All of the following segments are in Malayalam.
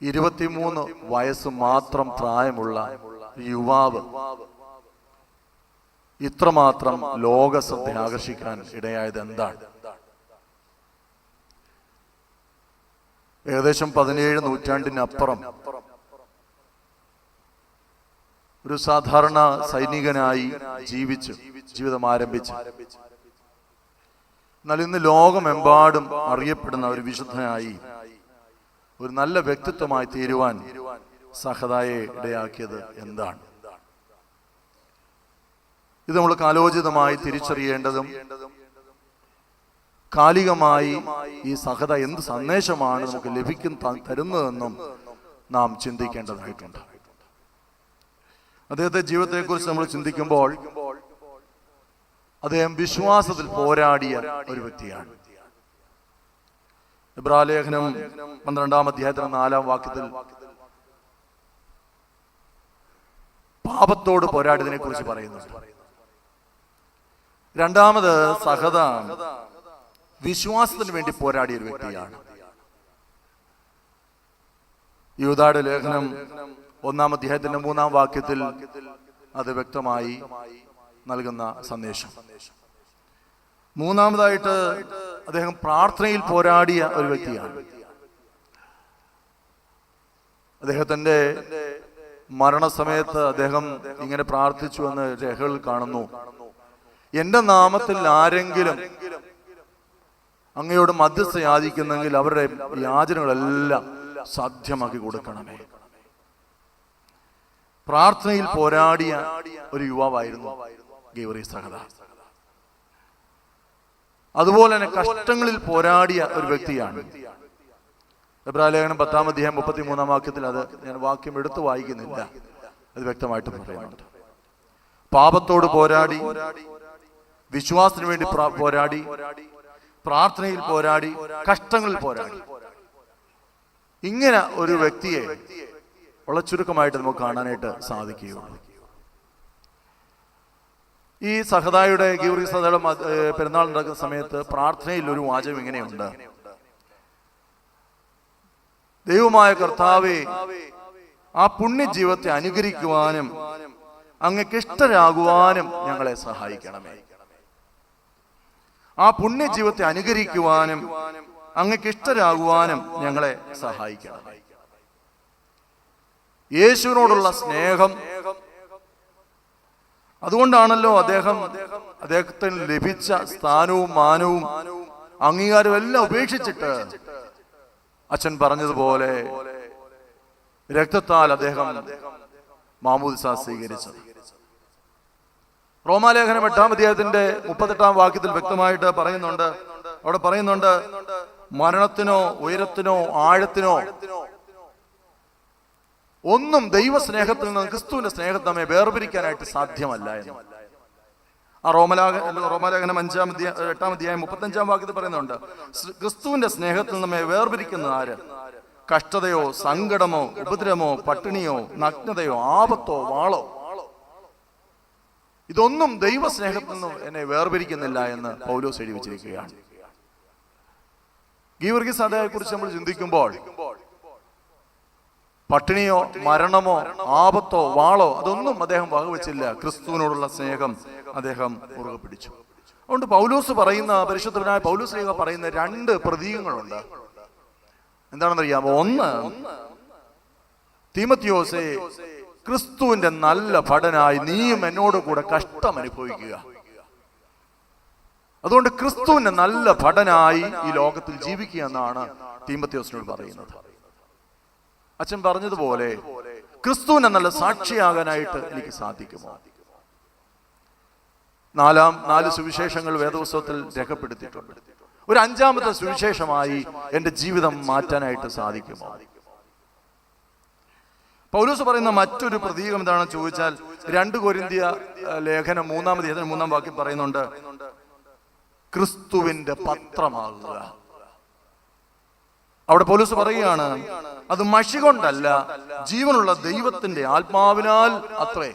23 വയസ്സ് മാത്രം പ്രായമുള്ള യുവാവ് ഇത്രമാത്രം ലോകശ്രദ്ധ ആകർഷിക്കാൻ ഇടയായത് എന്താണ്? ഏകദേശം 17 നൂറ്റാണ്ടിനപ്പുറം ഒരു സാധാരണ സൈനികനായി ജീവിതം ആരംഭിച്ചു. എന്നാൽ ഇന്ന് ലോകമെമ്പാടും അറിയപ്പെടുന്ന ഒരു വിശുദ്ധനായി, ഒരു നല്ല വ്യക്തിത്വമായി തീരുവാൻ സഹദായെ ഇടയാക്കിയത് എന്താണ്? ഇത് നമ്മൾ കാലോചിതമായി തിരിച്ചറിയേണ്ടതും കാലികമായി ഈ സഹദ എന്ത് സന്ദേശമാണ് നമുക്ക് തരുന്നതെന്നും നാം ചിന്തിക്കേണ്ടതായിട്ടുണ്ട്. അദ്ദേഹത്തെ ജീവിതത്തെക്കുറിച്ച് നമ്മൾ ചിന്തിക്കുമ്പോൾ അദ്ദേഹം വിശ്വാസത്തിൽ പോരാടിയ ഒരു വ്യക്തിയാണ്. ഇബ്രാലേഖനം 12-ാം അധ്യായത്തിലെ 4-ാം വാക്യത്തിൽ പാപത്തോട് പോരാടിയതിനെ കുറിച്ച് പറയുന്നുണ്ട്. രണ്ടാമത് സഹദ വിശ്വാസത്തിന് വേണ്ടി പോരാടിയ ഒരു വ്യക്തിയാണ്. യൂദായുടെ ലേഖനം 1-ാം അധ്യായത്തിന്റെ 3-ാം വാക്യത്തിൽ അത് വ്യക്തമായി നൽകുന്ന സന്ദേശം. മൂന്നാമതായിട്ട് അദ്ദേഹം പ്രാർത്ഥനയിൽ പോരാടിയ ഒരു വ്യക്തിയാണ്. അദ്ദേഹത്തിന്റെ മരണസമയത്ത് അദ്ദേഹം ഇങ്ങനെ പ്രാർത്ഥിച്ചു എന്ന് രേഖകളിൽ കാണുന്നു: എന്റെ നാമത്തിൽ ആരെങ്കിലും അങ്ങയോട് മധ്യസ്ഥ യാചിക്കുന്നെങ്കിൽ അവരുടെ യാചനകളെല്ലാം സാധ്യമാക്കി കൊടുക്കണമേ. പ്രാർത്ഥനയിൽ പോരാടിയ ഒരു യുവാവായിരുന്നു ഗീവർഗീസ് സഹദ. അതുപോലെ തന്നെ കഷ്ടങ്ങളിൽ പോരാടിയ ഒരു വ്യക്തിയാണ്. എബ്രായലേഖനം 10-ാം അധ്യായം 33-ാം വാക്യത്തിൽ, അത് ഞാൻ വാക്യം എടുത്തു വായിക്കുന്നില്ല, അത് വ്യക്തമായിട്ട് പറയുന്നുണ്ട്. പാപത്തോട് പോരാടി, വിശ്വാസത്തിന് വേണ്ടി പോരാടി, പ്രാർത്ഥനയിൽ പോരാടി, കഷ്ടങ്ങളിൽ പോരാടി. ഇങ്ങനെ ഒരു വ്യക്തിയെ വളരെ ചുരുക്കമായിട്ട് നമുക്ക് കാണാനായിട്ട് സാധിക്കുകയുള്ളൂ. ഈ സഹദായുടെ ഗീവർഗീസ് സഹദയുടെ പെരുന്നാൾ നടക്കുന്ന സമയത്ത് പ്രാർത്ഥനയിൽ ഒരു വാചകം ഇങ്ങനെയുണ്ട്: ദൈവമായ കർത്താവേ, ആ പുണ്യജീവിതത്തെ അനുകരിക്കുവാനും അങ്ങേക്ക് ഇഷ്ടരാകുവാനും ഞങ്ങളെ സഹായിക്കണമേ. ആ പുണ്യജീവിതത്തെ അനുകരിക്കുവാനും അങ്ങേക്ക് ഇഷ്ടരാകുവാനും ഞങ്ങളെ സഹായിക്കണമേ. യേശുവിനോടുള്ള സ്നേഹം, അതുകൊണ്ടാണല്ലോ അദ്ദേഹത്തിന് ലഭിച്ച സ്ഥാനവും മാനവും അംഗീകാരവും എല്ലാം ഉപേക്ഷിച്ചിട്ട് അച്ഛൻ പറഞ്ഞതുപോലെ രക്തത്താൽ അദ്ദേഹം മാമോദിസ സ്വീകരിച്ചത്. റോമാലേഖനം 8-ാം അധ്യായത്തിന്റെ 38-ാം വാക്യത്തിൽ വ്യക്തമായിട്ട് പറയുന്നുണ്ട്. അവിടെ പറയുന്നുണ്ട്: മരണത്തിനോ ഉയരത്തിനോ ആഴത്തിനോ ഒന്നും ദൈവസ്നേഹത്തിൽ നിന്ന് ക്രിസ്തുവിന്റെ സ്നേഹത്തെ നമ്മെ വേർപിരിക്കാനായിട്ട് സാധ്യമല്ല എന്ന്. ആ റോമാലേഖനം 8-ാം അധ്യായം 35-ാം വാക്യത്തിൽ പറയുന്നുണ്ട്: ക്രിസ്തുവിന്റെ സ്നേഹത്തിൽ നമ്മെ വേർപിരിക്കുന്നത് ആര്? കഷ്ടതയോ, സങ്കടമോ, ഉപദ്രവമോ, പട്ടിണിയോ, നഗ്നതയോ, ആപത്തോ, വാളോ, ഇതൊന്നും ദൈവസ്നേഹത്തിൽ നിന്നും എന്നെ വേർപിരിക്കുന്നില്ല എന്ന് പൗലോസ് എഴുതി വെച്ചിരിക്കുകയാണ്. ഗീവർഗീസ് സഹദയെ കുറിച്ച് നമ്മൾ ചിന്തിക്കുമ്പോൾ പട്ടിണിയോ, മരണമോ, ആപത്തോ, വാളോ അതൊന്നും അദ്ദേഹം വകവെച്ചില്ല. ക്രിസ്തുവിനോടുള്ള സ്നേഹം അദ്ദേഹം മുറുകെ പിടിച്ചു. അതുകൊണ്ട് പരിശുദ്ധനായ പൗലോസ് പറയുന്ന 2 പ്രതീകങ്ങളുണ്ട്. എന്താണെന്നറിയാമോ? ഒന്ന്, തീമോത്തിയോസേ, ക്രിസ്തുവിന്റെ നല്ല ഭടനായി നീയും എന്നോട് കൂടെ കഷ്ടം അനുഭവിക്കുക. അതുകൊണ്ട് ക്രിസ്തുവിന്റെ നല്ല ഭടനായി ഈ ലോകത്തിൽ ജീവിക്കുക എന്നാണ് തീമോത്തിയോസിനോട് പറയുന്നത്. അച്ഛൻ പറഞ്ഞതുപോലെ ക്രിസ്തുവിനെ നല്ല സാക്ഷിയാകാനായിട്ട് എനിക്ക് സാധിക്കുമോ? 4 സുവിശേഷങ്ങൾ വേദപുസ്തകത്തിൽ രേഖപ്പെടുത്തിയിട്ടുണ്ട്. ഒരു 5-ാമത്തെ സുവിശേഷമായി എൻ്റെ ജീവിതം മാറ്റാനായിട്ട് സാധിക്കുമോ? പൗലോസ് പറയുന്ന മറ്റൊരു പ്രതീകം എന്താണെന്ന് ചോദിച്ചാൽ 2 കൊരിന്ത്യ ലേഖനം 3-ാം അധ്യായത്തിൽ 3-ാം വാക്യം പറയുന്നുണ്ട്: ക്രിസ്തുവിന്റെ പത്രമാകുക. അവിടെ പൗലോസ് പറയുകയാണ്, അത് മഷി കൊണ്ടല്ല, ജീവനുള്ള ദൈവത്തിന്റെ ആത്മാവിനാൽ അത്രേ.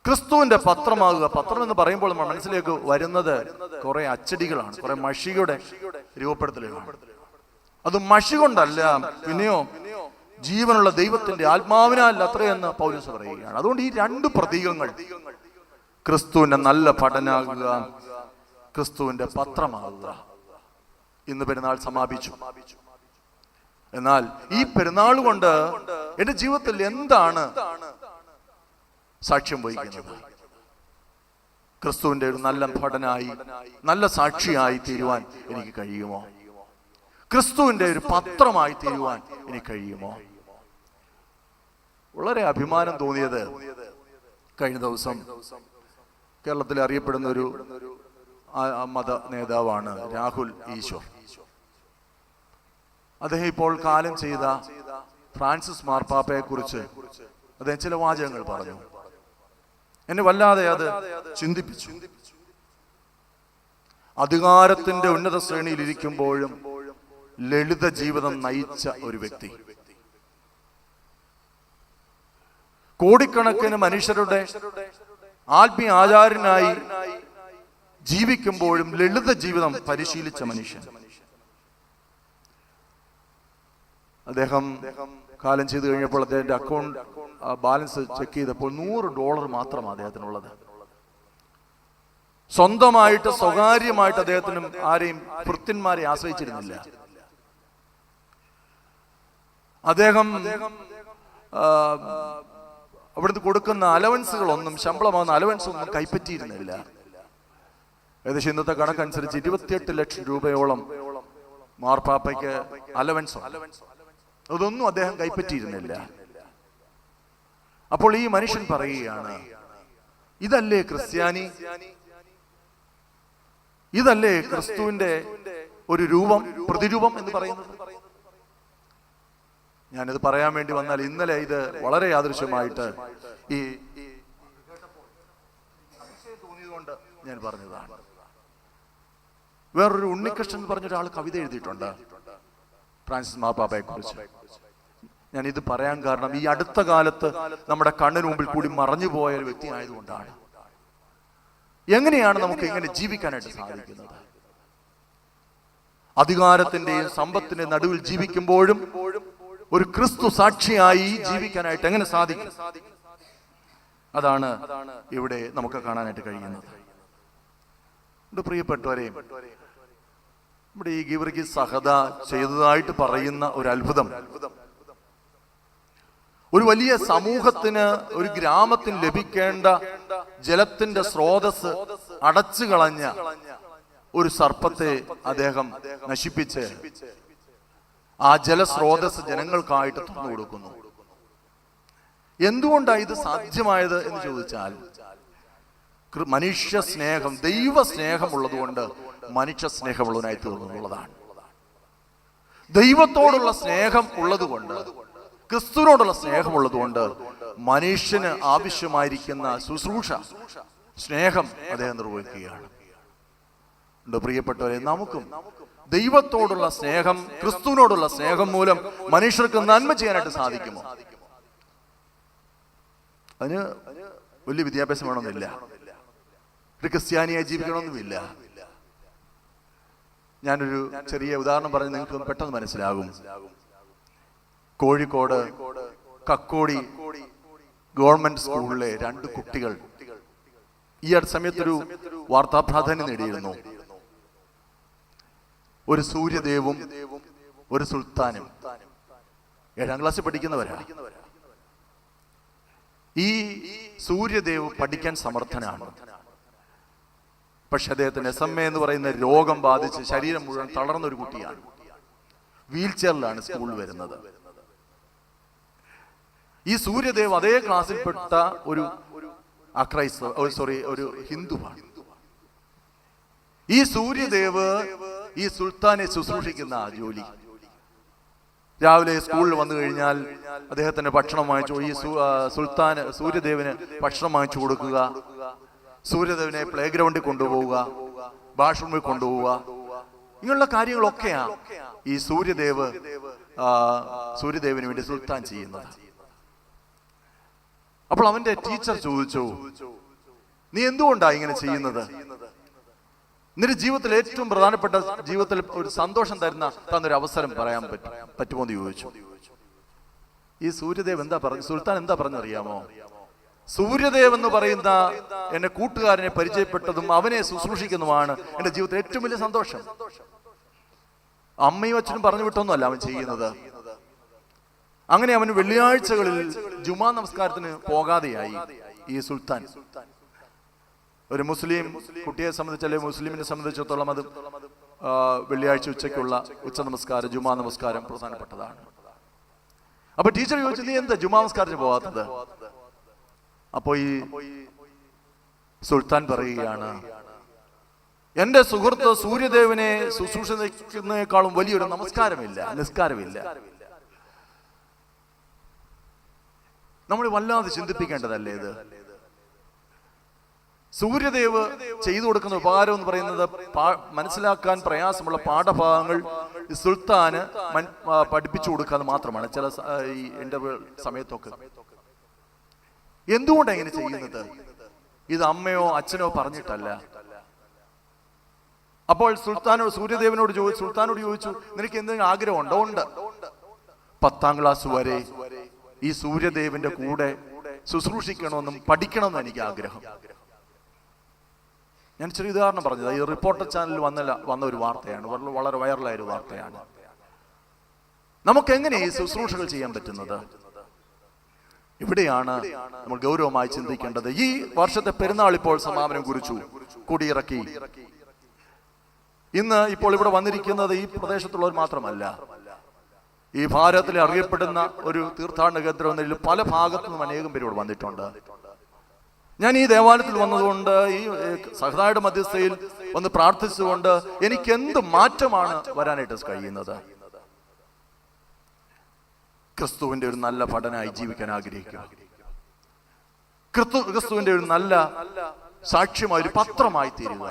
ക്രിസ്തുവിന്റെ പത്രമാകുക. പത്രം എന്ന് പറയുമ്പോൾ നമ്മൾ മനസ്സിലേക്ക് വരുന്നത് കുറെ അച്ചടികളാണ്, കുറെ മഷിയുടെ രൂപപ്പെടുത്തലുകളാണ്. അത് മഷി കൊണ്ടല്ല, പിന്നെയോ ജീവനുള്ള ദൈവത്തിന്റെ ആത്മാവിനാൽ അത്രയെന്ന് പൗലോസ് പറയുകയാണ്. അതുകൊണ്ട് ഈ രണ്ട് പ്രതീകങ്ങൾ, ക്രിസ്തുവിന്റെ നല്ല പഠനാകുക, ക്രിസ്തുവിന്റെ പത്രമാകുക. ഇന്ന് പെരുന്നാൾ സമാപിച്ചു. എന്നാൽ ഈ പെരുന്നാൾ കൊണ്ട് എന്റെ ജീവിതത്തിൽ എന്താണ് സാക്ഷ്യം വഹിക്കുന്നത്? ക്രിസ്തുവിന്റെ ഒരു നല്ല ഭടനായി, നല്ല സാക്ഷിയായി തീരുവാൻ എനിക്ക് കഴിയുമോ? ക്രിസ്തുവിന്റെ ഒരു പത്രമായി തീരുവാൻ എനിക്ക് കഴിയുമോ? വളരെ അഭിമാനം തോന്നിയത് കഴിഞ്ഞ ദിവസം കേരളത്തിൽ അറിയപ്പെടുന്ന ഒരു മത നേതാവാണ് രാഹുൽ ഈശ്വർ. അദ്ദേഹം ഇപ്പോൾ കാലം ചെയ്ത ഫ്രാൻസിസ് മാർപ്പാപ്പയെ കുറിച്ച് അദ്ദേഹം ചില വാചകങ്ങൾ പറഞ്ഞു. എന്നെ വല്ലാതെ അത് ചിന്തിപ്പിച്ചു. അധികാരത്തിന്റെ ഉന്നത ശ്രേണിയിൽ ഇരിക്കുമ്പോഴും ലളിത ജീവിതം നയിച്ച ഒരു വ്യക്തി, കോടിക്കണക്കിന് മനുഷ്യരുടെ ആത്മീയ ആചാര്യനായി ജീവിക്കുമ്പോഴും ലളിത ജീവിതം പരിശീലിച്ച മനുഷ്യൻ. അദ്ദേഹം കാലം ചെയ്തു കഴിഞ്ഞപ്പോൾ അദ്ദേഹത്തിന്റെ അക്കൗണ്ട് ബാലൻസ് ചെക്ക് ചെയ്തപ്പോൾ $100 മാത്രമാണ് അദ്ദേഹത്തിനുള്ളത്. സ്വന്തമായിട്ട് സ്വകാര്യമായിട്ട് അദ്ദേഹത്തിനും ആരെയും ഭൃത്യന്മാരെ ആശ്രയിച്ചിരുന്നില്ല. അദ്ദേഹം അവിടുന്ന് കൊടുക്കുന്ന അലവൻസുകളൊന്നും, ശമ്പളമാകുന്ന അലവൻസ് ഒന്നും കൈപ്പറ്റിയിരുന്നില്ല. ഏകദേശം ഇന്നത്തെ കണക്കനുസരിച്ച് 28 ലക്ഷം രൂപയോളം മാർപ്പാപ്പയ്ക്ക് അലവൻസ്. അതൊന്നും അദ്ദേഹം കൈപ്പറ്റിയിരുന്നില്ല. അപ്പോൾ ഈ മനുഷ്യൻ പറയുകയാണ്, ഇതല്ലേ ക്രിസ്ത്യാനി? ഇതല്ലേ ക്രിസ്തുവിന്റെ ഒരു രൂപം, പ്രതിരൂപം എന്ന് പറയുന്നത്? ഞാനിത് പറയാൻ വേണ്ടി വന്നാൽ ഇന്നലെ ഇത് വളരെ യാദൃശ്യമായിട്ട് ഈ തോന്നിയതുകൊണ്ട് ഞാൻ പറഞ്ഞതാണ്. വേറൊരു ഉണ്ണികൃഷ്ണൻ എന്ന് പറഞ്ഞ ഒരാൾ കവിത എഴുതിയിട്ടുണ്ട് ഫ്രാൻസിസ് മാർപ്പാപ്പയെ കുറിച്ച്. ഞാൻ ഇത് പറയാൻ കാരണം ഈ അടുത്ത കാലത്ത് നമ്മുടെ കണ്ണിന് മുമ്പിൽ കൂടി മറഞ്ഞു പോയ ഒരു വ്യക്തി ആയതുകൊണ്ടാണ്. എങ്ങനെയാണ് നമുക്ക് ഇങ്ങനെ ജീവിക്കാനായിട്ട് സാധിക്കുന്നത്? അധികാരത്തിന്റെയും സമ്പത്തിന്റെയും നടുവിൽ ജീവിക്കുമ്പോഴും ഒരു ക്രിസ്തു സാക്ഷിയായി ജീവിക്കാനായിട്ട് എങ്ങനെ സാധിക്കും? അതാണ് ഇവിടെ നമുക്ക് കാണാനായിട്ട് കഴിയുന്നത്. പ്രിയപ്പെട്ടവരെ, നമ്മുടെ ഈ ഗീവർഗീസ് സഹദ ചെയ്തതായിട്ട് പറയുന്ന ഒരു അത്ഭുതം, ഒരു വലിയ സമൂഹത്തിന്, ഒരു ഗ്രാമത്തിന് ലഭിക്കേണ്ട ജലത്തിന്റെ സ്രോതസ് അടച്ചു കളഞ്ഞ ഒരു സർപ്പത്തെ അദ്ദേഹം നശിപ്പിച്ച് ആ ജലസ്രോതസ് ജനങ്ങൾക്കായിട്ട് തുറന്നു കൊടുക്കുന്നു. എന്തുകൊണ്ടാണ് ഇത് സാധ്യമായത് എന്ന് ചോദിച്ചാൽ, മനുഷ്യ സ്നേഹം, ദൈവ സ്നേഹം ഉള്ളതുകൊണ്ട് മനുഷ്യ സ്നേഹമുള്ളവനായി തീർന്നുള്ളതാണ്. ദൈവത്തോടുള്ള സ്നേഹം ഉള്ളതുകൊണ്ട്, ക്രിസ്തുവിനോടുള്ള സ്നേഹമുള്ളതുകൊണ്ട് മനുഷ്യന് ആവശ്യമായിരിക്കുന്ന ശുശ്രൂഷ, സ്നേഹം അദ്ദേഹം നിർവഹിക്കുകയാണ്. പ്രിയപ്പെട്ടവരെ, നമുക്കും ദൈവത്തോടുള്ള സ്നേഹം, ക്രിസ്തുവിനോടുള്ള സ്നേഹം മൂലം മനുഷ്യർക്ക് നന്മ ചെയ്യാനായിട്ട് സാധിക്കുമോ? അതിന് വലിയ വിദ്യാഭ്യാസം വേണമെന്നില്ല, ഒരു ക്രിസ്ത്യാനിയായി ജീവിക്കണമെന്നുമില്ല. ഞാനൊരു ചെറിയ ഉദാഹരണം പറഞ്ഞ് നിങ്ങൾക്ക് പെട്ടെന്ന് മനസ്സിലാകും. കോഴിക്കോട് കക്കോടി ഗവൺമെന്റ് സ്കൂളിലെ 2 കുട്ടികൾ ഈ അടുത്ത സമയത്തൊരു വാർത്താ പ്രാധാന്യം നേടിയിരുന്നു. ഒരു സൂര്യദേവും ഒരു സുൽത്താനും 7ാം ക്ലാസ്സിൽ പഠിക്കുന്നവരാ. ഈ സൂര്യദേവ് പഠിക്കാൻ സമർത്ഥനാണ്. പക്ഷെ അദ്ദേഹത്തിന് SMA എന്ന് പറയുന്ന രോഗം ബാധിച്ച് ശരീരം മുഴുവൻ തളർന്ന ഒരു കുട്ടിയാണ്. വീൽ ചെയറിലാണ് സ്കൂളിൽ വരുന്നത്. ഈ സൂര്യദേവ് അതേ ക്ലാസ്സിൽപ്പെട്ട ഒരു ഒരു ഹിന്ദുവാണ്. ഈ സൂര്യദേവ് ഈ സുൽത്താനെ ശുശ്രൂഷിക്കുന്ന ജോലി, രാവിലെ സ്കൂളിൽ വന്നു കഴിഞ്ഞാൽ അദ്ദേഹത്തിന് ഭക്ഷണം വാങ്ങിച്ചു, ഈ സൂര്യദേവിന് ഭക്ഷണം വാങ്ങിച്ചു കൊടുക്കുക, സൂര്യദേവനെ പ്ലേ ഗ്രൗണ്ടിൽ കൊണ്ടുപോവുക, വാഷ്റൂമിൽ കൊണ്ടുപോവുക, ഇങ്ങനെയുള്ള കാര്യങ്ങളൊക്കെയാ ഈ സൂര്യദേവിന് വേണ്ടി സുൽത്താൻ ചെയ്യുന്നത്. അപ്പോൾ അവന്റെ ടീച്ചർ ചോദിച്ചു, നീ എന്തുകൊണ്ടാ ഇങ്ങനെ ചെയ്യുന്നത്? നിന്റെ ജീവിതത്തിൽ ഏറ്റവും പ്രധാനപ്പെട്ട ജീവിതത്തിൽ ഒരു സന്തോഷം തന്നൊരു അവസരം പറയാൻ പറ്റുമോ എന്ന് ചോദിച്ചു. ഈ സൂര്യദേവ് എന്താ പറഞ്ഞു, സുൽത്താൻ എന്താ പറഞ്ഞറിയാമോ? സൂര്യദേവ് എന്ന് പറയുന്ന എന്റെ കൂട്ടുകാരനെ പരിചയപ്പെട്ടതും അവനെ ശുശ്രൂഷിക്കുന്നതുമാണ് എന്റെ ജീവിതത്തിൽ ഏറ്റവും വലിയ സന്തോഷം. അമ്മയും അച്ഛനും പറഞ്ഞു വിട്ടൊന്നുമല്ല അവൻ ചെയ്യുന്നത്. അങ്ങനെ അവൻ വെള്ളിയാഴ്ചകളിൽ ജുമാ നമസ്കാരത്തിന് പോകാതെയായി. ഈ സുൽത്താൻ ഒരു മുസ്ലിം കുട്ടിയെ സംബന്ധിച്ച്, അല്ലെങ്കിൽ മുസ്ലിമിനെ സംബന്ധിച്ചിടത്തോളം അത് വെള്ളിയാഴ്ച ഉച്ചയ്ക്കുള്ള ഉച്ച നമസ്കാരം, ജുമാ നമസ്കാരം പ്രധാനപ്പെട്ടതാണ്. അപ്പൊ ടീച്ചർ ചോദിച്ചു, നീ എന്താ ജുമാ നമസ്കാരത്തിന് പോകാത്തത്? അപ്പോ ഈ സുൽത്താൻ പറയുകയാണ്, എന്റെ സുഹൃത്ത് സൂര്യദേവനെ ശുശ്രൂഷിക്കുന്നതിനേക്കാളും വലിയൊരു നിസ്കാരമില്ല. നമ്മൾ വല്ലാതെ ചിന്തിപ്പിക്കേണ്ടതല്ലേ ഇത്? സൂര്യദേവ് ചെയ്തു കൊടുക്കുന്ന ഉപകാരം എന്ന് പറയുന്നത് മനസ്സിലാക്കാൻ പ്രയാസമുള്ള പാഠഭാഗങ്ങൾ സുൽത്താന് പഠിപ്പിച്ചു കൊടുക്കാതെ മാത്രമാണ് ചില ഈ ഇന്റർവ്യൂ സമയത്തൊക്കെ. എന്തുകൊണ്ടാണ് ഇങ്ങനെ ചെയ്യുന്നത്? ഇത് അമ്മയോ അച്ഛനോ പറഞ്ഞിട്ടല്ല. അപ്പോൾ സൂര്യദേവനോട് ചോദിച്ചു, നിനക്ക് എന്തെങ്കിലും ആഗ്രഹമുണ്ടോ? ഉണ്ട്. 10ാം ക്ലാസ് വരെ ഈ സൂര്യദേവന്റെ കൂടെ ശുശ്രൂഷിക്കണമെന്നും പഠിക്കണമെന്നും എനിക്ക് ആഗ്രഹം. ഞാൻ ചെറിയ ഉദാഹരണം പറഞ്ഞത് ഈ റിപ്പോർട്ടർ ചാനലിൽ വന്ന ഒരു വാർത്തയാണ്, വളരെ വൈറലായ ഒരു വാർത്തയാണ്. നമുക്ക് എങ്ങനെ ഈ ശുശ്രൂഷകൾ ചെയ്യാൻ പറ്റുന്നത്? ഇവിടെയാണ് നമ്മൾ ഗൗരവമായി ചിന്തിക്കേണ്ടത്. ഈ വർഷത്തെ പെരുന്നാൾ ഇപ്പോൾ സമാപനം കുറിച്ചു, കൊടിയിറക്കി. ഇന്ന് ഇപ്പോൾ ഇവിടെ വന്നിരിക്കുന്നത് ഈ പ്രദേശത്തുള്ളവർ മാത്രമല്ല, ഈ ഭാരതത്തിൽ അറിയപ്പെടുന്ന ഒരു തീർത്ഥാടന കേന്ദ്രം എന്നതിൽ പല ഭാഗത്തു നിന്നും അനേകം പേര് ഇവിടെ വന്നിട്ടുണ്ട്. ഞാൻ ഈ ദേവാലയത്തിൽ വന്നതുകൊണ്ട്, ഈ സഹതായുടെ മധ്യസ്ഥയിൽ വന്ന് പ്രാർത്ഥിച്ചുകൊണ്ട് എനിക്ക് എന്ത് മാറ്റമാണ് വരാനായിട്ട് കഴിയുന്നത്? ക്രിസ്തുവിന്റെ ഒരു നല്ല ഭടനായി ജീവിക്കാൻ ആഗ്രഹിക്കുക, ക്രിസ്തുവിന്റെ ഒരു നല്ല സാക്ഷ്യമായി, ഒരു പത്രമായി തീരുക.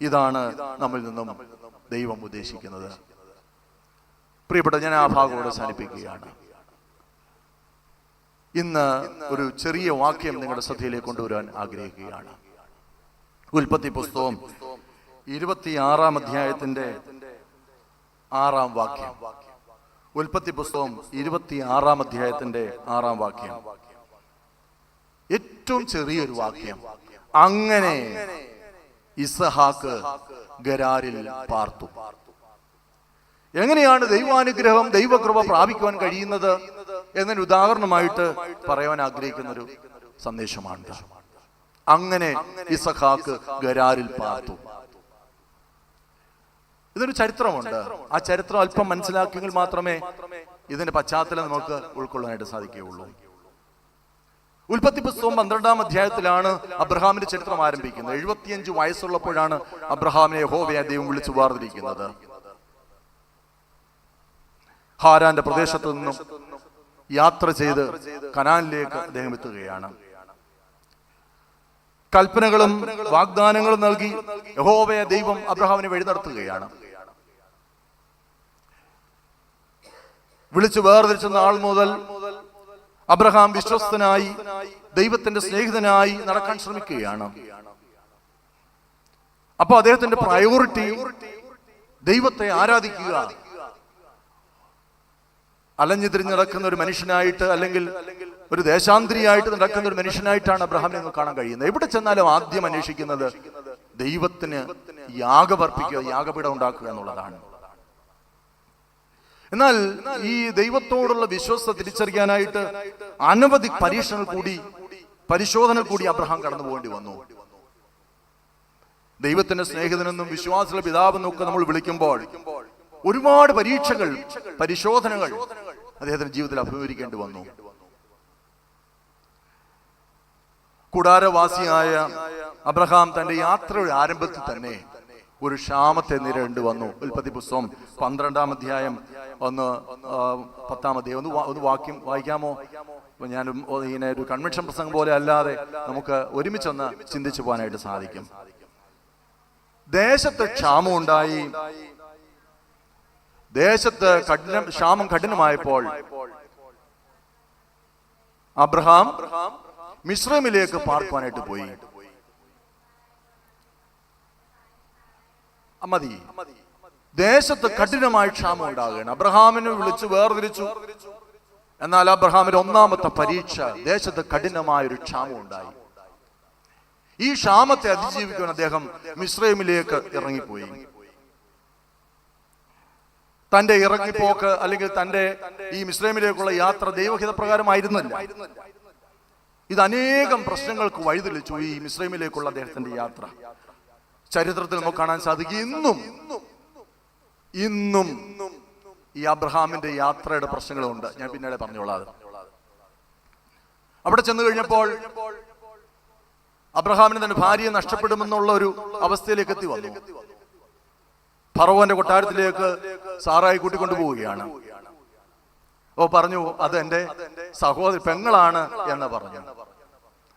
ഇതാണ് നമ്മിൽ നിന്നും ദൈവം ഉദ്ദേശിക്കുന്നത്. പ്രിയപ്പെട്ട, ഞാൻ ആ ഭാഗം അവസാനിപ്പിക്കുകയാണ്. ഇന്ന് ഒരു ചെറിയ വാക്യം നിങ്ങളുടെ ശ്രദ്ധയിലേക്ക് കൊണ്ടുവരാൻ ആഗ്രഹിക്കുകയാണ്. ഉൽപ്പത്തി പുസ്തകം 26-ാം അധ്യായത്തിന്റെ 6-ാം വാക്യം. ഉൽപ്പത്തി പുസ്തകം 26-ാം അധ്യായത്തിന്റെ 6-ാം വാക്യം. ഏറ്റവും ചെറിയൊരു വാക്യം. അങ്ങനെ ഇസഹാക്ക് ഗരാരിൽ പാർത്തു. എങ്ങനെയാണ് ദൈവാനുഗ്രഹം, ദൈവകൃപ പ്രാപിക്കുവാൻ കഴിയുന്നത് എന്നൊരു ഉദാഹരണമായിട്ട് പറയാൻ ആഗ്രഹിക്കുന്ന ഒരു സന്ദേശമാണ്. അങ്ങനെ ഇസഹാക്ക് ഗരാരിൽ പാർത്തു. ഇതൊരു ചരിത്രമുണ്ട്. ആ ചരിത്രം അല്പം മനസ്സിലാക്കിയെങ്കിൽ മാത്രമേ ഇതിന്റെ പശ്ചാത്തലം നമുക്ക് ഉൾക്കൊള്ളാനായിട്ട് സാധിക്കുകയുള്ളൂ. ഉൽപ്പത്തി പുസ്തകം 12-ാം അധ്യായത്തിലാണ് അബ്രഹാമിന്റെ ചരിത്രം ആരംഭിക്കുന്നത്. 75 വയസ്സുള്ളപ്പോഴാണ് അബ്രഹാമിനെ യഹോവയായ ദൈവം വിളിച്ചു വേർതിരിക്കുന്നത്. ഹാരാന്റെ പ്രദേശത്ത് നിന്നും യാത്ര ചെയ്ത് കനാനിലേക്ക് അദ്ദേഹം എത്തുകയാണ്. കൽപ്പനകളും വാഗ്ദാനങ്ങളും നൽകി യഹോവയായ ദൈവം അബ്രഹാമിനെ വഴി നടത്തുകയാണ്. വിളിച്ചു വേർതിരിച്ച നാൾ മുതൽ അബ്രഹാം വിശ്വസ്തനായി, ദൈവത്തിന്റെ സ്നേഹിതനായി നടക്കാൻ ശ്രമിക്കുകയാണ്. അപ്പൊ അദ്ദേഹത്തിന്റെ പ്രയോറിറ്റി ദൈവത്തെ ആരാധിക്കുക. അലഞ്ഞു തിരിഞ്ഞ് നടക്കുന്ന ഒരു മനുഷ്യനായിട്ട്, അല്ലെങ്കിൽ ഒരു ദേശാന്തരിയായിട്ട് നടക്കുന്ന ഒരു മനുഷ്യനായിട്ടാണ് അബ്രഹാമിനെ നമുക്ക് കാണാൻ കഴിയുന്നത്. എവിടെ ചെന്നാലും ആദ്യം അന്വേഷിക്കുന്നത് ദൈവത്തിന് യാഗമർപ്പിക്കുക, യാഗപീഠം ഉണ്ടാക്കുക എന്നുള്ളതാണ്. എന്നാൽ ഈ ദൈവത്തോടുള്ള വിശ്വാസത്തെ തിരിച്ചറിയാനായിട്ട് അനവധി പരിശോധന കൂടി അബ്രഹാം കടന്നു പോകേണ്ടി വന്നു. ദൈവത്തിന്റെ സ്നേഹിതനെന്നും വിശ്വാസത്തിലെ പിതാവെന്നും ഒക്കെ നമ്മൾ വിളിക്കുമ്പോൾ ഒരുപാട് പരിശോധനകൾ അദ്ദേഹത്തിന്റെ ജീവിതത്തിൽ അഭിമുഖീകരിക്കേണ്ടി വന്നു. കൂടാരവാസിയായ അബ്രഹാം തന്റെ യാത്രയുടെ ആരംഭത്തിൽ തന്നെ ഒരു ക്ഷാമത്തെ നേരിടേണ്ടി വന്നു. ഉൽപ്പത്തി പുസ്തകം 12-ാം അധ്യായം 10-ാം അധ്യായം ഒന്ന് വാക്യം വായിക്കാമോ? ഞാൻ ഇങ്ങനെ ഒരു കൺവെൻഷൻ പ്രസംഗം പോലെ അല്ലാതെ നമുക്ക് ഒരുമിച്ചൊന്ന് ചിന്തിച്ചു പോകാനായിട്ട് സാധിക്കും. ദേശത്ത് ക്ഷാമം ഉണ്ടായി. ദേശത്ത് ക്ഷാമം കഠിനമായപ്പോൾ അബ്രഹാം മിസ്രൈമിലേക്ക് പാർക്കുവാനായിട്ട് പോയി. മതി. ദേശത്ത് കഠിനമായി ക്ഷാമം ഉണ്ടാകുകയാണ്. അബ്രഹാമിനെ വിളിച്ച് വേർതിരിച്ചു. എന്നാൽ അബ്രഹാമിന്റെ ഒന്നാമത്തെ പരീക്ഷ, ദേശത്ത് കഠിനമായൊരു ക്ഷാമം ഉണ്ടായി. ഈ ക്ഷാമത്തെ അതിജീവിക്കാൻ അദ്ദേഹം മിസ്രൈമിലേക്ക് ഇറങ്ങിപ്പോയി. തന്റെ ഇറങ്ങിപ്പോക്ക് അല്ലെങ്കിൽ തന്റെ ഈ മിസ്രൈമിലേക്കുള്ള യാത്ര ദൈവഹിതപ്രകാരമായിരുന്നില്ല. ഇത് അനേകം പ്രശ്നങ്ങൾക്ക് വഴിതെളിച്ചു ഈ മിസ്രൈമിലേക്കുള്ള അദ്ദേഹത്തിന്റെ യാത്ര. ചരിത്രത്തിൽ നമുക്ക് കാണാൻ സാധിക്കും, ഇന്നും ഈ അബ്രഹാമിന്റെ യാത്രയുടെ പ്രശ്നങ്ങളുണ്ട്. ഞാൻ പിന്നീട് പറഞ്ഞോളാം. അവിടെ ചെന്ന് കഴിഞ്ഞപ്പോൾ അബ്രഹാമിന് തന്നെ ഭാര്യയെ നഷ്ടപ്പെടുമെന്നുള്ള ഒരു അവസ്ഥയിലേക്ക് എത്തി വന്നു. ഫറവോന്റെ കൊട്ടാരത്തിലേക്ക് സാറായി കൂട്ടിക്കൊണ്ടുപോവുകയാണ്. പറഞ്ഞു അത് എന്റെ സഹോദരി പെങ്ങളാണ് എന്ന് പറഞ്ഞു.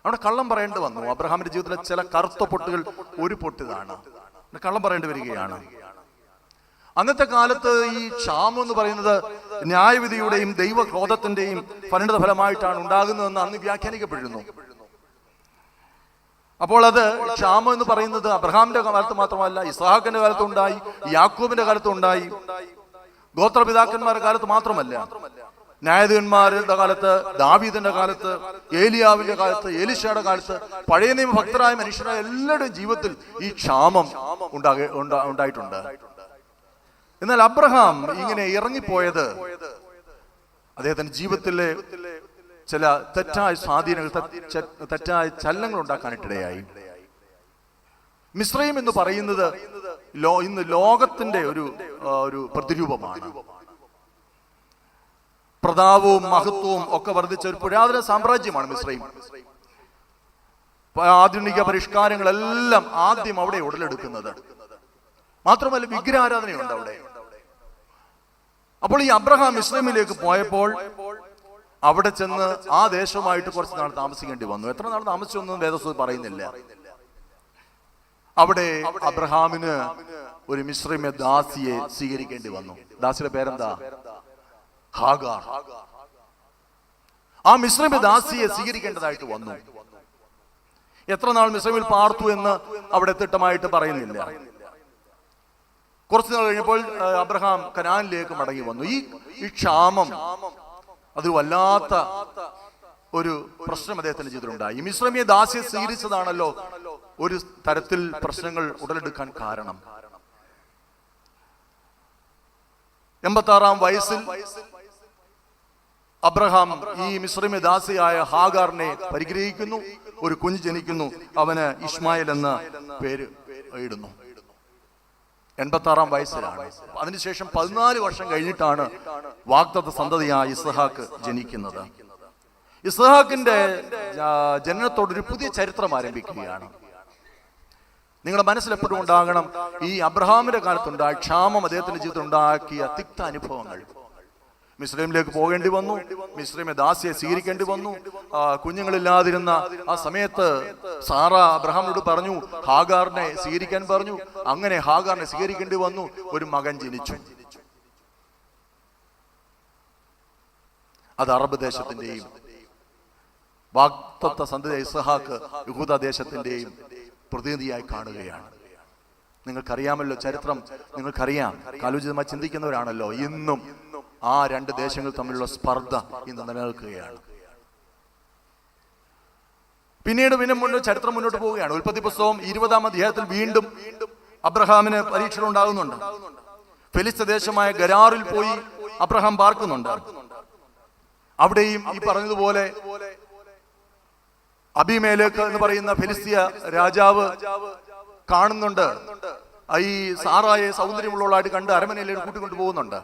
അവിടെ കള്ളം പറയേണ്ടി വന്നു. അബ്രഹാമിന്റെ ജീവിതത്തിലെ ചില കറുത്ത പൊട്ടുകൾ ഒരു പൊട്ടിതാണ്, കള്ളം പറയേണ്ടി വരികയാണ്. അന്നത്തെ കാലത്ത് ഈ ക്ഷാമം എന്ന് പറയുന്നത് ന്യായവിധിയുടെയും ദൈവക്രോധത്തിന്റെയും പരിണിത ഫലമായിട്ടാണ് ഉണ്ടാകുന്നതെന്ന് അന്ന് വ്യാഖ്യാനിക്കപ്പെട്ടിരുന്നു. അപ്പോൾ അത് ക്ഷാമം എന്ന് പറയുന്നത് അബ്രഹാമിന്റെ കാലത്ത് മാത്രമല്ല, ഇസ്ഹാക്കിന്റെ കാലത്തുണ്ടായി, യാക്കോബിന്റെ കാലത്തുണ്ടായി, ഗോത്രപിതാക്കന്മാരുടെ കാലത്ത് മാത്രമല്ല, ന്യായാധിപന്മാരുടെ കാലത്ത്, ദാവീദിന്റെ കാലത്ത്, ഏലിയാവിന്റെ കാലത്ത്, എലീശയുടെ കാലത്ത്, പഴയ നിയമ ഭക്തരായ മനുഷ്യരുടെ എല്ലാവരുടെയും ജീവിതത്തിൽ ഈ ക്ഷാമം ഉണ്ടായിട്ടുണ്ട്. എന്നാൽ അബ്രഹാം ഇങ്ങനെ ഇറങ്ങിപ്പോയത് അദ്ദേഹത്തിന്റെ ജീവിതത്തിലെ ചില തെറ്റായ സ്വാധീനങ്ങൾ, തെറ്റായ ചലനങ്ങൾ ഉണ്ടാക്കാനിട്ടിടയായി. മിസ്രൈം എന്ന് പറയുന്നത് ഇന്ന് ലോകത്തിന്റെ ഒരു പ്രതിരൂപമാണ്. പ്രതാപവും മഹത്വവും ഒക്കെ വർദ്ധിച്ച ഒരു പുരാതന സാമ്രാജ്യമാണ് മിസ്രൈം. ആധുനിക പരിഷ്കാരങ്ങളെല്ലാം ആദ്യം അവിടെ ഉടലെടുക്കുന്നത്. മാത്രമല്ല വിഗ്രഹാരാധനയുണ്ട് അവിടെ. അപ്പോൾ ഈ അബ്രഹാം മിസ്രൈമിലേക്ക് പോയപ്പോൾ അവിടെ ചെന്ന് ആ ദേശമായിട്ട് കുറച്ച് നാൾ താമസിക്കേണ്ടി വന്നു. എത്ര നാൾ താമസിച്ചൊന്നും വേദപുസ്തകത്തിൽ പറയുന്നില്ല. അവിടെ അബ്രഹാമിന് ഒരു മിസ്രൈമ്യ ദാസിയെ സ്വീകരിക്കേണ്ടി വന്നു. ദാസിയുടെ പേരെന്താ? ഹാഗാർ. ആ മിസ്രൈമ്യ ദാസിയെ സ്വീകരിക്കേണ്ടതായിട്ട് വന്നു. എത്ര നാൾ മിസ്രൈമിൽ പാർത്തു എന്ന് അവിടെ തിട്ടമായിട്ട് പറയുന്നില്ല. കുറച്ചു നാൾ കഴിഞ്ഞപ്പോൾ അബ്രഹാം കനാനിലേക്ക് മടങ്ങി വന്നു. ഈ ക്ഷാമം അത് വല്ലാത്ത ഒരു പ്രശ്നം അദ്ദേഹത്തിന്റെ ജീവിതത്തിലുണ്ടായി. ഈ മിസ്രൈമ്യ ദാസിയെ സ്വീകരിച്ചതാണല്ലോ ഒരു തരത്തിൽ പ്രശ്നങ്ങൾ ഉടലെടുക്കാൻ കാരണം. 86-ാം വയസ്സിൽ അബ്രഹാം ഈ മിസ്രൈമ്യ ദാസിയായ ഹാഗാറിനെ പരിഗ്രഹിക്കുന്നു. ഒരു കുഞ്ഞ് ജനിക്കുന്നു. അവന് ഇസ്മായിൽ എന്ന പേര് ഇടുന്നു. 86-ാം വയസ്സിലാണ്. അതിനുശേഷം 14 വർഷം കഴിഞ്ഞിട്ടാണ് വാഗ്ദത്ത സന്തതിയായ ഇസ്ഹാക്ക് ജനിക്കുന്നത്. ഇസ്ഹാക്കിന്റെ ജനനത്തോടൊരു പുതിയ ചരിത്രം ആരംഭിക്കുകയാണ്. നിങ്ങളുടെ മനസ്സിൽ എപ്പോഴും ഉണ്ടാകണം, ഈ അബ്രഹാമിന്റെ കാലത്തുണ്ടായ ക്ഷാമം അദ്ദേഹത്തിന്റെ ജീവിതത്തിൽ ഉണ്ടാക്കിയ തിക്ത അനുഭവങ്ങൾ. മിസ്രൈമിലേക്ക് പോകേണ്ടി വന്നു. മിസ്രൈമ്യ ദാസിയെ സ്വീകരിക്കേണ്ടി വന്നു. കുഞ്ഞുങ്ങളില്ലാതിരുന്ന ആ സമയത്ത് സാറ അബ്രഹാമിനോട് പറഞ്ഞു, ഹാഗാറിനെ സ്വീകരിക്കാൻ പറഞ്ഞു. അങ്ങനെ ഹാഗാറിനെ സ്വീകരിക്കേണ്ടി വന്നു. ഒരു മകൻ ജനിച്ചു. അത് അറബ് ദേശത്തിന്റെയും വാഗ്ദത്ത സന്തതി ഇസ്ഹാക്ക് യഹൂദ ദേശത്തിന്റെയും പ്രതിനിധിയായി കാണുകയാണ്. നിങ്ങൾക്കറിയാമല്ലോ ചരിത്രം, നിങ്ങൾക്കറിയാം, കാലോചിതമായി ചിന്തിക്കുന്നവരാണല്ലോ. ഇന്നും ആ രണ്ട് ദേശങ്ങൾ തമ്മിലുള്ള സ്പർദ്ധ ഇന്ന് നിലനിൽക്കുകയാണ്. പിന്നീട് ചരിത്രം മുന്നോട്ട് പോവുകയാണ്. ഉൽപ്പത്തി പുസ്തകം 20-ാം അധ്യായത്തിൽ വീണ്ടും അബ്രഹാമിന് പരീക്ഷണം ഉണ്ടാകുന്നുണ്ട്. ഫെലിസ്ത്യ ദേശമായ ഗരാറിൽ പോയി അബ്രഹാം പാർക്കുന്നുണ്ട്. അവിടെയും ഈ പറഞ്ഞതുപോലെ അബീമേലെക്ക് എന്ന് പറയുന്ന ഫെലിസ്തീയ രാജാവ് കാണുന്നുണ്ട്. ഈ സാറായെ സൗന്ദര്യമുള്ളവളായിട്ട് കണ്ട് അരമനയിലേക്ക് കൂട്ടിക്കൊണ്ടു പോകുന്നുണ്ട്.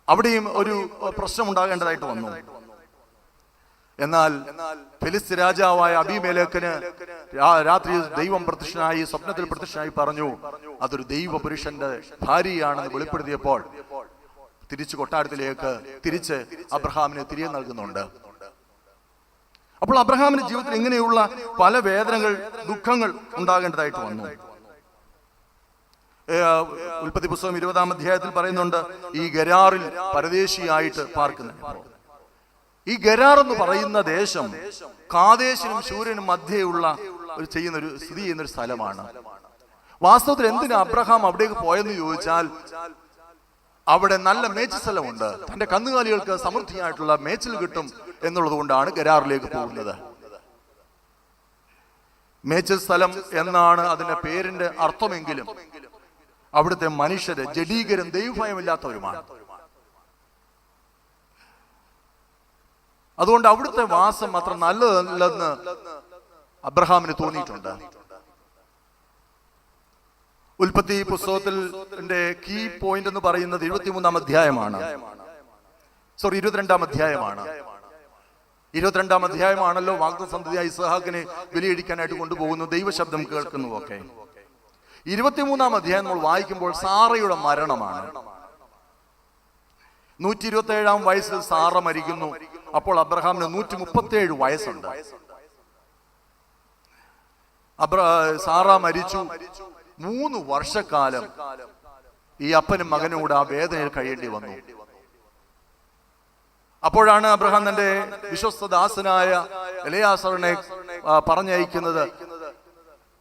അവിടെയും ഒരു പ്രശ്നം ഉണ്ടാകേണ്ടതായിട്ട് വന്നു. എന്നാൽ ഫെലിസ്ത്യ രാജാവായ അബീമേലെക്കിന് രാത്രി ദൈവം പ്രത്യക്ഷനായി, സ്വപ്നത്തിൽ പ്രത്യക്ഷനായി പറഞ്ഞു, അതൊരു ദൈവ പുരുഷന്റെ ഭാര്യയാണെന്ന് വെളിപ്പെടുത്തിയപ്പോൾ തിരിച്ചു കൊട്ടാരത്തിലേക്ക് തിരിച്ച് അബ്രഹാമിനെ തിരികെ നൽകുന്നുണ്ട്. അപ്പോൾ അബ്രഹാമിന്റെ ജീവിതത്തിൽ ഇങ്ങനെയുള്ള പല വേദനകൾ, ദുഃഖങ്ങൾ ഉണ്ടാകേണ്ടതായിട്ട് വന്നു. ഉൽപ്പത്തി പുസ്തകം 20-ാം അധ്യായത്തിൽ പറയുന്നുണ്ട്, ഈ ഗരാറിൽ പരദേശിയായിട്ട് പാർക്കുന്ന. ഈ ഗരാർ എന്ന് പറയുന്ന ദേശം കാദേശിനും ശൂര്യനും മധ്യേയുള്ള സ്ഥിതി ചെയ്യുന്ന ഒരു സ്ഥലമാണ്. വാസ്തവത്തിൽ എന്തിനാ അബ്രഹാം അവിടേക്ക് പോയെന്ന് ചോദിച്ചാൽ, അവിടെ നല്ല മേച്ചിൽ സ്ഥലമുണ്ട്, തന്റെ കന്നുകാലികൾക്ക് സമൃദ്ധിയായിട്ടുള്ള മേച്ചിൽ കിട്ടും എന്നുള്ളത് കൊണ്ടാണ് ഗരാറിലേക്ക് പോകുന്നത്. മേച്ചിൽ സ്ഥലം എന്നാണ് അതിന്റെ പേരിന്റെ അർത്ഥമെങ്കിലും അവിടുത്തെ മനുഷ്യര് ജഡീകരും ദൈവഭയമില്ലാത്തവരുമാണ്. അതുകൊണ്ട് അവിടുത്തെ വാസം അത്ര നല്ലതല്ലെന്ന് അബ്രഹാമിന് തോന്നിയിട്ടുണ്ട്. ഉൽപ്പത്തി പുസ്തകത്തിന്റെ കീ പോയിന്റ് എന്ന് പറയുന്നത് 22-ാം അധ്യായമാണ്. 22-ാം അധ്യായമാണ്. 22-ാം അധ്യായമാണല്ലോ വാഗ്ദത്തസന്തതിയായ ഇസ്ഹാക്കിനെ ബലിയിടിക്കാനായിട്ട് കൊണ്ടുപോകുന്നു, ദൈവശബ്ദം കേൾക്കുന്നു ഒക്കെ. 23-ാം അധ്യായം നമ്മൾ വായിക്കുമ്പോൾ സാറയുടെ മരണമാണ്. 127-ാം വയസ്സിൽ സാറ മരിക്കുന്നു. അപ്പോൾ അബ്രഹാമിന് 137 വയസ്സുണ്ട്. സാറ മരിച്ചു. 3 വർഷക്കാലം ഈ അപ്പനും മകനും കൂടെ ആ വേദനയിൽ കഴിയേണ്ടി വന്നു. അപ്പോഴാണ് അബ്രഹാം തന്റെ വിശ്വസ്തദാസനായ എലയാസറിനെ പറഞ്ഞയക്കുന്നത്,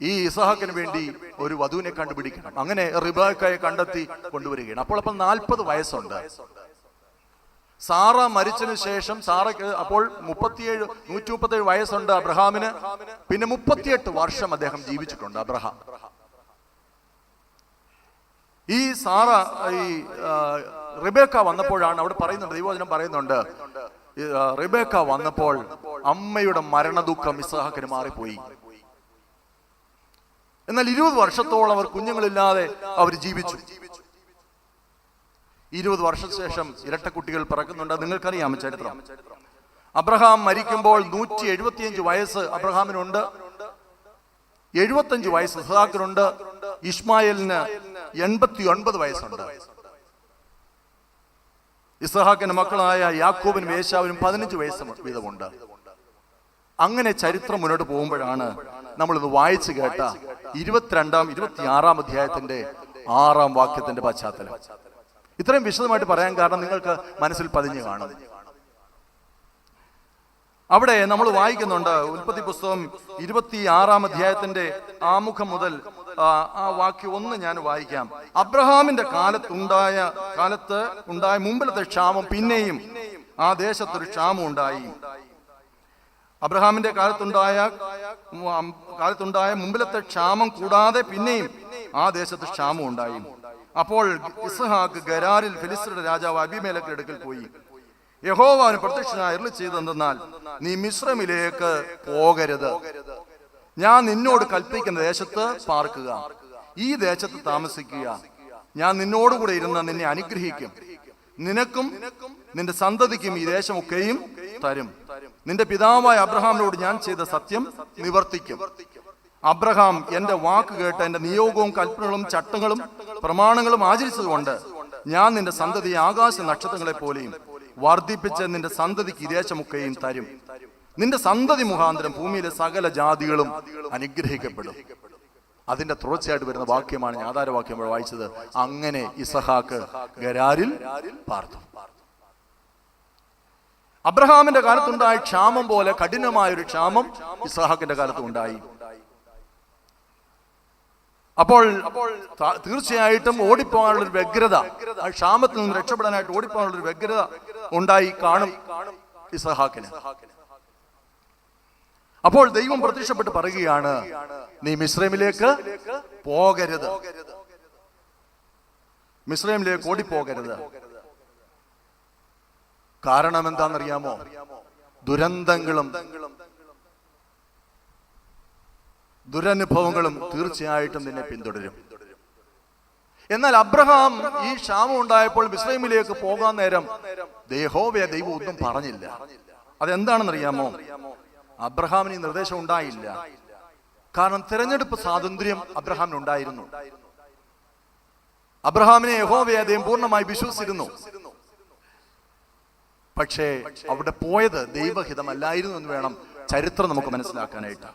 ഈ ഇസ്ഹാക്കിന് വേണ്ടി ഒരു വധുവിനെ കണ്ടുപിടിക്കണം. അങ്ങനെ റിബേക്കയെ കണ്ടെത്തി കൊണ്ടുവരികയാണ്. അപ്പോൾ 40 വയസ്സുണ്ട്. സാറ മരിച്ചതിന് ശേഷം സാറയ്ക്ക് അപ്പോൾ 137 വയസ്സുണ്ട് അബ്രഹാമിന്. പിന്നെ 38 വർഷം അദ്ദേഹം ജീവിച്ചിട്ടുണ്ട് അബ്രഹാം. ഈ സാറ റിബേക്ക വന്നപ്പോഴാണ് അവിടെ പറയുന്നുണ്ട്, ദൈവവചനം പറയുന്നുണ്ട്, റിബേക്ക വന്നപ്പോൾ അമ്മയുടെ മരണദുഃഖം ഇസ്ഹാക്കിന് മാറിപ്പോയി. എന്നാൽ 20 വർഷത്തോളം അവർ കുഞ്ഞുങ്ങളില്ലാതെ അവർ ജീവിച്ചു. 20 വർഷത്തിന് ശേഷം ഇരട്ടക്കുട്ടികൾ പിറക്കുന്നുണ്ട്. നിങ്ങൾക്കറിയാം ചരിത്രം. അബ്രഹാം മരിക്കുമ്പോൾ 175 വയസ്സ് അബ്രഹാമിനുണ്ട്, 75 വയസ്സ് ഇസ്ഹാക്കിനുണ്ട്, ഇസ്മായേലിന് 89 വയസ്സുണ്ട്. ഇസ്ഹാക്കിന്റെ മക്കളായ യാക്കോബിനും ഏശാവിനും 15 വയസ്സ് വീതമുണ്ട്. അങ്ങനെ ചരിത്രം മുന്നോട്ട് പോകുമ്പോഴാണ് നമ്മളിന്ന് വായിച്ചു കേട്ട 26-ാം അധ്യായത്തിന്റെ 6-ാം വാക്യത്തിന്റെ പശ്ചാത്തലം. ഇത്രയും വിശദമായിട്ട് പറയാൻ കാരണം നിങ്ങൾക്ക് മനസ്സിൽ പതിഞ്ഞു കാണും. അവിടെ നമ്മൾ വായിക്കുന്നുണ്ട്, ഉൽപ്പത്തി പുസ്തകം 26-ാം അധ്യായത്തിന്റെ ആമുഖം മുതൽ ആ വാക്യം 1 ഞാൻ വായിക്കാം. അബ്രഹാമിന്റെ കാലത്ത് ഉണ്ടായ മുമ്പിലത്തെ ക്ഷാമം പിന്നെയും ആ ദേശത്തൊരു ക്ഷാമം ഉണ്ടായി. അബ്രഹാമിന്റെ കാലത്തുണ്ടായ മുമ്പിലത്തെ ക്ഷാമം കൂടാതെ പിന്നെയും ആ ദേശത്ത് ക്ഷാമം ഉണ്ടായി. അപ്പോൾ ഇസ്ഹാക്ക് ഗരാരിൽ ഫിലിസ്ത്യരുടെ രാജാവ് അബീമേലെക്കിന്റെ അടുക്കൽ പോയി. യഹോവ അവന് പ്രത്യക്ഷനായി അരുളി ചെയ്തെന്നാൽ, നീ മിസ്രൈമിലേക്ക് പോകരുത്, ഞാൻ നിന്നോട് കൽപ്പിക്കുന്ന ദേശത്ത് പാർക്കുക, ഈ ദേശത്ത് താമസിക്കുക, ഞാൻ നിന്നോടുകൂടെ ഇരുന്ന് നിന്നെ അനുഗ്രഹിക്കും, നിനക്കും നിന്റെ സന്തതിക്കും ഈ ദേശമൊക്കെയും തരും, നിന്റെ പിതാവായ അബ്രഹാമിനോട് ഞാൻ ചെയ്ത സത്യം നിവർത്തിക്കും. അബ്രഹാം എന്റെ വാക്ക് കേട്ട് എന്റെ നിയോഗവും കൽപ്പനകളും ചട്ടങ്ങളും പ്രമാണങ്ങളും ആചരിച്ചതുകൊണ്ട് ഞാൻ നിന്റെ സന്തതിയെ ആകാശ നക്ഷത്രങ്ങളെ പോലെയും വർദ്ധിപ്പിച്ച് നിന്റെ സന്തതിക്ക് ഈ ദേശമൊക്കെയും തരും. നിന്റെ സന്തതി മുഖാന്തരം ഭൂമിയിലെ സകല ജാതികളും അനുഗ്രഹിക്കപ്പെടും. അതിന്റെ തുടർച്ചയായിട്ട് വരുന്ന വാക്യമാണ് ഞാൻ ആധാരവാക്യം വായിച്ചത്. അങ്ങനെ ഇസ്ഹാക്ക് ഗരാരിൽ പാർത്തു. അബ്രഹാമിന്റെ കാലത്തുണ്ടായ ക്ഷാമം പോലെ കഠിനമായൊരു ക്ഷാമം ഇസ്ഹാക്കിന്റെ കാലത്തും ഉണ്ടായി. അപ്പോൾ തീർച്ചയായിട്ടും ഓടിപ്പോകാനുള്ളൊരു വ്യഗ്രത, ആ ക്ഷാമത്തിൽ നിന്ന് രക്ഷപ്പെടാനായിട്ട് ഓടിപ്പോകാനുള്ളൊരു വ്യഗ്രത ഉണ്ടായി കാണും ഇസ്ഹാക്കിന്. അപ്പോൾ ദൈവം പ്രത്യക്ഷപ്പെട്ട് പറയുകയാണ്, നീ മിസ്രൈമിലേക്ക് പോകരുത്, മിസ്രൈമിലേക്ക് ഓടിപ്പോകരുത്. കാരണം എന്താണെന്നറിയാമോ? ദുരന്തങ്ങളും ദുരനുഭവങ്ങളും തീർച്ചയായിട്ടും നിന്നെ പിന്തുടരും. എന്നാൽ അബ്രഹാം ഈ ക്ഷാമം ഉണ്ടായപ്പോൾ മിസ്രൈമിലേക്ക് പോകാൻ നേരം യഹോവയെ ദൈവം ഒന്നും പറഞ്ഞില്ല. അതെന്താണെന്നറിയാമോ? അബ്രഹാമിന് ഈ നിർദ്ദേശം ഉണ്ടായില്ല. കാരണം തിരഞ്ഞെടുപ്പ് സ്വാതന്ത്ര്യം അബ്രഹാമിനുണ്ടായിരുന്നു. അബ്രഹാമിനെ യഹോവയെ അദ്ദേഹം പൂർണ്ണമായി വിശ്വസിച്ചിരുന്നു. പക്ഷേ അവിടെ പോയത് ദൈവഹിതമല്ലായിരുന്നു എന്ന് വേണം ചരിത്രം നമുക്ക് മനസ്സിലാക്കാനായിട്ട്.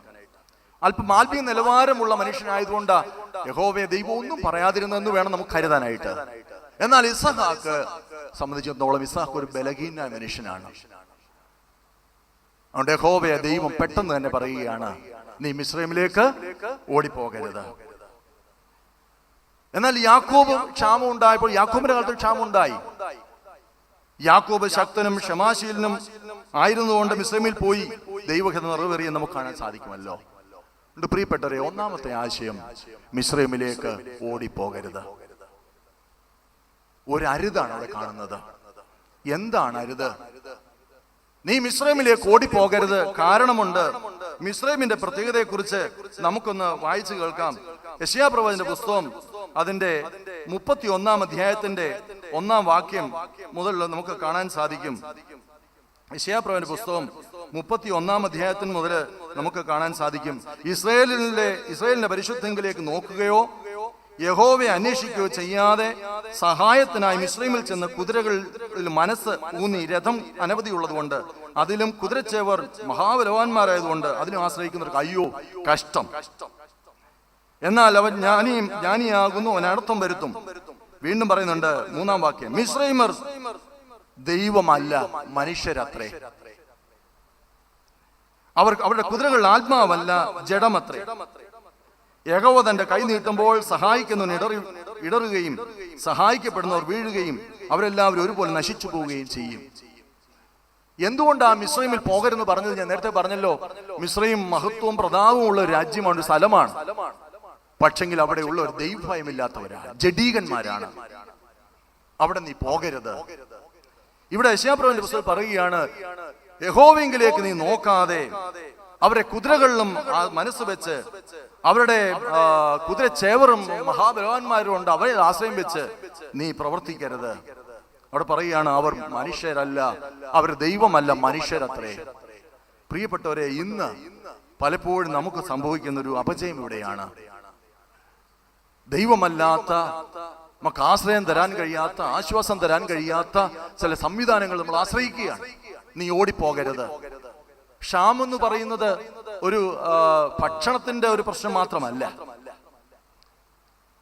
അല്പം ആത്മീയ നിലവാരമുള്ള മനുഷ്യനായതുകൊണ്ട് യഹോവയെ ദൈവം ഒന്നും പറയാതിരുന്നെന്ന് വേണം നമുക്ക് കരുതാനായിട്ട്. എന്നാൽ ഇസ്ഹാക്ക് സംബന്ധിച്ചിടത്തോളം ഇസ്ഹാക്ക് ഒരു ബലഹീന മനുഷ്യനാണ്. അതുകൊണ്ട് യഹോവയെ ദൈവം പെട്ടെന്ന് തന്നെ പറയുകയാണ്, നീ മിസ്രൈമിലേക്ക് ഓടിപ്പോകരുത്. എന്നാൽ യാക്കോബ് ക്ഷാമം ഉണ്ടായപ്പോൾ, യാക്കോബിന്റെ കാലത്ത് ക്ഷാമം ഉണ്ടായി. യാക്കോബ് ശക്തനും ക്ഷമാശീലനും ആയിരുന്നുകൊണ്ട് മിസ്രൈമിൽ പോയി ദൈവഹിതം നിറവേറിയെന്ന് നമുക്ക് കാണാൻ സാധിക്കുമല്ലോ. പ്രിയപ്പെട്ടവരെ, ഒന്നാമത്തെ ആശയം, മിസ്രൈമിലേക്ക് ഓടിപ്പോകരുത്. ഒരു അരുതാണ് അവിടെ കാണുന്നത്. എന്താണ് അരുത്? നീ മിസ്രൈമിലേക്ക് ഓടിപ്പോകരുത്. കാരണമുണ്ട്. മിസ്രൈമിന്റെ പ്രത്യേകതയെക്കുറിച്ച് നമുക്കൊന്ന് വായിച്ചു കേൾക്കാം. യെശയ്യാ പ്രവാചകന്റെ പുസ്തകം അതിന്റെ 31 അധ്യായത്തിന്റെ 1 വാക്യം മുതൽ നമുക്ക് കാണാൻ സാധിക്കും. യെശയ്യാ പ്രവാചകന്റെ പുസ്തകം 31 അധ്യായത്തിന് മുതൽ നമുക്ക് കാണാൻ സാധിക്കും. ഇസ്രായേലിന്റെ പരിശുദ്ധങ്കിലേക്ക് നോക്കുകയോ യഹോവയെ അന്വേഷിക്കുകയോ ചെയ്യാതെ സഹായത്തിനായി മിസ്രൈമിൽ ചെന്ന് കുതിരകളിൽ മനസ്സ് ഊന്നി, രഥം അനവധിയുള്ളതുകൊണ്ട് അതിലും കുതിരച്ചേവർ മഹാബലവാന്മാരായതുകൊണ്ട് അതിലും ആശ്രയിക്കുന്നവർക്ക് അയ്യോ കഷ്ടം. എന്നാൽ അവൻ ജ്ഞാനിയാകുന്നു, അവൻ അർത്ഥം വരുത്തും. വീണ്ടും പറയുന്നുണ്ട് 3 വാക്യം, മിസ്രൈമർ ദൈവമല്ല മനുഷ്യരത്രേ, അവരുടെ കുതിരകൾ ആത്മാവല്ല ജഡമത്രേ. യഹോവ തന്റെ കൈ നീട്ടുമ്പോൾ സഹായിക്കുന്നവൻ ഇടറുകയും സഹായിക്കപ്പെടുന്നവർ വീഴുകയും അവരെല്ലാവരും ഒരുപോലെ നശിച്ചു പോവുകയും ചെയ്യും. എന്തുകൊണ്ടാ മിസ്രൈമിൽ പോകരുതെന്ന് പറഞ്ഞത്? ഞാൻ നേരത്തെ പറഞ്ഞല്ലോ, മിസ്രൈം മഹത്വവും പ്രതാപവും ഉള്ള ഒരു രാജ്യമാണ്, ഒരു സ്ഥലമാണ്. പക്ഷെങ്കിൽ അവിടെ ഉള്ള ഒരു ദൈവഭയമില്ലാത്തവരാണ്, ജഡീകന്മാരാണ്. അവിടെ നീ പോകരുത്. ഇവിടെ യെശയ്യാ പ്രവാചകന്റെ പുസ്തകത്തിൽ പറയുകയാണ്, യഹോവയെങ്കിലേക്ക് നീ നോക്കാതെ അവരെ കുതിരകളിലും മനസ്സ് വെച്ച്, അവരുടെ കുതിരച്ചേവറും മഹാബലവാന്മാരും ഉണ്ട്, അവരെ ആശ്രയം വെച്ച് നീ പ്രവർത്തിക്കരുത്. അവിടെ പറയുകയാണ്, അവർ മനുഷ്യരല്ല, അവർ ദൈവമല്ല മനുഷ്യരത്രേ. പ്രിയപ്പെട്ടവരെ, ഇന്ന് പലപ്പോഴും നമുക്ക് സംഭവിക്കുന്ന ഒരു അപജയം ഇവിടെയാണ്. ദൈവമല്ലാത്ത, നമുക്ക് ആശ്രയം തരാൻ കഴിയാത്ത, ആശ്വാസം തരാൻ കഴിയാത്ത ചില സംവിധാനങ്ങൾ നമ്മൾ ആശ്രയിക്കുകയാണ്. നീ ഓടിപ്പോകരുത്. ക്ഷാമം എന്ന് പറയുന്നത് ഒരു ഭക്ഷണത്തിന്റെ ഒരു പ്രശ്നം മാത്രമല്ല,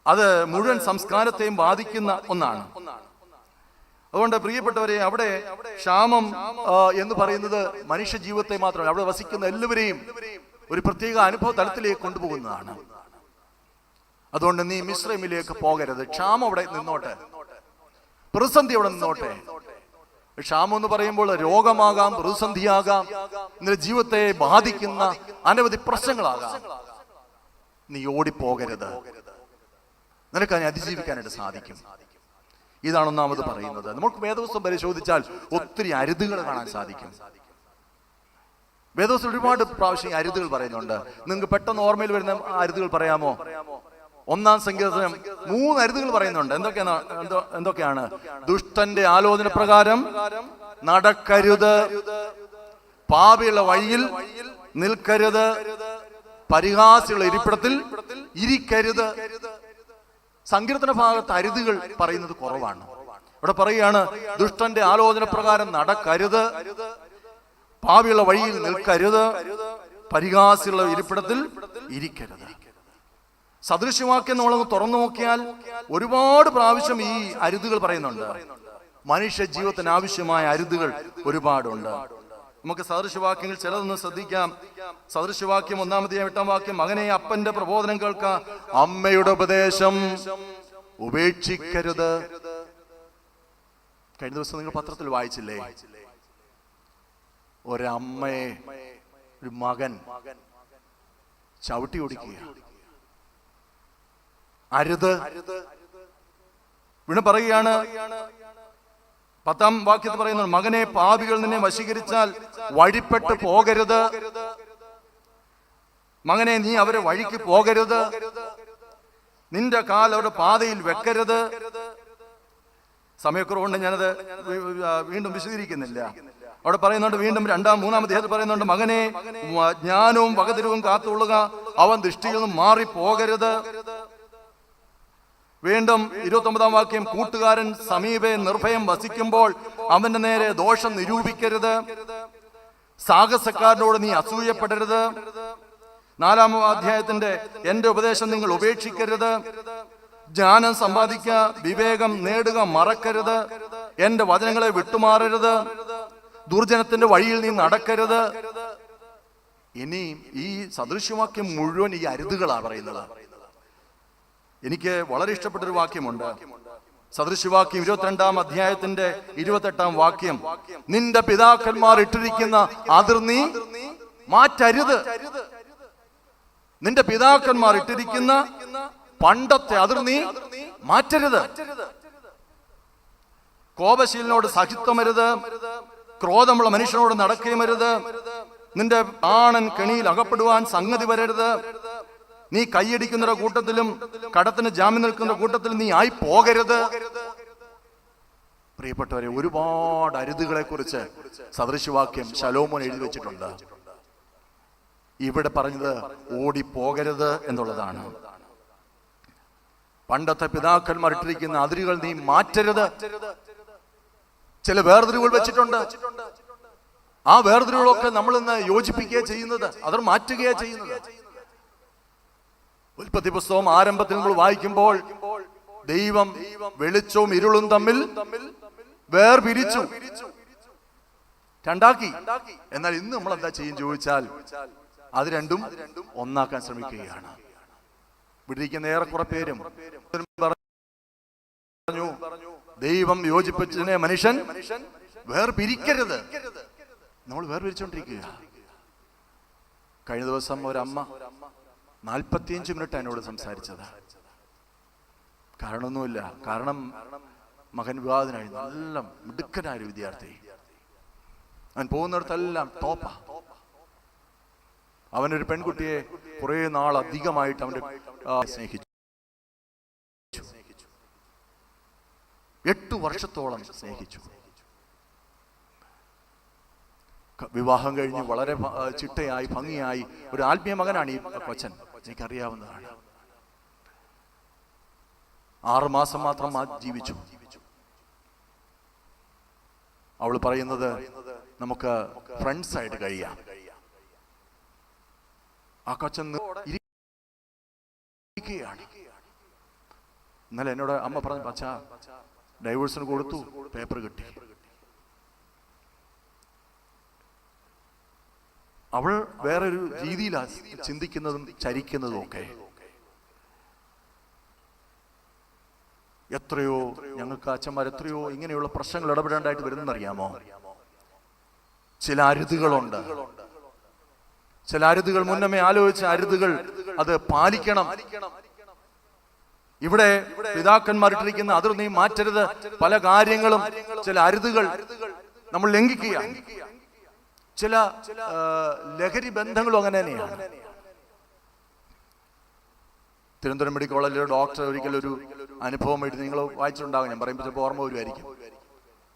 അത് മുഴുവൻ സംസ്കാരത്തെയും ബാധിക്കുന്ന ഒന്നാണ്. അതുകൊണ്ട് പ്രിയപ്പെട്ടവരെ, അവിടെ ക്ഷാമം എന്ന് പറയുന്നത് മനുഷ്യ ജീവിതത്തെ മാത്രമല്ല, അവിടെ വസിക്കുന്ന എല്ലാവരെയും ഒരു പ്രത്യേക അനുഭവ തലത്തിലേക്ക് കൊണ്ടുപോകുന്നതാണ്. അതുകൊണ്ട് നീ മിസ്രൈമിലേക്ക് പോകരുത്. ക്ഷാമം അവിടെ നിന്നോട്ടെ, പ്രതിസന്ധി അവിടെ നിന്നോട്ടെ. ക്ഷാമം എന്ന് പറയുമ്പോൾ രോഗമാകാം, പ്രതിസന്ധിയാകാം, നിന്റെ ജീവിതത്തെ ബാധിക്കുന്ന അനവധി പ്രശ്നങ്ങളാകാം. നീ ഓടിപ്പോകരുത്. നിനക്ക് അതിനെ അതിജീവിക്കാനായിട്ട് സാധിക്കും. ഇതാണ് ഒന്നാമത് പറയുന്നത്. നമുക്ക് വേദപുസ്തകം പരിശോധിച്ചാൽ ഒത്തിരി അരുതുകൾ കാണാൻ സാധിക്കും. വേദപുസ്തകം ഒരുപാട് പ്രാവശ്യം അരുതുകൾ പറയുന്നുണ്ട്. നിങ്ങൾക്ക് പെട്ടെന്ന് ഓർമ്മയിൽ വരുന്ന അരുതുകൾ പറയാമോ? 1 സങ്കീർത്തനം 3 അരുതുകൾ പറയുന്നുണ്ട്. എന്തൊക്കെയാണ്? ദുഷ്ടന്റെ ആലോചന പ്രകാരം നടക്കരുത്, പാപിയുള്ള വഴിയിൽ നിൽക്കരുത്, പരിഹാസിയുള്ള ഇരിപ്പിടത്തിൽ ഇരിക്കരുത്. സങ്കീർത്തന ഭാഗത്ത് അരുതുകൾ പറയുന്നത് കുറവാണ്. ഇവിടെ പറയുകയാണ്, ദുഷ്ടന്റെ ആലോചന പ്രകാരം നടക്കരുത്, പാപിയുള്ള വഴിയിൽ നിൽക്കരുത്, പരിഹാസിയുള്ള ഇരിപ്പിടത്തിൽ ഇരിക്കരുത്. സദൃശവാക്യം നമ്മളൊന്ന് തുറന്നു നോക്കിയാൽ ഒരുപാട് പ്രാവശ്യം ഈ അരുതുകൾ പറയുന്നുണ്ട്. മനുഷ്യ ജീവിതത്തിന് ആവശ്യമായ അരുതുകൾ ഒരുപാടുണ്ട്. നമുക്ക് സദൃശവാക്യങ്ങൾ ചിലതൊന്ന് ശ്രദ്ധിക്കാം. സദൃശവാക്യം 1 വാക്യം, മകനെ അപ്പന്റെ പ്രബോധനം കേൾക്ക, അമ്മയുടെ ഉപദേശം ഉപേക്ഷിക്കരുത്. കഴിഞ്ഞ ദിവസം നിങ്ങൾ പത്രത്തിൽ വായിച്ചില്ലേ? ഒരമ്മയെ ഒരു മകൻ ചവിട്ടി ഓടിക്കുക. അരുത്. വീണ്ടും പറയുകയാണ്, 10 വാക്യത്തിൽ പറയുന്നു, മകനെ പാപികൾ നിന്നെ വശീകരിച്ചാൽ വഴിപ്പെട്ട് പോകരുത്. മകനെ നീ അവരെ വഴിക്ക് പോകരുത്, നിന്റെ കാൽ അവരുടെ പാതയിൽ വെക്കരുത്. സമയക്കുറവുകൊണ്ട് ഞാനത് വീണ്ടും വിശദീകരിക്കുന്നില്ല. അവിടെ പറയുന്നുണ്ട്, വീണ്ടും 2-3 അധ്യായത്തിൽ പറയുന്നുണ്ട്, മകനെ ജ്ഞാനവും വകതിരിവും കാത്തുകൊള്ളുക, അവൻ ദൃഷ്ടിയിൽ നിന്നും മാറിപ്പോകരുത്. വീണ്ടും 29 വാക്യം, കൂട്ടുകാരൻ സമീപെ നിർഭയം വസിക്കുമ്പോൾ അവന്റെ നേരെ ദോഷം നിരൂപിക്കരുത്, സാഹസക്കാരനോട് നീ അസൂയപ്പെടരുത്. 4 അധ്യായത്തിന്റെ എന്റെ ഉപദേശം നിങ്ങൾ ഉപേക്ഷിക്കരുത്, ജ്ഞാനം സമ്പാദിക്കുക, വിവേകം നേടുക മറക്കരുത്, എന്റെ വചനങ്ങളെ വിട്ടുമാറരുത്, ദുർജനത്തിന്റെ വഴിയിൽ നീ നടക്കരുത്. ഇനി ഈ സദൃശ്യവാക്യം മുഴുവൻ ഈ അരുതുകളാ പറയുന്നത്. എനിക്ക് വളരെ ഇഷ്ടപ്പെട്ടൊരു വാക്യമുണ്ട്. സദൃശ്യവാക്യം 22-ാം അധ്യായത്തിന്റെ 28-ാം വാക്യം, നിന്റെ പിതാക്കന്മാർ ഇട്ടിരിക്കുന്ന അതിർ നീ മാറ്റരുത്. നിന്റെ പിതാക്കന്മാർ ഇട്ടിരിക്കുന്ന പണ്ടത്തെ അതിർ നീ മാറ്റരുത്. കോപശീലനോട് സഹിത്വമരുത്, ക്രോധമുള്ള മനുഷ്യനോട് നടക്കുകയുമരുത്, നിന്റെ ആണൻ കെണിയിൽ അകപ്പെടുവാൻ സംഗതി വരരുത്, നീ കൈയടിക്കുന്ന കൂട്ടത്തിലും കടത്തിന് ജാമ്യം നിൽക്കുന്ന കൂട്ടത്തിലും നീ ആയി പോകരുത്. പ്രിയപ്പെട്ടവരെ, ഒരുപാട് അരുതുകളെ കുറിച്ച് സദൃശവാക്യം ശലോമോൻ എഴുതി വെച്ചിട്ടുണ്ട്. ഇവിടെ പറഞ്ഞത് ഓടിപ്പോകരുത് എന്നുള്ളതാണ്. പണ്ടത്തെ പിതാക്കന്മാർ ഇട്ടിരിക്കുന്ന അതിരുകൾ നീ മാറ്റരുത്. ചില വേർതിരിവുകൾ വെച്ചിട്ടുണ്ട്. ആ വേർതിരിവുകളൊക്കെ നമ്മൾ ഇന്ന് യോജിപ്പിക്കുകയാണ് ചെയ്യുന്നത്, അത് മാറ്റുകയാണ് ചെയ്യുന്നത്. ഉൽപ്പത്തി പുസ്തകം ആരംഭത്തിൽ നമ്മൾ വായിക്കുമ്പോൾ ദൈവം വെളിച്ചവും ഇരുളും തമ്മിൽ വേർപിരിച്ചു, രണ്ടാക്കി. എന്നാൽ ഇന്ന് നമ്മൾ എന്താ ചെയ്യും ചോദിച്ചാൽ അത് രണ്ടും ഒന്നാക്കാൻ ശ്രമിക്കുകയാണ്. വിടിരിക്കുന്ന ഏറെക്കുറെ പേരും പറഞ്ഞു, ദൈവം യോജിപ്പിച്ചതിനെ മനുഷ്യൻ വേർപിരിക്കരുത്. നമ്മൾ വേർപിരിച്ചോണ്ടിരിക്കുക. കഴിഞ്ഞ ദിവസം ഒരമ്മ 45 മിനിറ്റ് എന്നോട് സംസാരിച്ചത്. കാരണമൊന്നുമില്ല. കാരണം മകൻ വിവാഹത്തിനായി നല്ല മിടുക്കനായ ഒരു വിദ്യാർത്ഥി. അവൻ പോകുന്നിടത്തെല്ലാം ടോപ്പാ. അവനൊരു പെൺകുട്ടിയെ കുറെ നാൾ അധികമായിട്ട് അവന്റെ സ്നേഹിച്ചു. 8 വർഷത്തോളം സ്നേഹിച്ചു. വിവാഹം കഴിഞ്ഞ് വളരെ ചിട്ടയായി ഭംഗിയായി ഒരു ആത്മീയ മകനാണ് ഈ കൊച്ചൻ. എനിക്കറിയാവുന്നതാണ്. 6 മാസം മാത്രം ജീവിച്ചു. അവൾ പറയുന്നത് നമുക്ക് ഫ്രണ്ട്സ് ആയിട്ട് കഴിയാം. ആ കൊച്ചൻ ഇരിക്കുകയാണ്. ഇന്നലെ എന്നോട് അമ്മ പറഞ്ഞു, അച്ഛാ ഡൈവേഴ്സിന് കൊടുത്തു, പേപ്പർ കിട്ടി. അവൾ വേറൊരു രീതിയിലാണ് ചിന്തിക്കുന്നതും ചരിക്കുന്നതും ഒക്കെ. എത്രയോ ഞങ്ങൾക്ക് അച്ഛന്മാർ എത്രയോ ഇങ്ങനെയുള്ള പ്രശ്നങ്ങൾ ഇടപെടേണ്ടതായിട്ട് വരുന്നറിയാമോ? ചില അരുതുകളുണ്ട്. ചില അരുതുകൾ മുന്നമേ ആലോചിച്ച അരുതുകൾ അത് പാലിക്കണം. ഇവിടെ പിതാക്കന്മാരിട്ടിരിക്കുന്ന അതിർ നീ മാറ്റരുത്. പല കാര്യങ്ങളും ചില അരുതുകൾ നമ്മൾ ലംഘിക്കുക. ചില ലഹരി ബന്ധങ്ങളും അങ്ങനെ തന്നെയാണ്. തിരുവനന്തപുരം മെഡിക്കൽ കോളേജിലെ ഡോക്ടർ ഒരിക്കലൊരു അനുഭവം എഴുതി, നിങ്ങൾ വായിച്ചിട്ടുണ്ടാകും, ഞാൻ പറയുമ്പോൾ ചിലപ്പോൾ ഓർമ്മ വരുമായിരിക്കും.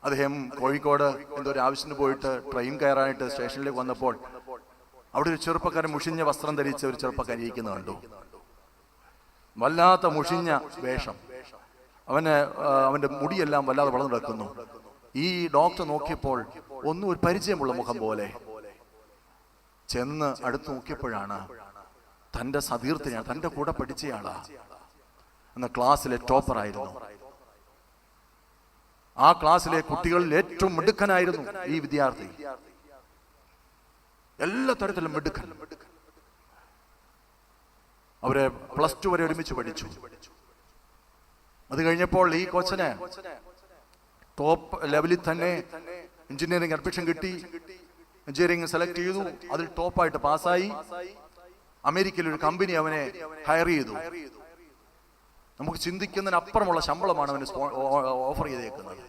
അദ്ദേഹം കോഴിക്കോട് എന്തോ ഒരു ആവശ്യത്തിന് പോയിട്ട് ട്രെയിൻ കയറാനായിട്ട് സ്റ്റേഷനിലേക്ക് വന്നപ്പോൾ അവിടെ ഒരു ചെറുപ്പക്കാരൻ മുഷിഞ്ഞ വസ്ത്രം ധരിച്ച ഒരു ചെറുപ്പക്കാരൻ ഇരിക്കുന്നത് കണ്ടു. വല്ലാത്ത മുഷിഞ്ഞ വേഷം. അവന്റെ മുടിയെല്ലാം വല്ലാതെ വളർന്നു കിടക്കുന്നു. ഈ ഡോക്ടർ നോക്കിയപ്പോൾ ഒന്നും ഒരു പരിചയമുള്ള മുഖം പോലെ. ചെന്ന് അടുത്ത് നോക്കിയപ്പോഴാണ് തന്റെ സതീർത്ഥനെയാണ്, തന്റെ കൂടെ പഠിച്ചയാളാ. എന്ന ക്ലാസ്സിലെ ടോപ്പറായിരുന്നു. ആ ക്ലാസ്സിലെ കുട്ടികളിൽ ഏറ്റവും മിടുക്കനായിരുന്നു ഈ വിദ്യാർത്ഥി. എല്ലാ തരത്തിലും മിടുക്കൻ. അവരെ +2 വരെ ഒരുമിച്ച് പഠിച്ചു. അത് കഴിഞ്ഞപ്പോൾ ഈ കൊച്ചന് ടോപ്പ് ലെവലിൽ തന്നെ എഞ്ചിനീയറിംഗ് അഡ്മിഷൻ കിട്ടി. എഞ്ചിനീയറിംഗ് സെലക്ട് ചെയ്തു. അതിൽ ടോപ്പായിട്ട് പാസ്സായി. അമേരിക്കയിൽ ഒരു കമ്പനി അവനെ ഹയർ ചെയ്തു. നമുക്ക് ചിന്തിക്കുന്നതിനപ്പുറമുള്ള ശമ്പളമാണ് അവന് ഓഫർ ചെയ്തേക്കുന്നത്.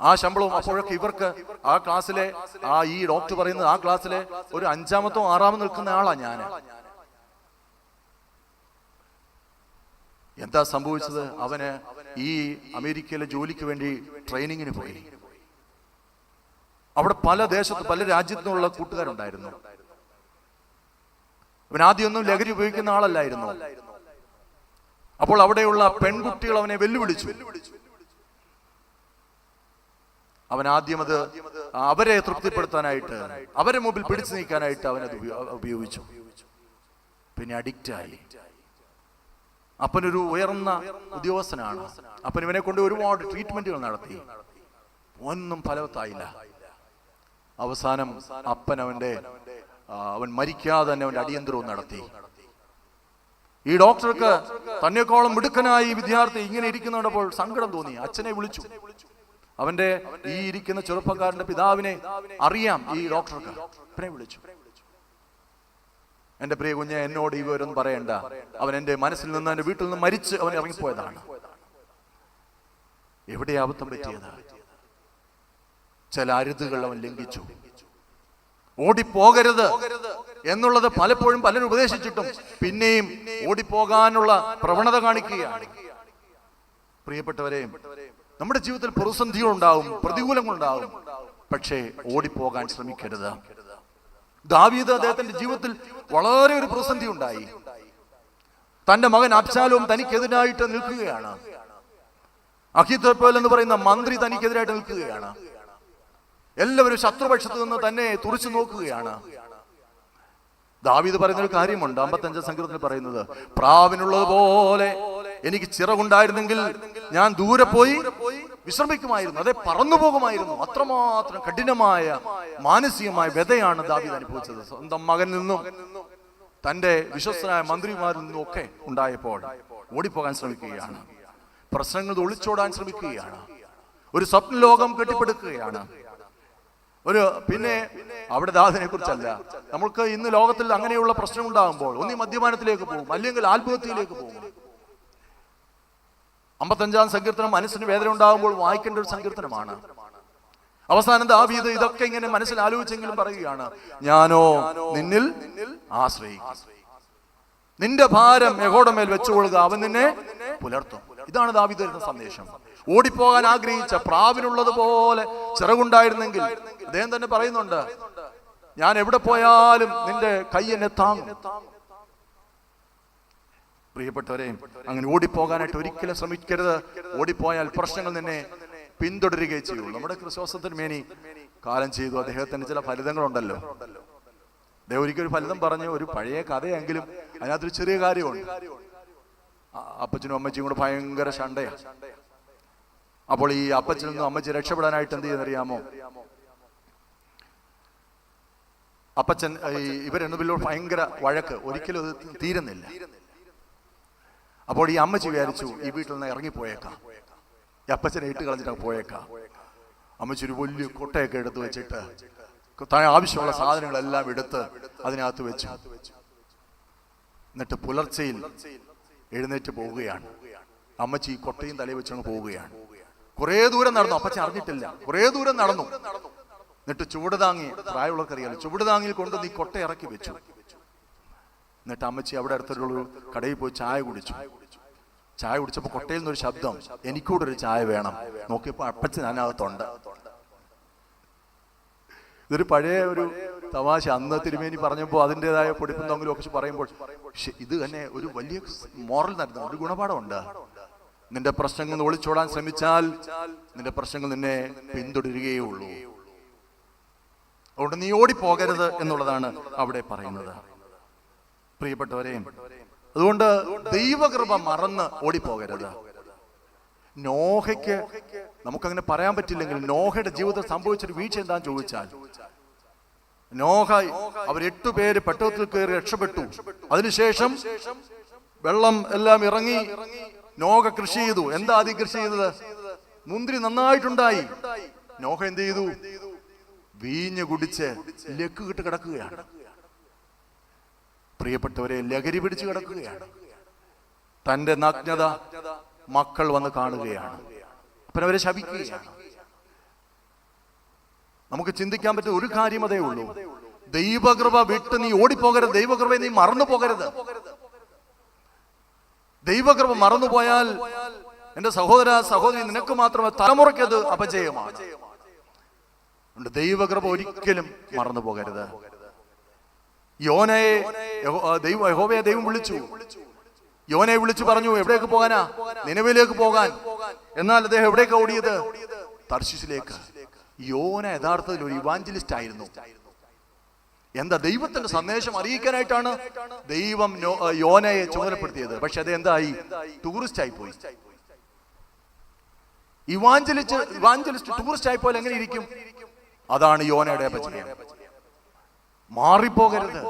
ആ ശമ്പളവും അപ്പോഴൊക്കെ ഇവർക്ക് ആ ക്ലാസ്സിലെ ഈ ഡോക്ടർ പറയുന്നത് ആ ക്ലാസ്സിലെ ഒരു 5-മോ 6-മോ നിൽക്കുന്ന ആളാ ഞാൻ. എന്താ സംഭവിച്ചത്? അവന് ഈ അമേരിക്കയിലെ ജോലിക്ക് വേണ്ടി ട്രെയിനിങ്ങിന് പോയി. അവിടെ പല ദേശത്ത് പല രാജ്യത്തുനിന്നുള്ള കൂട്ടുകാരുണ്ടായിരുന്നു. അവൻ ആദ്യമൊന്നും ലഹരി ഉപയോഗിക്കുന്ന ആളല്ലായിരുന്നു. അപ്പോൾ അവിടെയുള്ള പെൺകുട്ടികൾ അവനെ വെല്ലുവിളിച്ചു. അവൻ ആദ്യം അത് അവരെ തൃപ്തിപ്പെടുത്താനായിട്ട്, അവരെ മുമ്പിൽ പിടിച്ചു നീക്കാനായിട്ട് അവനത് ഉപയോഗിച്ചു. പിന്നെ അഡിക്റ്റായി. അപ്പനൊരു ഉയർന്ന ഉദ്യോഗസ്ഥനാണ്. അപ്പൻ ഇവനെ കൊണ്ട് ഒരുപാട് ട്രീറ്റ്മെന്റുകൾ നടത്തി. ഒന്നും ഫലവത്തായില്ല. അവസാനം അപ്പൻ അവൻ മരിക്കാതെ തന്നെ അവന്റെ അടിയന്തരവും നടത്തി. ഈ ഡോക്ടർക്ക് തന്നെക്കോളം മിടുക്കനായി വിദ്യാർത്ഥി ഇങ്ങനെ ഇരിക്കുന്നപ്പോൾ സങ്കടം തോന്നി. അച്ഛനെ വിളിച്ചു. അവന്റെ ഈ ഇരിക്കുന്ന ചെറുപ്പക്കാരന്റെ പിതാവിനെ അറിയാം ഈ ഡോക്ടർക്ക്. അപ്പനെ വിളിച്ചു. എന്റെ പ്രിയ കുഞ്ഞെ, എന്നോട് ഈ വിവരം പറയണ്ട. അവൻ എന്റെ മനസ്സിൽ നിന്ന്, എന്റെ വീട്ടിൽ നിന്ന് മരിച്ച് അവൻ ഇറങ്ങിപ്പോയതാണ്. എവിടെ അബദ്ധം പറ്റിയത്? ചില അരുതുകൾ അവൻ ലംഘിച്ചു. ഓടിപ്പോകരുത് എന്നുള്ളത് പലപ്പോഴും പലരും ഉപദേശിച്ചിട്ടും പിന്നെയും ഓടിപ്പോകാനുള്ള പ്രവണത കാണിക്കുകയാണ്. പ്രിയപ്പെട്ടവരെ, നമ്മുടെ ജീവിതത്തിൽ പ്രതിസന്ധികളുണ്ടാവും, പ്രതികൂലങ്ങളുണ്ടാവും. പക്ഷേ ഓടിപ്പോകാൻ ശ്രമിക്കരുത്. ദാവീദ് അദ്ദേഹത്തിന്റെ ജീവിതത്തിൽ വളരെ ഒരു പ്രതിസന്ധി ഉണ്ടായി. തന്റെ മകൻ അബ്ശാലോം തനിക്കെതിരായിട്ട് നിൽക്കുകയാണ്. അഹീഥോപ്പേൽ എന്ന് പറയുന്ന മന്ത്രി തനിക്കെതിരായിട്ട് നിൽക്കുകയാണ്. എല്ലാവരും ശത്രുപക്ഷത്ത് നിന്ന് തന്നെ തുറിച്ചു നോക്കുകയാണ്. ദാവീദ് പറയുന്ന ഒരു കാര്യമുണ്ട്, 55 സങ്കീർത്തനത്തിൽ പറയുന്നത്, പ്രാവിനുള്ളതുപോലെ എനിക്ക് ചിറകുണ്ടായിരുന്നെങ്കിൽ ഞാൻ ദൂരെ പോയി വിശ്രമിക്കുമായിരുന്നു, അതെ പറന്നു പോകുമായിരുന്നു. അത്രമാത്രം കഠിനമായ മാനസികമായ വ്യതയാണ് ദാവീദ് അനുഭവിച്ചത്. സ്വന്തം മകനിൽ നിന്നും തന്റെ വിശ്വസ്തനായ മന്ത്രിമാരിൽ നിന്നും ഒക്കെ ഉണ്ടായപ്പോൾ ഓടിപ്പോകാൻ ശ്രമിക്കുകയാണ്. പ്രശ്നങ്ങൾ ഒളിച്ചോടാൻ ശ്രമിക്കുകയാണ്. ഒരു സ്വപ്നലോകം കെട്ടിപ്പടുക്കുകയാണ്. പിന്നെ അവിടെ ദാവീദിനെ കുറിച്ചല്ല. നമുക്ക് ഇന്ന് ലോകത്തിൽ അങ്ങനെയുള്ള പ്രശ്നം ഉണ്ടാകുമ്പോൾ ഒന്നീ മദ്യപാനത്തിലേക്ക് പോകും, അല്ലെങ്കിൽ ആത്മഹത്യയിലേക്ക് പോകും. 55 സങ്കീർത്തനം മനസ്സിന് വേദന ഉണ്ടാകുമ്പോൾ വായിക്കേണ്ട ഒരു സങ്കീർത്തനമാണ്. അവസാനം ദാവീദ് ഇതൊക്കെ ഇങ്ങനെ മനസ്സിൽ ആലോചിച്ചെങ്കിലും പറയുകയാണ്, ഞാനോ നിന്നിൽ ആശ്രയിക്കും. നിന്റെ ഭാരം യഹോവയുടെ മേൽ വെച്ചുകൊള്ളുക, അവൻ നിന്നെ പുലർത്തും. ഇതാണ് ദാവീദ് തരുന്ന സന്ദേശം. ഓടിപ്പോകാൻ ആഗ്രഹിച്ച പ്രാവിനുള്ളതുപോലെ ചിറകുണ്ടായിരുന്നെങ്കിൽ, അദ്ദേഹം തന്നെ പറയുന്നുണ്ട്, ഞാൻ എവിടെ പോയാലും നിന്റെ കൈ എന്നെ താങ്ങും. പ്രിയപ്പെട്ടവരെ, അങ്ങനെ ഓടിപ്പോകാനായിട്ട് ഒരിക്കലും ശ്രമിക്കരുത്. ഓടിപ്പോയാൽ പ്രശ്നങ്ങൾ നിന്നെ പിന്തുടരുകയേ ചെയ്യുള്ളൂ. നമ്മുടെ ക്രിസ്തോസത്തിന് മേനി കാലം ചെയ്തു. അദ്ദേഹത്തിന് ചില ഫലിതങ്ങളുണ്ടല്ലോ. അദ്ദേഹം ഒരിക്കലും ഫലിതം പറഞ്ഞു, ഒരു പഴയ കഥയെങ്കിലും അതിനകത്തൊരു ചെറിയ കാര്യമുണ്ട്. അപ്പച്ചനും അമ്മച്ചിയും കൂടെ ഭയങ്കര ശണ്ടയാ. അപ്പോൾ ഈ അപ്പച്ചനിൽ നിന്നും അമ്മച്ചി രക്ഷപ്പെടാനായിട്ട് എന്ത് ചെയ്യുന്നറിയാമോ? അപ്പച്ചൻ ഇവരെന്നതിലോ ഭയങ്കര വഴക്ക്, ഒരിക്കലും അത് തീരുന്നില്ല. അപ്പോൾ ഈ അമ്മച്ചി വിചാരിച്ചു ഈ വീട്ടിൽ നിന്ന് ഇറങ്ങിപ്പോയേക്കാം, ഈ അപ്പച്ചനെ ഇട്ട് കളഞ്ഞിട്ട് പോയേക്കാം. അമ്മച്ചി ഒരു വലിയ കൊട്ടയൊക്കെ എടുത്ത് വെച്ചിട്ട് ആവശ്യമുള്ള സാധനങ്ങളെല്ലാം എടുത്ത് അതിനകത്ത് വെച്ചു. എന്നിട്ട് പുലർച്ചയിൽ എഴുന്നേറ്റ് പോവുകയാണ്. അമ്മച്ചി കൊട്ടയും തലയിൽ വെച്ചങ്ങ് പോവുകയാണ്. കുറേ ദൂരം നടന്നു, അപ്പച്ചൻ അറിഞ്ഞിട്ടില്ല. കുറേ ദൂരം നടന്നു. എന്നിട്ട് ചുവടുതാങ്ങി, പ്രായമുള്ളവർക്കറിയാലോ, ചുവടുതാങ്ങിയിൽ കൊണ്ട് നീ കൊട്ട ഇറക്കി വെച്ചു. എന്നിട്ട് അമ്മച്ചി അവിടെ അടുത്തൊരു കടയിൽ പോയി ചായ കുടിച്ചു. ചായ കുടിച്ചപ്പോൾ കൊട്ടയിൽ നിന്നൊരു ശബ്ദം, എനിക്കൂടെ ഒരു ചായ വേണം. നോക്കിയപ്പോൾ അപ്പച്ചൻ അതിനകത്തുണ്ട്. ഇതൊരു പഴയ ഒരു തമാശ. അന്ന് തിരുമേനി പറഞ്ഞപ്പോൾ അതിൻ്റെതായ പൊടിപ്പും തമ്മിലും ഒക്കെ പറയുമ്പോൾ ഇത് തന്നെ ഒരു വലിയ മോറൽ നടത്തുന്ന ഒരു ഗുണപാഠമുണ്ട്. നിന്റെ പ്രശ്നങ്ങൾ ഒളിച്ചോടാൻ ശ്രമിച്ചാൽ നിന്റെ പ്രശ്നങ്ങൾ നിന്നെ പിന്തുടരുകയേ ഉള്ളൂ. അതുകൊണ്ട് നീ ഓടിപ്പോകരുത് എന്നുള്ളതാണ് അവിടെ പറയുന്നത്. പ്രിയപ്പെട്ടവരെ, അതുകൊണ്ട് ദൈവകൃപ മറന്ന് ഓടിപ്പോകരുത്. നോഹയ്ക്ക് നമുക്കങ്ങനെ പറയാൻ പറ്റില്ലെങ്കിൽ നോഹയുടെ ജീവിതത്തിൽ സംഭവിച്ചൊരു വീഴ്ച എന്താന്ന് ചോദിച്ചാൽ, നോഹ അവർ 8 പേര് പെട്ടകത്തിൽ കയറി രക്ഷപ്പെട്ടു. അതിനുശേഷം വെള്ളം എല്ലാം ഇറങ്ങി. നോഹ കൃഷി ചെയ്തു. എന്താ ആദ്യം കൃഷി ചെയ്തത്? മുന്തിരി നന്നായിട്ടുണ്ടായി. നോഹ എന്ത് ചെയ്തു? വീഞ്ഞ് കുടിച്ച് ലക്ക് കിട്ട് കിടക്കുകയാണ്. പ്രിയപ്പെട്ടവരെ, ലഹരി പിടിച്ച് കിടക്കുകയാണ്. തന്റെ നഗ്നത മക്കൾ വന്ന് കാണുകയാണ്. അപ്പം അവരെ ശപിക്കുകയാണ്. നമുക്ക് ചിന്തിക്കാൻ പറ്റുന്ന ഒരു കാര്യം അതേ ഉള്ളൂ, ദൈവകൃപ വിട്ട് നീ ഓടിപ്പോകരുത്. ദൈവകൃപയെ നീ മറന്നു പോകരുത്. ദൈവകൃപ മറന്നുപോയാൽ എന്റെ സഹോദര സഹോദരി, നിനക്ക് മാത്രമേ തലമുറയ്ക്കത് അപജയമാണ്. ദൈവകൃപ ഒരിക്കലും മറന്നു പോകരുത്. യോനയെ യഹോവയെ ദൈവം വിളിച്ചു. യോനയെ വിളിച്ചു പറഞ്ഞു, എവിടേക്ക് പോകാനാ? നിനവിലേക്ക് പോകാൻ. എന്നാൽ അദ്ദേഹം എവിടേക്ക് ഓടിയത്? തർശീശിലേക്ക്. യോന യഥാർത്ഥത്തിൽ ഒരു ഇവാഞ്ചലിസ്റ്റ് ആയിരുന്നു. എന്താ? ദൈവത്തിന്റെ സന്ദേശം അറിയിക്കാനായിട്ടാണ് ദൈവം യോനയെ ചുമതലപ്പെടുത്തിയത്. പക്ഷെ അത് എന്തായി? ടൂറിസ്റ്റ് ആയി പോയി. ഇവാഞ്ചലിസ്റ്റ് ടൂറിസ്റ്റ് ആയിപ്പോയാൽ എങ്ങനെ ഇരിക്കും? അതാണ് യോനയുടെ അപജയം. മാറിപ്പോകരുത്.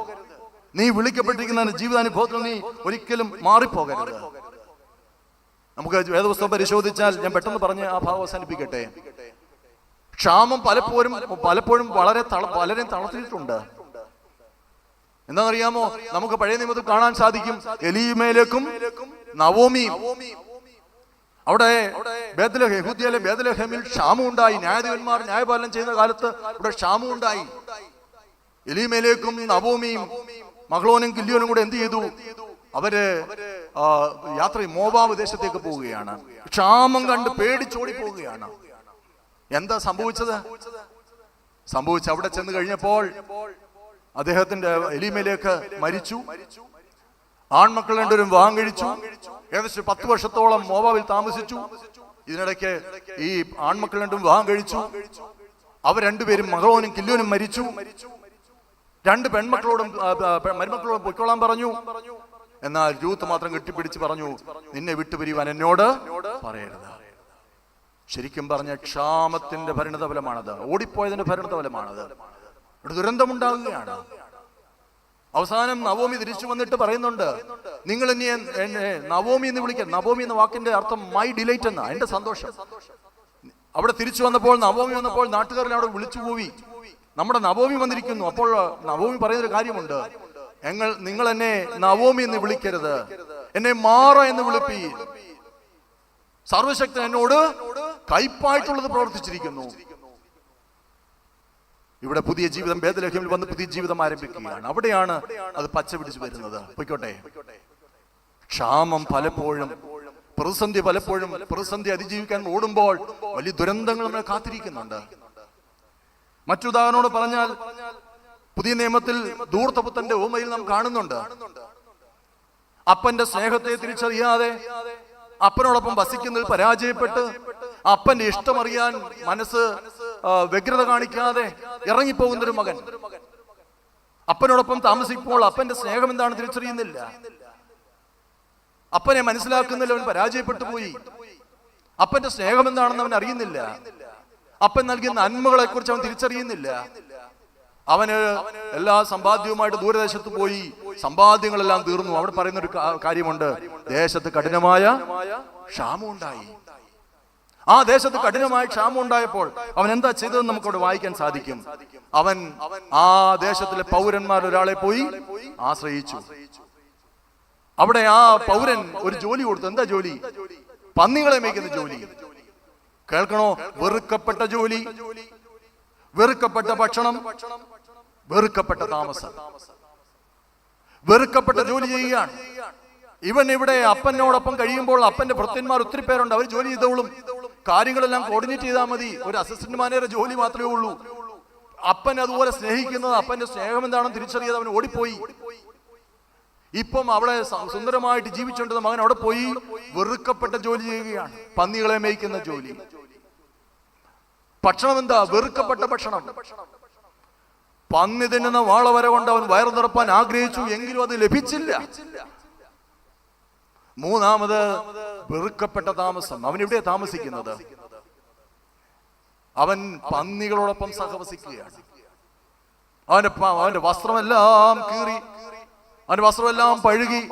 നീ വിളിക്കപ്പെട്ടിരിക്കുന്ന ജീവിതാനുഭവത്തിൽ നീ ഒരിക്കലും മാറിപ്പോകരുത്. നമുക്ക് വേദപുസ്തകം പരിശോധിച്ചാൽ, ഞാൻ പെട്ടെന്ന് പറഞ്ഞ് ആ ഭാഗം അവസാനിപ്പിക്കട്ടെ. ക്ഷാമം പലപ്പോഴും പലരെയും തളർത്തിയിട്ടുണ്ട്. എന്താണെന്നറിയാമോ? നമുക്ക് പഴയ നിയമത്തിൽ കാണാൻ സാധിക്കും, എലീമേലേക്കും നവോമിയും. അവിടെ യഹൂദ്യയിലെ ബേത്ലഹേമിൽ ക്ഷാമം ഉണ്ടായി. ന്യായാധിപന്മാർ ന്യായപാലനം ചെയ്യുന്ന കാലത്ത് ഇവിടെ ക്ഷാമം ഉണ്ടായി. എലീമേലേക്കും നവോമിയും മഹ്ലോനും കില്യോനും കൂടെ എന്ത് ചെയ്തു? അവര് യാത്ര മോവാബ് ദേശത്തേക്ക് പോവുകയാണ്. ക്ഷാമം കണ്ട് പേടിച്ചോടി പോവുകയാണ്. എന്താ സംഭവിച്ചത്? അവിടെ ചെന്ന് കഴിഞ്ഞപ്പോൾ അദ്ദേഹത്തിന്റെ എലീമേലേക്ക് മരിച്ചു. ആൺമക്കൾ രണ്ടുപേരും വിവാഹം കഴിച്ചു. ഏകദേശം 10 വർഷത്തോളം മോവാബിൽ താമസിച്ചു. ഇതിനിടയ്ക്ക് ഈ ആൺമക്കൾ രണ്ടും വിവാഹം കഴിച്ചു. അവർ രണ്ടുപേരും മഹ്ലോനും കില്യോനും മരിച്ചു. 2 മരുമക്കളോടും പൊയ്ക്കോളാൻ പറഞ്ഞു. എന്നാൽ രൂത്ത് മാത്രം കെട്ടിപ്പിടിച്ച് പറഞ്ഞു, നിന്നെ വിട്ടുപിരിവാൻ എന്നോട് പറയരുത്. ശരിക്കും പറഞ്ഞ ക്ഷാമത്തിന്റെ പരിണതഫലമാണത്. ഓടിപ്പോയതിന്റെ പരിണതഫലമാണത്. ഇവിടെ ദുരന്തമുണ്ടാകുകയാണ്. അവസാനം നവോമി തിരിച്ചു വന്നിട്ട് പറയുന്നുണ്ട്, നിങ്ങൾ ഇനി നവോമി എന്ന് വിളിക്കുക. നവോമി എന്ന വാക്കിന്റെ അർത്ഥം മൈ ഡിലൈറ്റ് എന്നാ, എന്റെ സന്തോഷം. അവിടെ തിരിച്ചു വന്നപ്പോൾ നവോമി വന്നപ്പോൾ നാട്ടുകാരെല്ലാം അവിടെ വിളിച്ചു പോയി, നമ്മുടെ നവോമി വന്നിരിക്കുന്നു. അപ്പോൾ നവോമി പറയുന്നൊരു കാര്യമുണ്ട്, നിങ്ങൾ എന്നെ നവോമി എന്ന് വിളിക്കരുത്, എന്നെ മാറ എന്ന് വിളിപ്പി. സർവശക്തൻ എന്നോട് കൈപ്പായിട്ടുള്ളത് പ്രവർത്തിച്ചിരിക്കുന്നു. ഇവിടെ പുതിയ ജീവിതം ബേത്ലഹേമിൽ വന്ന് പുതിയ ജീവിതം ആരംഭിക്കുകയാണ്. അവിടെയാണ് അത് പച്ച പിടിച്ചു വരുന്നത്. പൊയ്ക്കോട്ടെ. ക്ഷാമം പലപ്പോഴും പ്രതിസന്ധി അതിജീവിക്കാൻ ഓടുമ്പോൾ വലിയ ദുരന്തങ്ങൾ നമ്മളെ കാത്തിരിക്കുന്നുണ്ട്. മറ്റുദാഹരണോട് പറഞ്ഞാൽ, പുതിയ നിയമത്തിൽ ധൂർത്തപുത്രന്റെ ഓമയിൽ നാം കാണുന്നുണ്ട്, അപ്പന്റെ സ്നേഹത്തെ തിരിച്ചറിയാതെ അപ്പനോടൊപ്പം വസിക്കുന്നതിൽ പരാജയപ്പെട്ട് അപ്പന്റെ ഇഷ്ടമറിയാൻ മനസ്സ് വ്യഗ്രത കാണിക്കാതെ ഇറങ്ങിപ്പോകുന്നൊരു മകൻ. അപ്പനോടൊപ്പം താമസിക്കുമ്പോൾ അപ്പന്റെ സ്നേഹം എന്താണ് തിരിച്ചറിയുന്നില്ല. അപ്പനെ മനസ്സിലാക്കുന്നില്ല, അവൻ പരാജയപ്പെട്ടു പോയി. അപ്പന്റെ സ്നേഹം എന്താണെന്ന് അവൻ അറിയുന്നില്ല. അപ്പൻ നൽകിയ നന്മകളെ കുറിച്ച് അവൻ തിരിച്ചറിയുന്നില്ല. അവന് എല്ലാ സമ്പാദ്യവുമായിട്ട് ദൂരദേശത്ത് പോയി, സമ്പാദ്യങ്ങളെല്ലാം തീർന്നു. അവിടെ പറയുന്ന ഒരു കാര്യമുണ്ട്, ദേശത്ത് കഠിനമായ ക്ഷാമം ഉണ്ടായി. ആ ദേശത്ത് കഠിനമായ ക്ഷാമം ഉണ്ടായപ്പോൾ അവൻ എന്താ ചെയ്തതെന്ന് നമുക്കവിടെ വായിക്കാൻ സാധിക്കും. അവൻ ആ ദേശത്തിലെ പൗരന്മാർ ഒരാളെ പോയി ആശ്രയിച്ചു. അവിടെ ആ പൗരൻ ഒരു ജോലി കൊടുത്തു. എന്താ ജോലി? പന്നികളെ മേയ്ക്കുന്ന ജോലി. കേൾക്കണോ? വെറുക്കപ്പെട്ട ജോലി, വെറുക്കപ്പെട്ട ഭക്ഷണം, വെറുക്കപ്പെട്ട താമസം, വെറുക്കപ്പെട്ട ജോലി ചെയ്യുകയാണ് ഇവൻ. ഇവിടെ അപ്പനോടൊപ്പം കഴിയുമ്പോൾ അപ്പന്റെ ഭൃത്യന്മാർ ഒത്തിരി പേരുണ്ട്, അവർ ജോലി ചെയ്തോളും, കാര്യങ്ങളെല്ലാം കോർഡിനേറ്റ് ചെയ്താൽ മതി. ഒരു അസിസ്റ്റന്റ് മാനേജർ ജോലി മാത്രമേ ഉള്ളൂ. അപ്പൻ അതുപോലെ സ്നേഹിക്കുന്നത്, അപ്പന്റെ സ്നേഹം എന്താണെന്ന് തിരിച്ചറിയാതെ അവൻ ഓടിപ്പോയി. ഇപ്പം അവിടെ സുന്ദരമായിട്ട് ജീവിച്ചുകൊണ്ടിരുന്ന മകൻ അവിടെ പോയി വെറുക്കപ്പെട്ട ജോലി ചെയ്യുകയാണ്, പന്നികളെ മേയ്ക്കുന്ന ജോലി. ഭക്ഷണം എന്താ? വെറുക്കപ്പെട്ട ഭക്ഷണം. പന്നി തിന്നുന്ന വാള വരെ കൊണ്ട് അവൻ വയറ് നിറപ്പാൻ ആഗ്രഹിച്ചു, എങ്കിലും അത് ലഭിച്ചില്ല. മൂന്നാമത് വെറുക്കപ്പെട്ട താമസം. അവൻ എവിടെയാ താമസിക്കുന്നത്? അവൻ പന്നികളോടൊപ്പം സഹവസിക്കുകയാണ്. അവന്റെ വസ്ത്രമെല്ലാം കീറി, അവന്റെ വസ്ത്രമെല്ലാം പഴുകി,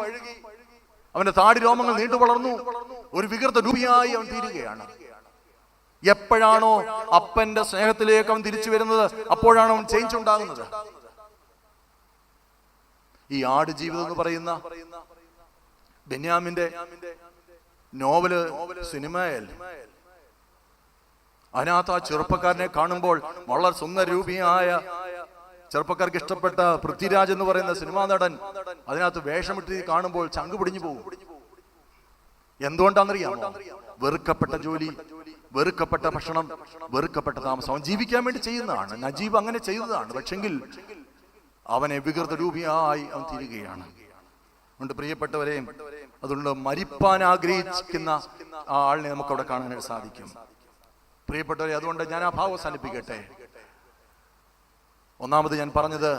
അവന്റെ താടി രോമങ്ങൾ നീണ്ടു വളർന്നു, ഒരു വികൃത രൂപിയായി അവൻ തീരുകയാണ്. എപ്പോഴാണോ അപ്പന്റെ സ്നേഹത്തിലേക്ക് അവൻ തിരിച്ചു വരുന്നത്, അപ്പോഴാണ് അവൻ ചേഞ്ച് ഉണ്ടാകുന്നത്. ഈ ആട് ജീവിതം എന്ന് പറയുന്ന ബെന്യാമിന്റെ നോവല് സിനിമയിൽ അതിനകത്ത് ആ ചെറുപ്പക്കാരനെ കാണുമ്പോൾ വളരെ സുന്ദരരൂപിയായ, ചെറുപ്പക്കാർക്ക് ഇഷ്ടപ്പെട്ട പൃഥ്വിരാജ് എന്ന് പറയുന്ന സിനിമാ നടൻ അതിനകത്ത് വേഷമിട്ട് കാണുമ്പോൾ ചങ്ക് പിടിഞ്ഞു പോകും. എന്തുകൊണ്ടാണെന്നറിയാമോ? വെറുക്കപ്പെട്ട ജോലി, വെറുക്കപ്പെട്ട ഭക്ഷണം, വെറുക്കപ്പെട്ട താമസം. അവൻ ജീവിക്കാൻ വേണ്ടി ചെയ്യുന്നതാണ്. നജീബ് അങ്ങനെ ചെയ്തതാണ്. പക്ഷെങ്കിൽ അവനെ വികൃത രൂപിയായി അവൻ തീരുകയാണ്. അതുകൊണ്ട് പ്രിയപ്പെട്ടവരെയും, അതുകൊണ്ട് മരിപ്പാൻ ആഗ്രഹിക്കുന്ന ആ ആളിനെ നമുക്ക് അവിടെ കാണാനായിട്ട് സാധിക്കും. പ്രിയപ്പെട്ടവരെ, അതുകൊണ്ട് ഞാൻ ആ ഭാവം അവസാനിപ്പിക്കട്ടെ. ഒന്നാമത് ഞാൻ പറഞ്ഞത്,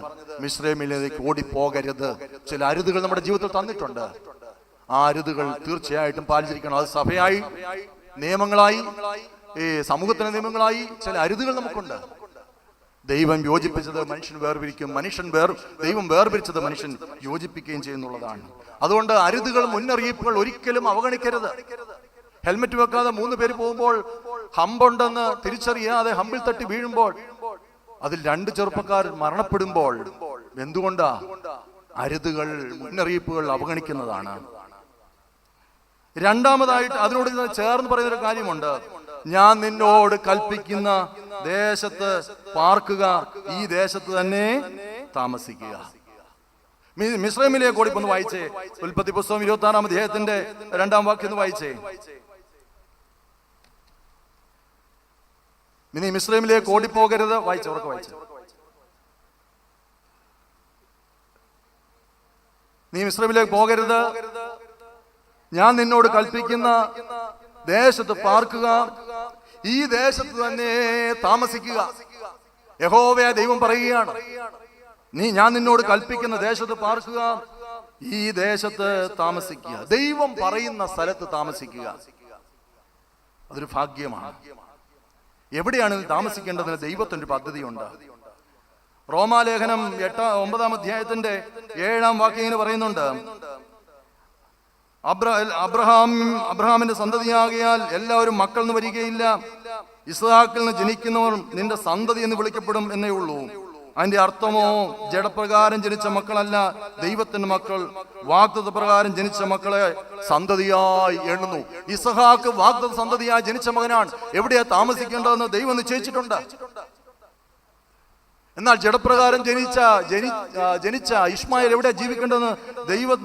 മിസ്രൈമിലേക്ക് ഓടിപ്പോകരുത്. ചില അരുതുകൾ നമ്മുടെ ജീവിതത്തിൽ തന്നിട്ടുണ്ട്. ആ അരുതുകൾ തീർച്ചയായിട്ടും പാലിച്ചിരിക്കണം. അത് സഭയായി, നിയമങ്ങളായി, ഈ സമൂഹത്തിന്റെ നിയമങ്ങളായി ചില അരുതുകൾ നമുക്കുണ്ട്. ദൈവം യോജിപ്പിച്ചത് മനുഷ്യൻ വേർപിരിക്കും, ദൈവം വേർപിരിച്ചത് മനുഷ്യൻ യോജിപ്പിക്കുകയും ചെയ്യുന്നുള്ളതാണ്. അതുകൊണ്ട് അരുതുകൾ, മുന്നറിയിപ്പുകൾ ഒരിക്കലും അവഗണിക്കരുത്. ഹെൽമെറ്റ് വെക്കാതെ 3 പേര് പോകുമ്പോൾ ഹമ്പുണ്ടെന്ന് തിരിച്ചറിയാതെ ഹമ്പിൽ തട്ടി വീഴുമ്പോൾ അതിൽ 2 ചെറുപ്പക്കാർ മരണപ്പെടുമ്പോൾ എന്തുകൊണ്ടാ? അരുതുകൾ, മുന്നറിയിപ്പുകൾ അവഗണിക്കുന്നതാണ്. രണ്ടാമതായിട്ട് അതിനോട് ചേർന്ന് പറയുന്നൊരു കാര്യമുണ്ട്. ഞാൻ നിന്നോട് കൽപ്പിക്കുന്ന ദേശത്ത് പാർക്കുക, ഈ ദേശത്ത് തന്നെ താമസിക്കുക. മിസ്രൈമിലേക്ക് ഓടിപ്പൊന്ന് വായിച്ചേ. ഉൽപ്പത്തി പുസ്തകം 26-ാം അധ്യായത്തിന്റെ 2-ാം വാക്യം ഒന്ന് വായിച്ചേ. നീ മിസ്രൈമിലേക്ക് ഓടിപ്പോകരുത്. വായിച്ചേ, ഉറക്കെ വായിച്ചേ. നീ മിസ്രൈമിലേക്ക് പോകരുത്, ഞാൻ നിന്നോട് കൽപ്പിക്കുന്ന ദേശത്ത് പാർക്കുക, ഈ ദേശത്ത് തന്നെ താമസിക്കുക. യഹോവയായ ദൈവം പറയുകയാണ്, ഞാൻ നിന്നോട് കൽപ്പിക്കുന്ന ദേശത്ത് പാർക്കുക, ഈ ദേശത്ത് താമസിക്കുക. ദൈവം പറയുന്ന സ്ഥലത്ത് താമസിക്കുക, അതൊരു ഭാഗ്യമാണ്. എവിടെയാണ് താമസിക്കേണ്ടതിന് ദൈവത്തിന്റെ പദ്ധതിയുണ്ട്. റോമാലേഖനം 9-ാം അധ്യായത്തിന്റെ 7-ാം വാക്യം ഇങ്ങനെ പറയുന്നുണ്ട്, അബ്രഹാമിന്റെ സന്തതിയാകിയാൽ എല്ലാവരും മക്കൾ എന്ന് വരികയില്ല, ഇസ്ഹാക്കിൽ നിന്ന് ജനിക്കുന്നവർ നിന്റെ സന്തതി എന്ന് വിളിക്കപ്പെടും എന്നേ ഉള്ളൂ. അതിന്റെ അർത്ഥമോ ജഡപ്രകാരം ജനിച്ച മക്കളല്ല ദൈവത്തിന്റെ മക്കൾ, വാഗ്ദത്ത പ്രകാരം ജനിച്ച മക്കളെ സന്തതിയായി എണ്ണുന്നു. ഇസ്ഹാക്ക് വാഗ്ദത്ത സന്തതിയായി ജനിച്ച മകനാണ്. എവിടെയാ താമസിക്കേണ്ടതെന്ന് ദൈവം നിശ്ചയിച്ചിട്ടുണ്ട്. എന്നാൽ ജഡപ്രകാരം ജനിച്ച ഇശ്മായേൽ എവിടെ ജീവിക്കേണ്ടതെന്ന് ദൈവം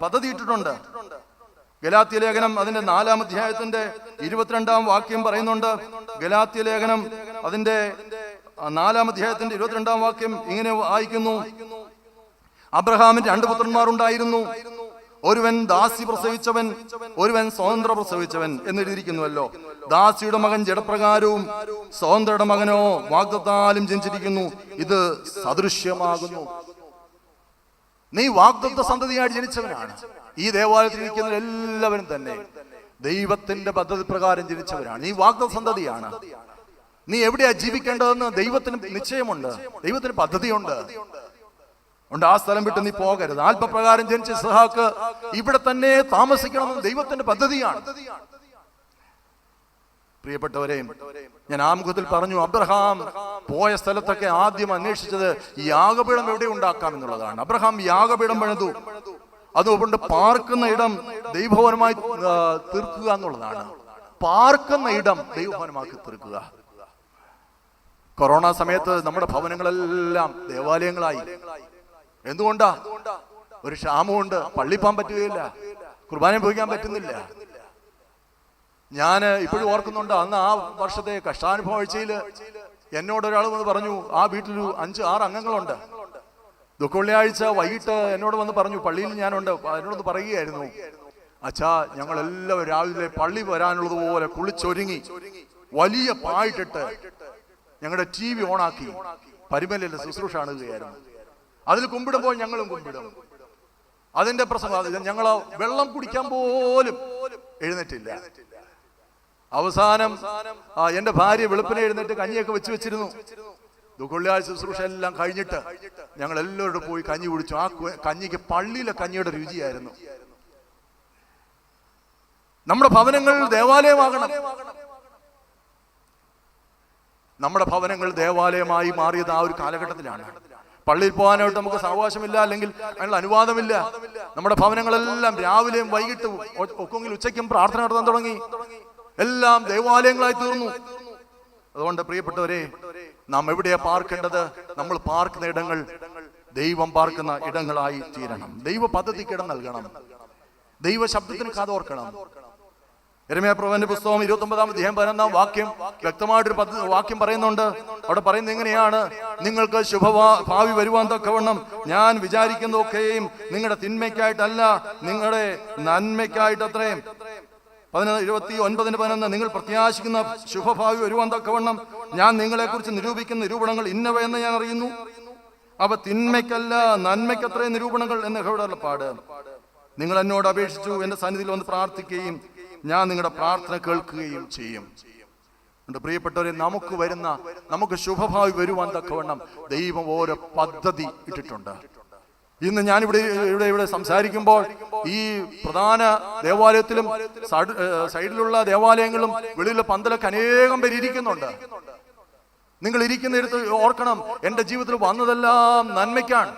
പദ്ധതിയിട്ടിട്ടുണ്ട്. ഗലാത്യ ലേഖനം അതിന്റെ 4-ാം അധ്യായത്തിന്റെ 22-ാം വാക്യം പറയുന്നുണ്ട്. ഗലാത്യ ലേഖനം അതിന്റെ 4-ാം അധ്യായത്തിന്റെ 22-ാം വാക്യം ഇങ്ങനെ വായിക്കുന്നു, അബ്രഹാമിന് 2 പുത്രന്മാർ ഉണ്ടായിരുന്നു, ഒരുവൻ ദാസി പ്രസവിച്ചവൻ, ഒരുവൻ സ്വതന്ത്ര പ്രസവിച്ചവൻ എന്നെഴുതിയിരിക്കുന്നുവല്ലോ. ദാസിയുടെ മകൻ ജഡപ്രകാരവും സ്വതന്ത്രയുടെ മകനോ വാഗ്ദത്താലും ജനിച്ചിരിക്കുന്നു. ഇത് സദൃശ്യമാകുന്നു. നീ വാഗ്ദത്ത സന്തതിയായി ജനിച്ചവനാണ്. ഈ ദേവാലയത്തിൽ ഇരിക്കുന്ന എല്ലാവരും തന്നെ ദൈവത്തിന്റെ പദ്ധതി പ്രകാരം ജനിച്ചവരാണ്. നീ വാഗ്ദത്ത സന്തതിയാണ്. നീ എവിടെയാ ജീവിക്കേണ്ടതെന്ന് ദൈവത്തിന് നിശ്ചയമുണ്ട്, ദൈവത്തിന് പദ്ധതിയുണ്ട്. ആ സ്ഥലം വിട്ട് നീ പോകരുത്. ആത്മപ്രകാരം ജനിച്ച ഇസ്ഹാക്ക് ഇവിടെ തന്നെ താമസിക്കണമെന്ന് ദൈവത്തിന്റെ പദ്ധതിയാണ്. പ്രിയപ്പെട്ടവരെ, ഞാൻ ആമുഖത്തിൽ പറഞ്ഞു, അബ്രഹാം പോയ സ്ഥലത്തൊക്കെ ആദ്യം അന്വേഷിച്ചത് യാഗപീഠം എവിടെ ഉണ്ടാക്കാം എന്നുള്ളതാണ്. അബ്രഹാം യാഗപീഠം പണിതു. അതുകൊണ്ട് പാർക്കുന്ന ഇടം ദൈവഭവനമായി തീർക്കുക എന്നുള്ളതാണ്. പാർക്കുന്ന ഇടം ദൈവഭവനമാക്കി തീർക്കുക. കൊറോണ സമയത്ത് നമ്മുടെ ഭവനങ്ങളെല്ലാം ദേവാലയങ്ങളായി. എന്തുകൊണ്ടാ? ഒരു ക്ഷാമമുണ്ട്, പള്ളി പോകാൻ പറ്റുകയില്ല, കുർബാന പോകാൻ പറ്റുന്നില്ല. ഞാൻ ഇപ്പോഴും ഓർക്കുന്നുണ്ട്, അന്ന് ആ വർഷത്തെ കഷ്ടാനുഭവ ആഴ്ചയിൽ എന്നോട് ഒരാൾ വന്ന് പറഞ്ഞു, ആ വീട്ടിൽ 5-6 അംഗങ്ങളുണ്ട്. ദുഃഖവെള്ളിയാഴ്ച വൈകിട്ട് എന്നോട് വന്ന് പറഞ്ഞു, പള്ളിയിൽ ഞാനുണ്ട്. എന്നോട് പറയുകയായിരുന്നു, അച്ഛാ, ഞങ്ങളെല്ലാവരും രാവിലെ പള്ളി വരാനുള്ളതുപോലെ കുളിച്ചൊരുങ്ങി വലിയ പായിട്ടിട്ട് ഞങ്ങളുടെ TV ഓണാക്കി പരിമലയിലെ ശുശ്രൂഷ കാണുകയായിരുന്നു. അതിൽ കുമ്പിടുമ്പോൾ ഞങ്ങളും കുമ്പിടും. അതിന്റെ പ്രസംഗം ഞങ്ങൾ വെള്ളം കുടിക്കാൻ പോലും എഴുന്നേറ്റില്ല. അവസാനം എന്റെ ഭാര്യ വെളുപ്പിനെ എഴുന്നേറ്റ് കഞ്ഞിയൊക്കെ വെച്ചിരുന്നു. ദുഃഖവെള്ളിയാഴ്ച ശുശ്രൂഷ എല്ലാം കഴിഞ്ഞിട്ട് ഞങ്ങൾ എല്ലാവരും പോയി കഞ്ഞി കുടിച്ചു. ആ കഞ്ഞിക്ക് പള്ളിയിലെ കഞ്ഞിയുടെ രുചിയായിരുന്നു. നമ്മുടെ ഭവനങ്ങൾ ദേവാലയമാകണം. നമ്മുടെ ഭവനങ്ങൾ ദേവാലയമായി മാറിയത് ആ ഒരു കാലഘട്ടത്തിലാണ്. പള്ളിയിൽ പോകാനായിട്ട് നമുക്ക് സാവകാശമില്ല, അല്ലെങ്കിൽ അതിനുള്ള അനുവാദമില്ല. നമ്മുടെ ഭവനങ്ങളെല്ലാം രാവിലെയും വൈകിട്ടും ഒക്കെങ്കിൽ ഉച്ചയ്ക്കും പ്രാർത്ഥന നടത്താൻ തുടങ്ങി. എല്ലാം ദേവാലയങ്ങളായി തീർന്നു. അതുകൊണ്ട് പ്രിയപ്പെട്ടവരെ, നാം എവിടെയാ പാർക്കേണ്ടത്? നമ്മൾ പാർക്കുന്ന ഇടങ്ങൾ ദൈവം പാർക്കുന്ന ഇടങ്ങളായി തീരണം. ദൈവ പദ്ധതിക്ക് ഇടം നൽകണം. ദൈവ ശബ്ദത്തിന് കാതോർക്കണം. യെരമ്യാപ്രവചന പുസ്തകം 29-ാം അധ്യായം 11-ാം വാക്യം വ്യക്തമായിട്ടൊരു വാക്യം പറയുന്നുണ്ട്. അവിടെ പറയുന്നത് എങ്ങനെയാണ്? നിങ്ങൾക്ക് ഭാവി വരുവാൻ തക്കവണ്ണം ഞാൻ വിചാരിക്കുന്നതൊക്കെയും നിങ്ങളുടെ തിന്മയ്ക്കായിട്ടല്ല, നിങ്ങളുടെ നന്മയ്ക്കായിട്ടത്രേ. 29:11 നിങ്ങൾ പ്രത്യാശിക്കുന്ന ശുഭഭാവി വരുവാൻ തക്കവണ്ണം ഞാൻ നിങ്ങളെക്കുറിച്ച് നിരൂപിക്കുന്ന നിരൂപണങ്ങൾ ഇന്നവയെന്ന് ഞാൻ അറിയുന്നു. അവ തിന്മയ്ക്കല്ല നന്മയ്ക്കത്രേ നിരൂപണങ്ങൾ എന്ന് യഹോവയുടെ പാട്. നിങ്ങൾ എന്നോട് അപേക്ഷിച്ചു, എന്റെ സന്നിധിയിൽ വന്ന് പ്രാർത്ഥിക്കുകയും ഞാൻ നിങ്ങളുടെ പ്രാർത്ഥന കേൾക്കുകയും ചെയ്യും. പ്രിയപ്പെട്ടവരെ, നമുക്ക് ശുഭഭാവി വരുവാൻ തക്കവണ്ണം ദൈവം ഓരോ പദ്ധതി ഇട്ടിട്ടുണ്ട്. ഇന്ന് ഞാനിവിടെ സംസാരിക്കുമ്പോൾ ഈ പ്രധാന ദേവാലയത്തിലും സൈഡിലുള്ള ദേവാലയങ്ങളും വെളിയിലുള്ള പന്തലൊക്കെ അനേകം പേര് ഇരിക്കുന്നുണ്ട്. നിങ്ങൾ ഇരിക്കുന്നിടത്ത് ഓർക്കണം, എന്റെ ജീവിതത്തിൽ വന്നതെല്ലാം നന്മയ്ക്കാണ്.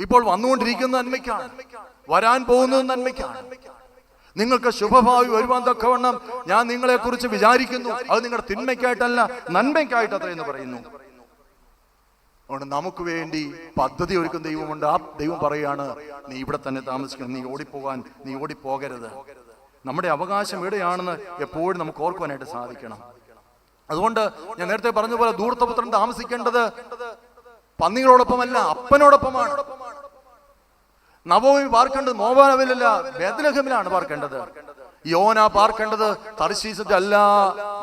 ഇപ്പോൾ വന്നുകൊണ്ടിരിക്കുന്ന നന്മയ്ക്കാണ്, വരാൻ പോകുന്നത് നന്മയ്ക്കാണ്. നിങ്ങൾക്ക് ശുഭഭാവി വരുവാൻ തക്കവണ്ണം ഞാൻ നിങ്ങളെ കുറിച്ച് വിചാരിക്കുന്നു. അത് നിങ്ങളുടെ തിന്മയ്ക്കായിട്ടല്ല, നന്മയ്ക്കായിട്ട് അത്ര എന്ന് പറയുന്നു. അതുകൊണ്ട് നമുക്ക് വേണ്ടി പദ്ധതി ഒരുക്കുന്ന ദൈവമുണ്ട്. ആ ദൈവം പറയാണ്, നീ ഇവിടെ തന്നെ താമസിക്കണം, നീ ഓടിപ്പോകരുത്. നമ്മുടെ അവകാശം എവിടെയാണെന്ന് എപ്പോഴും നമുക്ക് ഓർക്കുവാനായിട്ട് സാധിക്കണം. അതുകൊണ്ട് ഞാൻ നേരത്തെ പറഞ്ഞ പോലെ ധൂർത്തപുത്രൻ താമസിക്കേണ്ടത് പന്നികളോടൊപ്പമല്ല, അപ്പനോടൊപ്പമാണ്. നവോമി പാർക്കേണ്ടത് മോവാബിലല്ല, ബേത്ലഹേമിലാണ് പാർക്കേണ്ടത്. യോന പാർക്കേണ്ടത് തർശീശിലല്ല,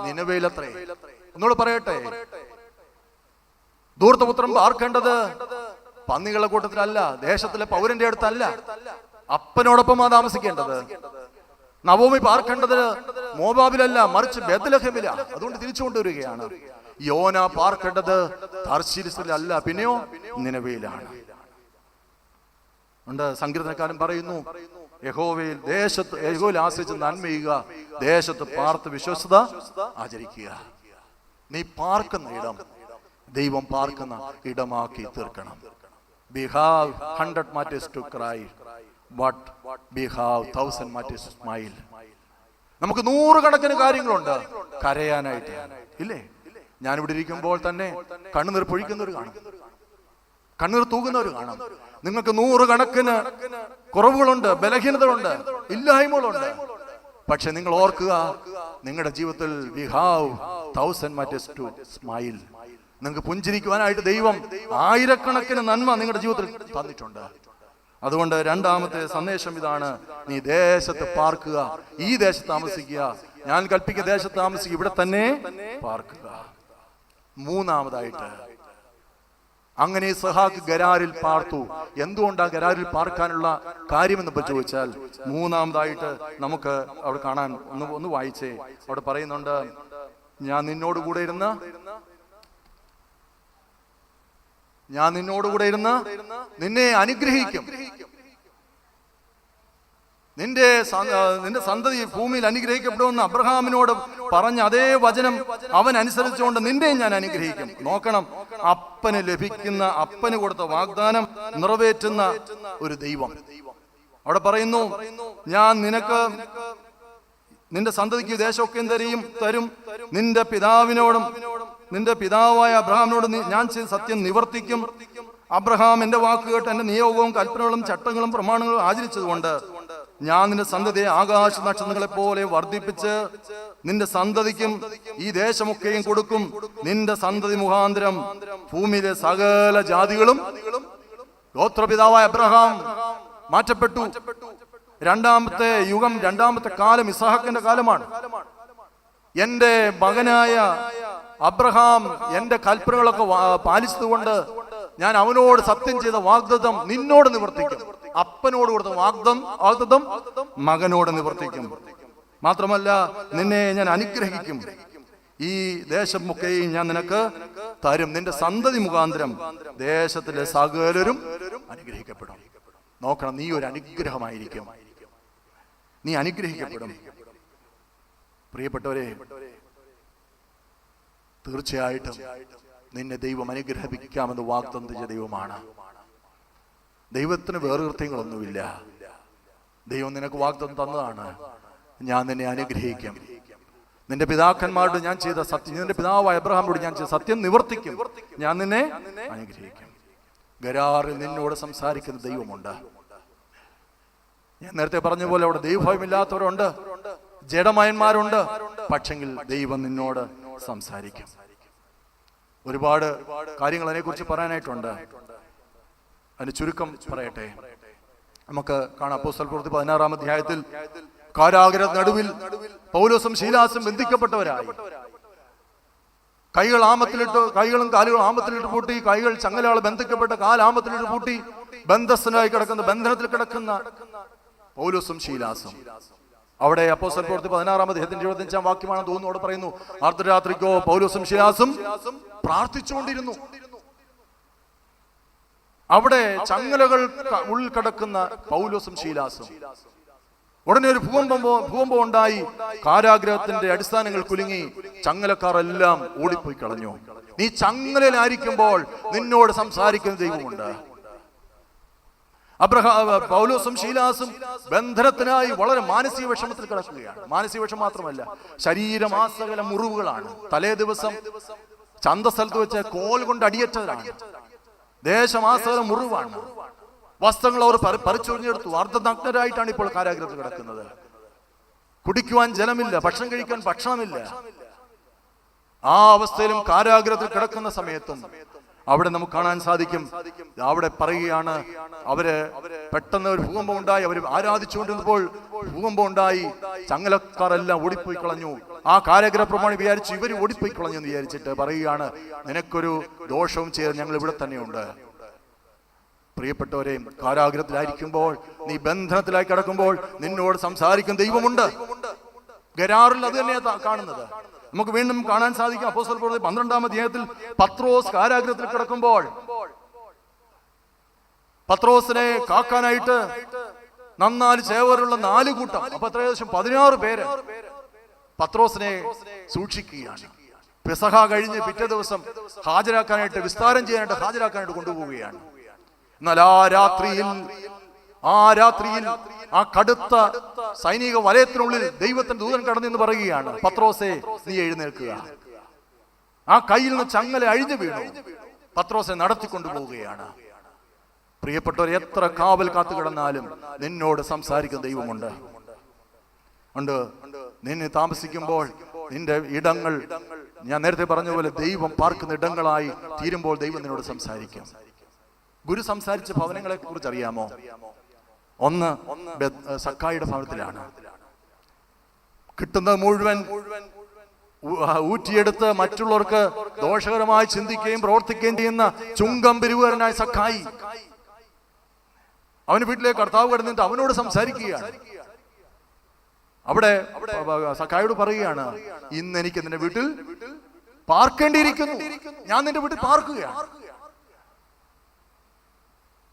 നിനവേലത്രേ. ഒന്നുകൂടെ പറയട്ടെ, ധൂർത്തപുത്രൻ പാർക്കേണ്ടത് പന്നികളുടെ കൂട്ടത്തിലല്ല, ദേശത്തിലെ പൗരന്റെ അടുത്തല്ല, അപ്പനോടൊപ്പമാ താമസിക്കേണ്ടത്. നവോമി പാർക്കേണ്ടത് മോവാബിലല്ല, മറിച്ച് ബേത്ലഹേമില. അതുകൊണ്ട് തിരിച്ചു കൊണ്ടുവരികയാണ്. യോന പാർക്കേണ്ടത് തർശീശിലല്ല, പിന്നെയോ നിനവേലാണ്. ഉണ്ട് സങ്കീർത്തനക്കാരൻ പറയുന്നു, യഹോവയിൽ ആശ്രയിച്ച് നന്മ ചെയ്യുക, ദേശത്ത് പാർത്ത് വിശ്വസ്തത ആചരിക്കുക. നീ പാർക്കുന്ന ഇടം ദൈവം പാർക്കുന്ന ഇടമാക്കി തീർക്കണം. We have 100 matters to cry, but we have 1000 matters to smile. നമുക്ക് 100 കണക്കിന് കാര്യങ്ങളുണ്ട് കരയാനായിട്ട്, ഇല്ലേ? ഞാനിവിടെ ഇരിക്കുമ്പോൾ തന്നെ കണ്ണുനീർ പൊഴിക്കുന്നവർ കാണും, കണ്ണീർ തൂകുന്നവർ കാണാം. നിങ്ങൾക്ക് 100 കണക്കിന് കുറവുകളുണ്ട്, ബലഹീനതകളുണ്ട്, ഇല്ലായ്മകളുണ്ട്. പക്ഷെ നിങ്ങൾ ഓർക്കുക, നിങ്ങളുടെ ജീവിതത്തിൽ we have 1000 matters to smile. നിങ്ങൾക്ക് പുഞ്ചിരിക്കുവാനായിട്ട് ദൈവം ആയിരക്കണക്കിന് നന്മ നിങ്ങളുടെ ജീവിതത്തിൽ തന്നിട്ടുണ്ട്. അതുകൊണ്ട് രണ്ടാമത്തെ സന്ദേശം ഇതാണ്, നീ ദേശത്ത് പാർക്കുക, ഈ ദേശത്ത് താമസിക്കുക. ഞാൻ കൽപ്പിക്കുന്ന ദേശത്ത് താമസിക്കുക, ഇവിടെ തന്നെ പാർക്കുക. മൂന്നാമതായിട്ട്, അങ്ങനെ ഇസ്ഹാക്ക് ഗരാരിൽ പാർത്തു. എന്തുകൊണ്ടാണ് ഗരാരിൽ പാർക്കാനുള്ള കാര്യമെന്ന് ചോദിച്ചാൽ, മൂന്നാമതായിട്ട് നമുക്ക് അവിടെ കാണാൻ ഒന്ന് വായിച്ചേ. അവിടെ പറയുന്നുണ്ട്, ഞാൻ നിന്നോട് കൂടെ ഇരുന്ന് നിന്നെ അനുഗ്രഹിക്കും, നിന്റെ സന്തതി ഭൂമിയിൽ അനുഗ്രഹിക്കപ്പെടുമെന്ന് അബ്രഹാമിനോട് പറഞ്ഞ അതേ വചനം അവൻ അനുസരിച്ചുകൊണ്ട് നിന്നെയും ഞാൻ അനുഗ്രഹിക്കും. നോക്കണം, അപ്പന് കൊടുത്ത വാഗ്ദാനം നിറവേറ്റുന്ന ഒരു ദൈവം. അവിടെ പറയുന്നു, ഞാൻ നിന്റെ സന്തതിക്ക് ദേശമൊക്കെ തരും, നിന്റെ പിതാവായ അബ്രഹാമിനോട് ഞാൻ ചെയ്ത സത്യം നിവർത്തിക്കും. അബ്രഹാം എന്റെ വാക്ക് കേട്ട് എന്റെ നിയോഗവും കൽപ്പനകളും ചട്ടങ്ങളും പ്രമാണങ്ങളും ആചരിച്ചതുകൊണ്ട് ഞാൻ നിന്റെ സന്തതിയെ ആകാശ നക്ഷത്രങ്ങളെ പോലെ വർദ്ധിപ്പിച്ച് നിന്റെ സന്തതിക്കും ഈ ദേശമൊക്കെയും കൊടുക്കും. നിന്റെ സന്തതി മുഖാന്തരം ഭൂമിയിലെ സകല ജാതികളും. ഗോത്രപിതാവായ അബ്രഹാം മാറ്റപ്പെട്ടു. രണ്ടാമത്തെ യുഗം, രണ്ടാമത്തെ കാലം ഇസ്ഹാക്കിന്റെ കാലമാണ്. എന്റെ മകനായ അബ്രഹാം എന്റെ കൽപ്പനകളൊക്കെ പാലിച്ചതുകൊണ്ട് ഞാൻ അവനോട് സത്യം ചെയ്ത വാഗ്ദത്തം നിന്നോട് നിവർത്തിക്കും. അപ്പനോട് കൊടുത്ത വാഗ്ദത്തം മകനോട് നിവർത്തിക്കും. മാത്രമല്ല, നിന്നെ ഞാൻ അനുഗ്രഹിക്കും. ഈ ദേശമൊക്കെയും ഞാൻ നിനക്ക് തരും. നിന്റെ സന്തതി മുഖാന്തരം ദേശത്തിലെ സകലരും അനുഗ്രഹിക്കപ്പെടും. നോക്കണം, നീ ഒരു അനുഗ്രഹമായിരിക്കും, നീ അനുഗ്രഹിക്കപ്പെടും. പ്രിയപ്പെട്ടവരെ, തീർച്ചയായിട്ടും നിന്നെ ദൈവം അനുഗ്രഹിക്കാമെന്ന് വാഗ്ദത്തം ചെയ്ത ദൈവമാണ്. ദൈവത്തിന് വേറെ കൃത്യങ്ങളൊന്നുമില്ല. ദൈവം നിനക്ക് വാഗ്ദത്തം തന്നതാണ്, ഞാൻ നിന്നെ അനുഗ്രഹിക്കും. നിന്റെ പിതാക്കന്മാരോട് ഞാൻ ചെയ്ത സത്യം, നിന്റെ പിതാവായ അബ്രഹാമിനോട് ഞാൻ ചെയ്ത സത്യം നിവർത്തിക്കും. ഞാൻ നിന്നെ അനുഗ്രഹിക്കും. ഗരാറിൽ നിന്നോട് സംസാരിക്കുന്ന ദൈവമുണ്ട്. ഞാൻ നേരത്തെ പറഞ്ഞ പോലെ അവിടെ ദൈവഭയമില്ലാത്തവരുണ്ട്, ജഡമയന്മാരുണ്ട്. പക്ഷെങ്കിൽ ദൈവം നിന്നോട് സംസാരിക്കും. ഒരുപാട് കാര്യങ്ങൾ അതിനെക്കുറിച്ച് പറയാനായിട്ടുണ്ട്. അതിന് ചുരുക്കം പറയട്ടെ. നമുക്ക് കാണാം, അപ്പോസ്തല പ്രവൃത്തി 16-ാം അധ്യായത്തിൽ കാരാഗൃഹ നടുവിൽ പൗലോസും ശീലാസും ബന്ധിക്കപ്പെട്ടവരായി. കൈകളും കാലുകളും ആമത്തിലിട്ട് പൂട്ടി, കൈകൾ ചങ്ങലയാൾ ബന്ധിക്കപ്പെട്ട കാലാമത്തിലിട്ട് പൂട്ടി ബന്ധനത്തിൽ കിടക്കുന്ന പൗലോസും ശീലാസും അവിടെ അപ്പോസ്തല പ്രവൃത്തി 16-ാം അധ്യായത്തിന്റെ 25-ാം വാക്യമാണെന്ന് തോന്നുന്നു. അവിടെ പറയുന്നു, അർദ്ധരാത്രിക്കോ പൗലോസും ശിലാസും പ്രാർത്ഥിച്ചുകൊണ്ടിരുന്നു. അവിടെ ചങ്ങലകൾ ഉള്ളിൽ കിടക്കുന്ന പൗലോസും ശീലാസും. ഉടനെ ഒരു ഭൂകമ്പം ഉണ്ടായി. കാരാഗ്രഹത്തിന്റെ അടിസ്ഥാനങ്ങൾ കുലുങ്ങി. ചങ്ങലക്കാർ എല്ലാം ഓടിപ്പോയി കളഞ്ഞു. നീ ചങ്ങലയിലായിരിക്കുമ്പോൾ നിന്നോട് സംസാരിക്കുന്ന ദൈവമുണ്ട്. പൗലോസും ശീലാസും ബന്ധനത്തിനായി വളരെ മാനസിക വിഷമത്തിൽ കിടക്കുകയാണ്. മാനസിക വിഷമം മാത്രമല്ല, ശരീരമാസകല മുറിവുകളാണ്. തലേ ദിവസം ചന്തസ്ഥലത്ത് വെച്ച് കോൽ കൊണ്ട് അടിയേറ്റതാണ്. ദേശമാസകല മുറിവാണ്. വസ്ത്രങ്ങൾ അവർ പറിച്ചൊഴിഞ്ഞെടുത്തു. അർദ്ധനഗ്നരായിട്ടാണ് ഇപ്പോൾ കാരാഗ്രഹത്തിൽ കിടക്കുന്നത്. കുടിക്കുവാൻ ജലമില്ല, ഭക്ഷണം കഴിക്കാൻ ഭക്ഷണമില്ല. ആ അവസ്ഥയിലും കാരാഗ്രഹത്തിൽ കിടക്കുന്ന സമയത്തും അവിടെ നമുക്ക് കാണാൻ സാധിക്കും. അവിടെ പറയുകയാണ്, അവര് പെട്ടെന്ന് ഒരു ഭൂകമ്പം ഉണ്ടായി. അവർ ആരാധിച്ചുകൊണ്ടിരുന്നപ്പോൾ ഭൂകമ്പം ഉണ്ടായി. ചങ്ങലക്കാരെല്ലാം ഓടിപ്പോയി കളഞ്ഞു. ആ കാരാഗ്രഹ പ്രമാണി വിചാരിച്ചു ഇവര് ഓടിപ്പോയി കളഞ്ഞു എന്ന് വിചാരിച്ചിട്ട് പറയുകയാണ്, നിനക്കൊരു ദോഷവും ചെയ്ത് ഞങ്ങൾ ഇവിടെ തന്നെയുണ്ട്. പ്രിയപ്പെട്ടവരെയും, കാരാഗ്രഹത്തിലായിരിക്കുമ്പോൾ, നീ ബന്ധനത്തിലായി കിടക്കുമ്പോൾ നിന്നോട് സംസാരിക്കുന്ന ദൈവമുണ്ട്. ഗരാറിൽ അത് തന്നെയാണ് കാണുന്നത്. നമുക്ക് വീണ്ടും കാണാൻ സാധിക്കും. അപ്പോസ്തല പ്രവൃത്തി 12-ാം അധ്യായത്തിൽ പത്രോസ് കാരാഗ്രഹത്തിൽ കിടക്കുമ്പോൾ പത്രോസിനെ കാക്കാനായിട്ട് നന്നാല് ചേവറുള്ള 4 കൂട്ടം, അപ്പൊ ഏകദേശം 16 പേര് പത്രോസിനെ സൂക്ഷിക്കുകയാണ്. പെസഹ കഴിഞ്ഞ് പിറ്റേ ദിവസം ഹാജരാക്കാനായിട്ട്, വിസ്താരം ചെയ്യാനായിട്ട് ഹാജരാക്കാനായിട്ട് കൊണ്ടുപോവുകയാണ്. എന്നാൽ ആ രാത്രിയിൽ ആ കടുത്ത സൈനിക വലയത്തിനുള്ളിൽ ദൈവത്തിന്റെ ദൂതൻ കടന്നെന്ന് പറയുകയാണ്, പത്രോസേ നീ എഴുന്നേൽക്കുക. ആ കയ്യിൽ നിന്ന് ചങ്ങല അഴിഞ്ഞു വീണു. പത്രോസെ നടത്തിക്കൊണ്ടുപോവുകയാണ്. പ്രിയപ്പെട്ടവർ, എത്ര കാവൽ കാത്തു കിടന്നാലും നിന്നോട് സംസാരിക്കുന്ന ദൈവമുണ്ട്. നിന്നെ താമസിക്കുമ്പോൾ നിന്റെ ഇടങ്ങൾ, ഞാൻ നേരത്തെ പറഞ്ഞ പോലെ, ദൈവം പാർക്കുന്ന ഇടങ്ങളായി തീരുമ്പോൾ ദൈവം നിന്നോട് സംസാരിക്കും. ഗുരു സംസാരിച്ച ഭവനങ്ങളെ കുറിച്ച് അറിയാമോ? ഒന്ന് സക്കായിയുടെ ഭവനത്തിലാണ്. കിട്ടുന്നത് മുഴുവൻ ഊറ്റിയെടുത്ത് മറ്റുള്ളവർക്ക് ദോഷകരമായി ചിന്തിക്കുകയും പ്രവർത്തിക്കുകയും ചെയ്യുന്ന ചുങ്കം പിരിവുകാരനായ സക്കായി, അവന് വീട്ടിലേക്ക് കർത്താവ് കിടന്നിട്ട് അവനോട് സംസാരിക്കുകയാണ്. അവിടെ സക്കായോട് പറയുകയാണ്, ഇന്ന് എനിക്ക് നിന്റെ വീട്ടിൽ പാർക്കേണ്ടിയിരിക്കുന്നു. ഞാൻ നിന്റെ വീട്ടിൽ പാർക്കുകയാണ്.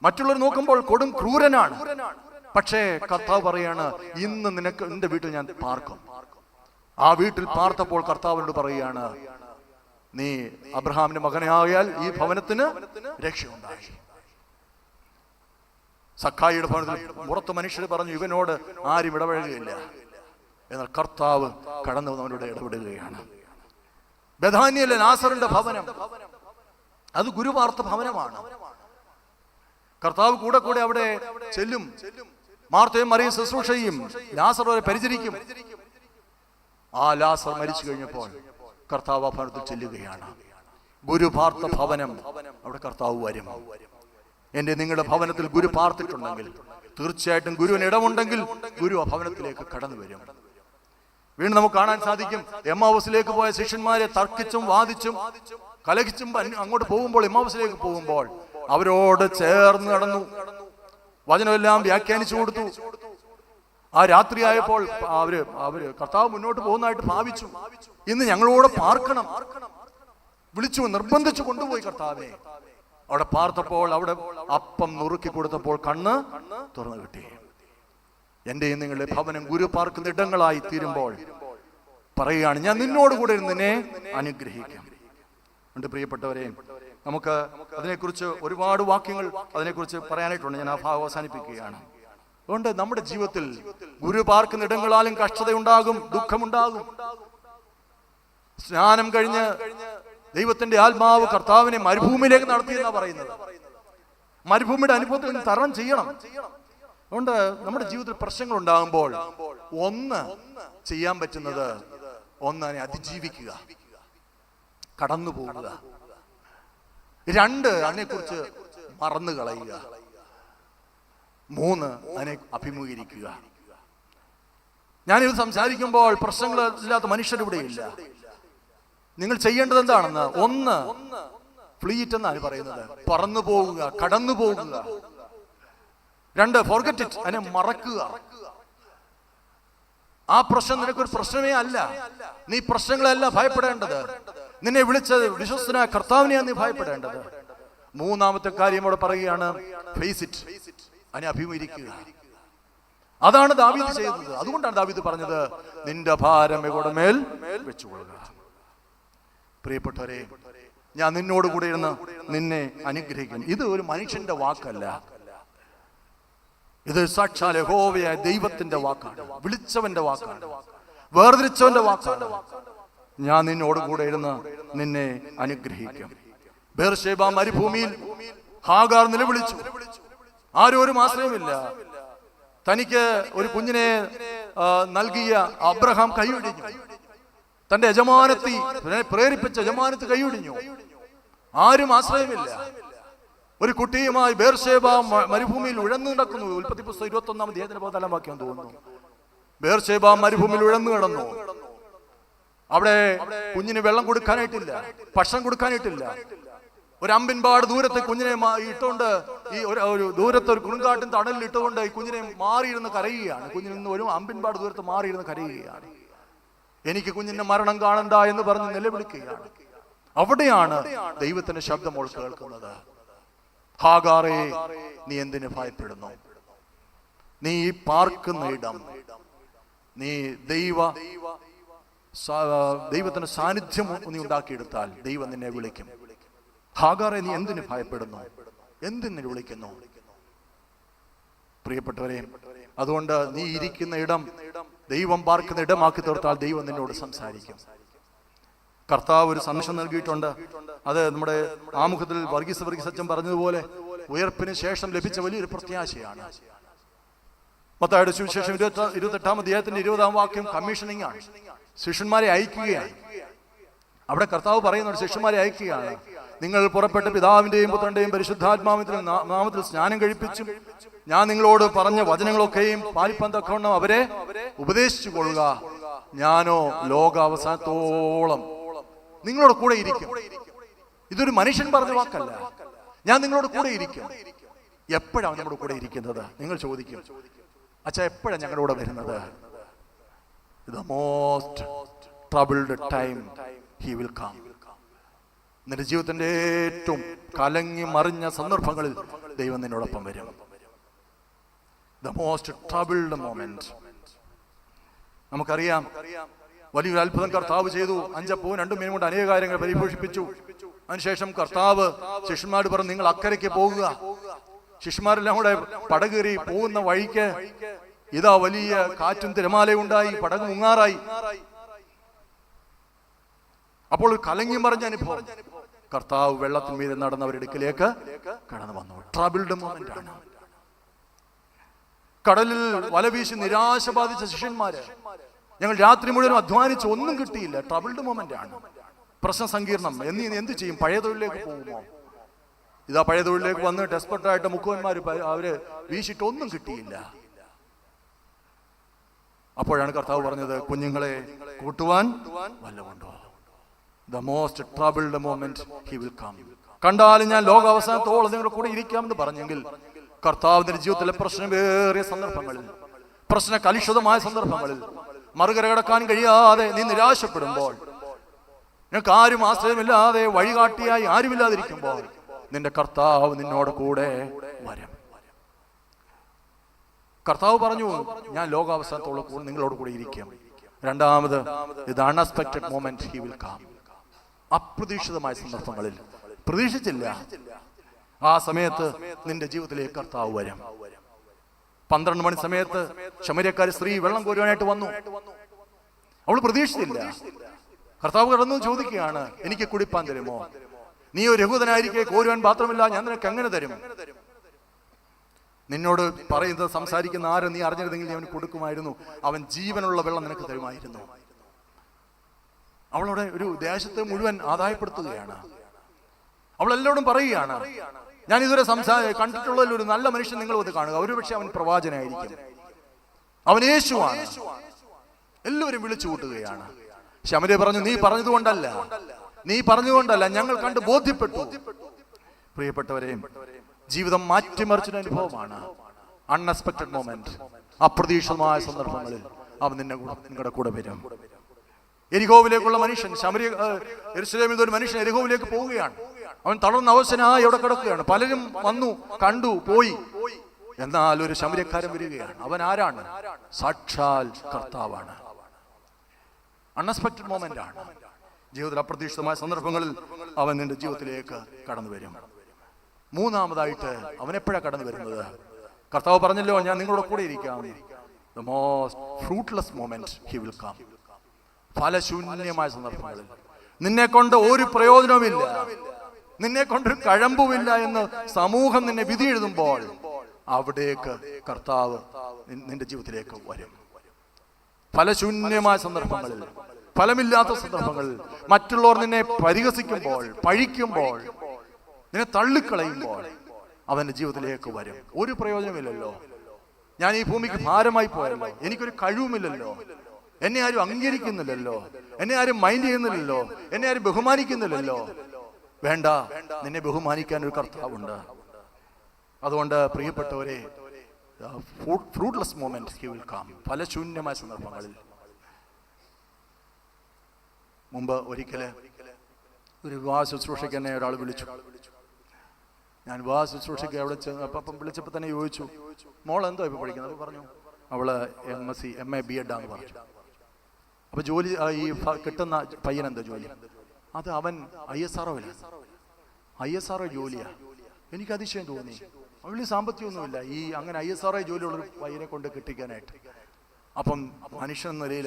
മറ്റുള്ളവർ നോക്കുമ്പോൾ കൊടും ക്രൂരനാണ്. പക്ഷേ കർത്താവ് പറയാണ്, ഇന്ന് നിനക്ക് നിന്റെ വീട്ടിൽ ഞാൻ പാർക്കും. ആ വീട്ടിൽ പാർത്തപ്പോൾ കർത്താവിനോട് പറയുകയാണ്, നീ അബ്രഹാമിന്റെ മകനായാൽ ഈ ഭവനത്തിന് രക്ഷയുണ്ടായി. സക്കായിയുടെ ഭവനത്തിൽ പുറത്ത് മനുഷ്യർ പറഞ്ഞു, ഇവനോട് ആരും ഇടപഴകുകയില്ല. എന്നാൽ കർത്താവ് കടന്നു അവനോട് ഇടപെടുകയാണ്. ബഥാനിയയിലെ നാസറിന്റെ ഭവനം, അത് ഗുരുവാർത്ത ഭവനമാണ്. കർത്താവ് കൂടെ കൂടെ അവിടെ ചെല്ലും. മാർത്തയും മറിയും ശുശ്രൂഷയും ലാസർ വരെ പരിചരിക്കും. ആ ലാസർ മരിച്ചു കഴിഞ്ഞപ്പോൾ കർത്താവ് ആ ഭവനത്തിൽ ചെല്ലുകയാണ്. ഗുരു പാർത്ത ഭവനം, അവിടെ കർത്താവ് വരും. എന്റെ നിങ്ങളുടെ ഭവനത്തിൽ ഗുരു പാർത്തിട്ടുണ്ടെങ്കിൽ, തീർച്ചയായിട്ടും ഗുരുവിന് ഇടമുണ്ടെങ്കിൽ ഗുരു ആ ഭവനത്തിലേക്ക് കടന്നു വരും. വീണ്ടും നമുക്ക് കാണാൻ സാധിക്കും, എമ്മാവൂസിലേക്ക് പോയ ശിഷ്യന്മാരെ തർക്കിച്ചും വാദിച്ചും കലഹിച്ചും അങ്ങോട്ട് പോകുമ്പോൾ, എമ്മാവൂസിലേക്ക് പോകുമ്പോൾ അവരോട് ചേർന്ന് നടന്നു, വചനമെല്ലാം വ്യാഖ്യാനിച്ചു കൊടുത്തു. ആ രാത്രിയായപ്പോൾ അവര് കർത്താവ് മുന്നോട്ട് പോകുന്നതായിട്ട് ഭാവിച്ചു. ഇന്ന് ഞങ്ങളോട് പാർക്കണം, വിളിച്ചു നിർബന്ധിച്ചു കൊണ്ടുപോയി കർത്താവിനെ. അവിടെ പാർത്തപ്പോൾ, അവിടെ അപ്പം നുറുക്കി കൊടുത്തപ്പോൾ കണ്ണ് തുറന്നു കിട്ടി. എന്റെയും നിങ്ങളുടെ ഭവനം ഗുരു പാർക്കുന്ന ഇടങ്ങളായി തീരുമ്പോൾ പറയുകയാണ്, ഞാൻ നിന്നോട് കൂടെ നിന്നെ അനുഗ്രഹിക്കാം. പ്രിയപ്പെട്ടവരെ, നമുക്ക് അതിനെക്കുറിച്ച് ഒരുപാട് വാക്യങ്ങൾ അതിനെക്കുറിച്ച് പറയാനായിട്ടുണ്ട്. ഞാൻ ആ ഭാഗം അവസാനിപ്പിക്കുകയാണ്. അതുകൊണ്ട് നമ്മുടെ ജീവിതത്തിൽ ഗുരു പാർക്കുന്ന ഇടങ്ങളാലും കഷ്ടതയുണ്ടാകും, ദുഃഖമുണ്ടാകും. സ്നാനം കഴിഞ്ഞ് ദൈവത്തിന്റെ ആത്മാവ് കർത്താവിനെ മരുഭൂമിയിലേക്ക് നടത്തിയെന്നാണ് പറയുന്നത്. മരുഭൂമിയുടെ അനുഭവത്തിൽ നിന്ന് തരണം ചെയ്യണം. അതുകൊണ്ട് നമ്മുടെ ജീവിതത്തിൽ പ്രശ്നങ്ങൾ ഉണ്ടാകുമ്പോൾ ഒന്ന് ചെയ്യാൻ പറ്റുന്നത്, അതിനെ അതിജീവിക്കുക, കടന്നു പോകുക. 2 അതിനെക്കുറിച്ച് മറന്നു കളയുക. 3 അതിനെ അഭിമുഖീകരിക്കുക. ഞാനിത് സംസാരിക്കുമ്പോൾ പ്രശ്നങ്ങളില്ലാത്ത മനുഷ്യരിവിടെ ഇല്ല. നിങ്ങൾ ചെയ്യേണ്ടത് എന്താണെന്ന്, 1 ഫ്ലീറ്റ് എന്നാണ് പറയുന്നത്, പറന്നു പോകുക, കടന്നു പോകുക. 2 ഫോർഗെറ്റ് ഇറ്റ്, അതിനെ മറക്കുക. ആ പ്രശ്നം നിനക്കൊരു പ്രശ്നമേ അല്ല. നീ പ്രശ്നങ്ങളല്ല ഭയപ്പെടേണ്ടത്. നിന്നെ വിളിച്ചത് വിശ്വസ്തനായ കർത്താവിനെയാണ് നീ ഭയപ്പെടേണ്ടത്. മൂന്നാമത്തെ കാര്യം അവിടെ പറയുകയാണ്, ഫേസ് ഇറ്റ്, അതിനെ അഭിമുഖീകരിക്കുക. അതാണ് ദാവീദ് ചെയ്തത്. അതുകൊണ്ടാണ് ദാവീദ് പറഞ്ഞത്, നിന്റെ ഭാരം യഹോവയുടെ മേൽ വെച്ചുകൊള്ളുക. പ്രിയപ്പെട്ടവരെ, ഞാൻ നിന്നോട് കൂടെ ഇരുന്ന് നിന്നെ അനുഗ്രഹിക്കും. ഇത് ഒരു മനുഷ്യന്റെ വാക്കല്ല, ഇത് സാക്ഷാൽ യഹോവയായ ദൈവത്തിന്റെ വാക്കാണ്, വിളിച്ചവന്റെ വാക്കാണ്, വേർതിരിച്ചവന്റെ വാക്കാണ്. ഞാൻ നിന്നോട് കൂടെ ഇരുന്ന് നിന്നെ അനുഗ്രഹിക്കും. ബേർശേബ മരുഭൂമിയിൽ ഹാഗാർ നിലവിളിച്ചു. ആരും ഒരു ആശ്രയമില്ല. തനിക്ക് ഒരു കുഞ്ഞിനെ നൽകിയ അബ്രഹാം കൈയൊടിഞ്ഞു. തന്റെ യജമാനത്തി പ്രേരിപ്പിച്ച യജമാനത്ത് കൈയൊടിഞ്ഞു. ആരും ആശ്രയമില്ല. ഒരു കുട്ടിയുമായി ബേർശേബ മരുഭൂമിയിൽ ഉഴന്നു നടക്കുന്നു. ഉൽപ്പത്തി പുസ്തകം 21-ാം അധ്യായത്തിന്റെ 14-ാം വാക്യം തോന്നുന്നു. ബേർശേബ മരുഭൂമിയിൽ ഉഴന്നു കിടന്നു. അവിടെ കുഞ്ഞിന് വെള്ളം കൊടുക്കാനായിട്ടില്ല, ഭക്ഷണം കൊടുക്കാനായിട്ടില്ല. ഒരു അമ്പിൻപാട് ദൂരത്ത് കുഞ്ഞിനെ ഇട്ടുകൊണ്ട്, ഈ ഒരു ദൂരത്ത് ഒരു കുറുങ്കാട്ടും തണലിൽ ഇട്ടുകൊണ്ട് ഈ കുഞ്ഞിനെ മാറിയിരുന്ന് കരയുകയാണ്. കുഞ്ഞിൽ നിന്ന് ഒരു അമ്പിൻപാട് ദൂരത്ത് മാറിയിരുന്ന് കരയുകയാണ്. എനിക്ക് കുഞ്ഞിന്റെ മരണം കാണണ്ട എന്ന് പറഞ്ഞ് നിലവിളിക്കുകയാണ്. അവിടെയാണ് ദൈവത്തിന്റെ ശബ്ദം മോൾ കേൾക്കുന്നത്. ഹാഗാറേ, നീ എന്തിനു ഭയപ്പെടുന്നു? നീ പാർക്കുന്ന ഇടം, നീ ദൈവത്തിന്റെ സാന്നിധ്യം നീ ഉണ്ടാക്കിയെടുത്താൽ ദൈവം നിന്നെ വിളിക്കും. ഹാഗാറെ, നീ എന്തിനു ഭയപ്പെടുന്നു? എന്തിനു വിളിക്കുന്നു? പ്രിയപ്പെട്ടവരെ, അതുകൊണ്ട് നീ ഇരിക്കുന്ന ഇടം ദൈവം പാർക്കുന്ന ഇടമാക്കി തീർത്താൽ ദൈവം നിന്നോട് സംസാരിക്കും. കർത്താവ് ഒരു സന്ദേശം നൽകിയിട്ടുണ്ട്. അത് നമ്മുടെ ആമുഖത്തിൽ വർഗീസ് അച്ഛൻ പറഞ്ഞതുപോലെ ഉയർപ്പിന് ശേഷം ലഭിച്ച വലിയൊരു പ്രത്യാശയാണ്. മത്തായിയുടെ സുവിശേഷം 28-ാം അധ്യായത്തിന്റെ 20-ാം വാക്യം കമ്മീഷനിങ് ആണ്. ശിഷ്യന്മാരെ അയക്കുകയാണ്. അവിടെ കർത്താവ് പറയുന്നുണ്ട്, ശിഷ്യന്മാരെ അയക്കുകയാണ്. നിങ്ങൾ പുറപ്പെട്ട് പിതാവിന്റെയും പുത്രന്റെയും പരിശുദ്ധാത്മാവിന്റെ നാമത്തിൽ സ്നാനം കഴിപ്പിച്ചും ഞാൻ നിങ്ങളോട് പറഞ്ഞ വചനങ്ങളൊക്കെയും പാലിപ്പാൻ തക്കവണ്ണം അവരെ ഉപദേശിച്ചു കൊള്ളുക. ഞാനോ ലോകാവസാനത്തോളം നിങ്ങളോട് കൂടെ ഇരിക്കും. ഇതൊരു മനുഷ്യൻ പറഞ്ഞ വാക്കല്ല. ഞാൻ നിങ്ങളോട് കൂടെ ഇരിക്കും. എപ്പോഴാണ് നമ്മുടെ കൂടെ ഇരിക്കുന്നത്? നിങ്ങൾ ചോദിക്കും, അച്ഛാ എപ്പോഴാണ് ഞങ്ങളുടെ കൂടെ വരുന്നത്? The most troubled time he will come. നിന്റെ ജീവിതത്തിന്റെ ഏറ്റവും കലങ്ങി മറിഞ്ഞ സന്ദർഭങ്ങളിൽ ദൈവം നിന്നോടൊപ്പം വരും. The most troubled moment. നമുക്കറിയാം, വലിയൊരു അത്ഭുതം കർത്താവ് ചെയ്തു. 5 അപ്പവും 2 മീനും കൊണ്ട് അനേക കാര്യങ്ങൾ പരിപോഷിപ്പിച്ചു. അതിനുശേഷം കർത്താവ് ശിഷ്യന്മാരോട് പറഞ്ഞു, നിങ്ങൾ അക്കരയ്ക്ക് പോകുക. ശിഷ്യന്മാരെല്ലാം കൂടെ പടകേറി പോകുന്ന വഴിക്ക് ഇതാ വലിയ കാറ്റും തിരമാലയും ഉണ്ടായി, പടക് മുങ്ങാറായി. അപ്പോൾ ഒരു കലങ്ങി മറിഞ്ഞ അനുഭവം. കർത്താവ് വെള്ളത്തിൽ മീതെ നടന്നവരുടെ അടുക്കിലേക്ക് കടന്നു വന്നു. ട്രബിൾഡ് മൊമെന്റ് ആണ്. കടലിൽ വലവീശി നിരാശ ബാധിച്ച ശിഷ്യന്മാര്, ഞങ്ങൾ രാത്രി മുഴുവൻ അധ്വാനിച്ച് ഒന്നും കിട്ടിയില്ല. ട്രബിൾഡ് മൊമെന്റ് ആണ്. പ്രശ്ന സങ്കീർണം. എന്ത് ചെയ്യും? പഴയ തൊഴിലേക്ക് പോകുമോ? ഇതാ പഴയ തൊഴിലേക്ക് വന്ന് ഡെസ്പെർട്ടായിട്ട് മുക്കുവന്മാര് അവര് വീശിട്ട് ഒന്നും കിട്ടിയില്ല. അപ്പോഴാണ് കർത്താവ് പറഞ്ഞത്, കുഞ്ഞുങ്ങളെ കൂട്ടുവാൻ വല്ലതുണ്ടോ? The most troubled moment he will come. കണ്ടാലും ഞാൻ ലോകാവസാനത്തോളം നിങ്ങളുടെ കൂടെ ഇരിക്കാമെന്ന് പറഞ്ഞെങ്കിൽ, കർത്താവിന്റെ ജീവിതത്തിലെ പ്രശ്നമേറിയ സന്ദർഭങ്ങളിൽ, പ്രശ്ന കലുഷിതമായ സന്ദർഭങ്ങളിൽ, മറുകര കടക്കാൻ കഴിയാതെ നീ നിരാശപ്പെടുമ്പോൾ, നിനക്ക് ആരും ആശ്രയമില്ലാതെ വഴികാട്ടിയായി ആരുമില്ലാതിരിക്കുമ്പോൾ, നിന്റെ കർത്താവ് നിന്നോട് കൂടെ വരും. കർത്താവ് പറഞ്ഞു, ഞാൻ ലോകാവസാനത്തോളം നിങ്ങളോട് കൂടെ ഇരിക്കും. രണ്ടാമത്, ഇത് unexpected moment he will come. അപ്രതീക്ഷിതമായ സന്ദർഭങ്ങളിൽ, പ്രതീക്ഷിച്ചില്ല, ആ സമയത്ത് നിന്റെ ജീവിതത്തിലേക്ക് കർത്താവ് വരും. 12 മണി സമയത്ത് ശമര്യക്കാരി സ്ത്രീ വെള്ളം കോരുവാനായിട്ട് വന്നു. അവൾ പ്രതീക്ഷിച്ചില്ല. കർത്താവ് കടന്നു ചോദിക്കുകയാണ്, എനിക്ക് കുടിപ്പാൻ തരുമോ? നീ ഒരു യഹൂദനായിരിക്കെ കോരുവാൻ പാത്രമില്ല, ഞാൻ നിനക്ക് എങ്ങനെ തരും? നിന്നോട് പറയുന്നത് സംസാരിക്കുന്ന ആരും നീ അറിഞ്ഞിരുന്നെങ്കിൽ നീ അവന് കൊടുക്കുമായിരുന്നു. അവൻ ജീവനുള്ള വെള്ളം നിനക്ക് തരുമായിരുന്നു. അവളവിടെ ഒരു ദേശത്തെ മുഴുവൻ ആദായപ്പെടുത്തുകയാണ്. അവൾ എല്ലാവരോടും പറയുകയാണ്, ഞാൻ ഇതുവരെ കണ്ടിട്ടുള്ളതിൽ ഒരു നല്ല മനുഷ്യൻ നിങ്ങൾ അത് കാണുക. ഒരുപക്ഷെ അവൻ പ്രവാചനായിരിക്കും, അവൻ യേശുവാണ്. എല്ലാവരും വിളിച്ചു കൂട്ടുകയാണ്. ശമര്യ പറഞ്ഞു, നീ പറഞ്ഞതുകൊണ്ടല്ല, ഞങ്ങൾ കണ്ട് ബോധ്യപ്പെട്ടു. പ്രിയപ്പെട്ടവരെ, ജീവിതം മാറ്റിമറിച്ചൊരു അനുഭവമാണ്. അൺഎക്സ്പെക്ടഡ് മൊമെന്റ്, അപ്രതീക്ഷിതമായ സന്ദർഭങ്ങളിൽ അവൻ നിങ്ങളുടെ കൂടെ വരും. എരിഹോവിലേക്കുള്ള മനുഷ്യൻ യെരൂശലേമിൽ നിന്ന് ഒരു മനുഷ്യൻ എരിഹോവിലേക്ക് പോവുകയാണ്. അവൻ തളർന്ന അവശനായി അവിടെ കിടക്കുകയാണ്. പലരും വന്നു, കണ്ടു, പോയി. എന്നാൽ ഒരു ശമര്യക്കാരൻ വരികയാണ്. അവൻ ആരാണ്? സാക്ഷാൽ കർത്താവാണ്. അൺഎക്സ്പെക്ടഡ് മൊമെന്റ് ആണ്. ജീവിതത്തിൽ അപ്രതീക്ഷിതമായ സന്ദർഭങ്ങളിൽ അവൻ നിന്റെ ജീവിതത്തിലേക്ക് കടന്നു വരും. മൂന്നാമതായിട്ട് അവൻ എപ്പോഴാണ് കടന്നു വരുന്നത്? കർത്താവ് പറഞ്ഞല്ലോ, ഞാൻ നിങ്ങളുടെ കൂടെ ഇരിക്കാം. The most fruitless moment he will come. ഫലശൂന്യമായ സന്ദർഭങ്ങളിൽ നിന്നെ കൊണ്ട് ഒരു പ്രയോജനവുമില്ല, നിന്നെ കൊണ്ടൊരു കഴമ്പുമില്ല എന്ന് സമൂഹം നിന്നെ വിധി എഴുതുമ്പോൾ അവിടേക്ക് കർത്താവ് നിന്റെ ജീവിതത്തിലേക്ക് വരും. ഫലശൂന്യമായ സന്ദർഭങ്ങളിൽ, ഫലമില്ലാത്ത സന്ദർഭങ്ങളിൽ, മറ്റുള്ളവർ നിന്നെ പരിഹസിക്കുമ്പോൾ, പഴിക്കുമ്പോൾ, നിന്നെ തള്ളിക്കളയുമ്പോൾ അവന്റെ ജീവിതത്തിലേക്ക് വരും. ഒരു പ്രയോജനമില്ലല്ലോ, ഞാൻ ഈ ഭൂമിക്ക് ഭാരമായി പോയല്ലോ, എനിക്കൊരു കഴിവുമില്ലല്ലോ, എന്നെ ആരും അംഗീകരിക്കുന്നില്ലല്ലോ, എന്നെ ആരും മൈൻഡ് ചെയ്യുന്നില്ലല്ലോ, എന്നെ ആരും ബഹുമാനിക്കുന്നില്ലല്ലോ. വേണ്ട, നിന്നെ ബഹുമാനിക്കാൻ ഒരു കർത്താവുണ്ട്. അതുകൊണ്ട് പ്രിയപ്പെട്ടവരെ, fruitless moment he will come. ഫലശൂന്യമായ സന്ദർഭങ്ങളിൽ. മുമ്പ് ഒരിക്കല് ഒരു വിവാഹ ശുശ്രൂഷയ്ക്ക് എന്നെ ഒരാൾ വിളിച്ചു. ഞാൻ വിവാഹ ശുശ്രൂഷയ്ക്ക് അവിടെ അപ്പം വിളിച്ചപ്പോൾ തന്നെ ചോദിച്ചു, മോൾ എന്തോ ഇപ്പൊ പഠിക്കുന്നത്? അപ്പോൾ പറഞ്ഞു, അവള് MA B.Ed ആണെന്ന് പറഞ്ഞു. അപ്പൊ ജോലി, ഈ കിട്ടുന്ന പയ്യനെന്താ ജോലി? അത് അവൻ ISRO ജോലിയാ. എനിക്ക് അതിശയം തോന്നി. അവന് സാമ്പത്തികമൊന്നുമില്ല, ഈ അങ്ങനെ ISRO ജോലിയുള്ളൊരു പയ്യനെ കൊണ്ട് കിട്ടിക്കാനായിട്ട്. അപ്പം മനുഷ്യൻ എന്ന നിലയിൽ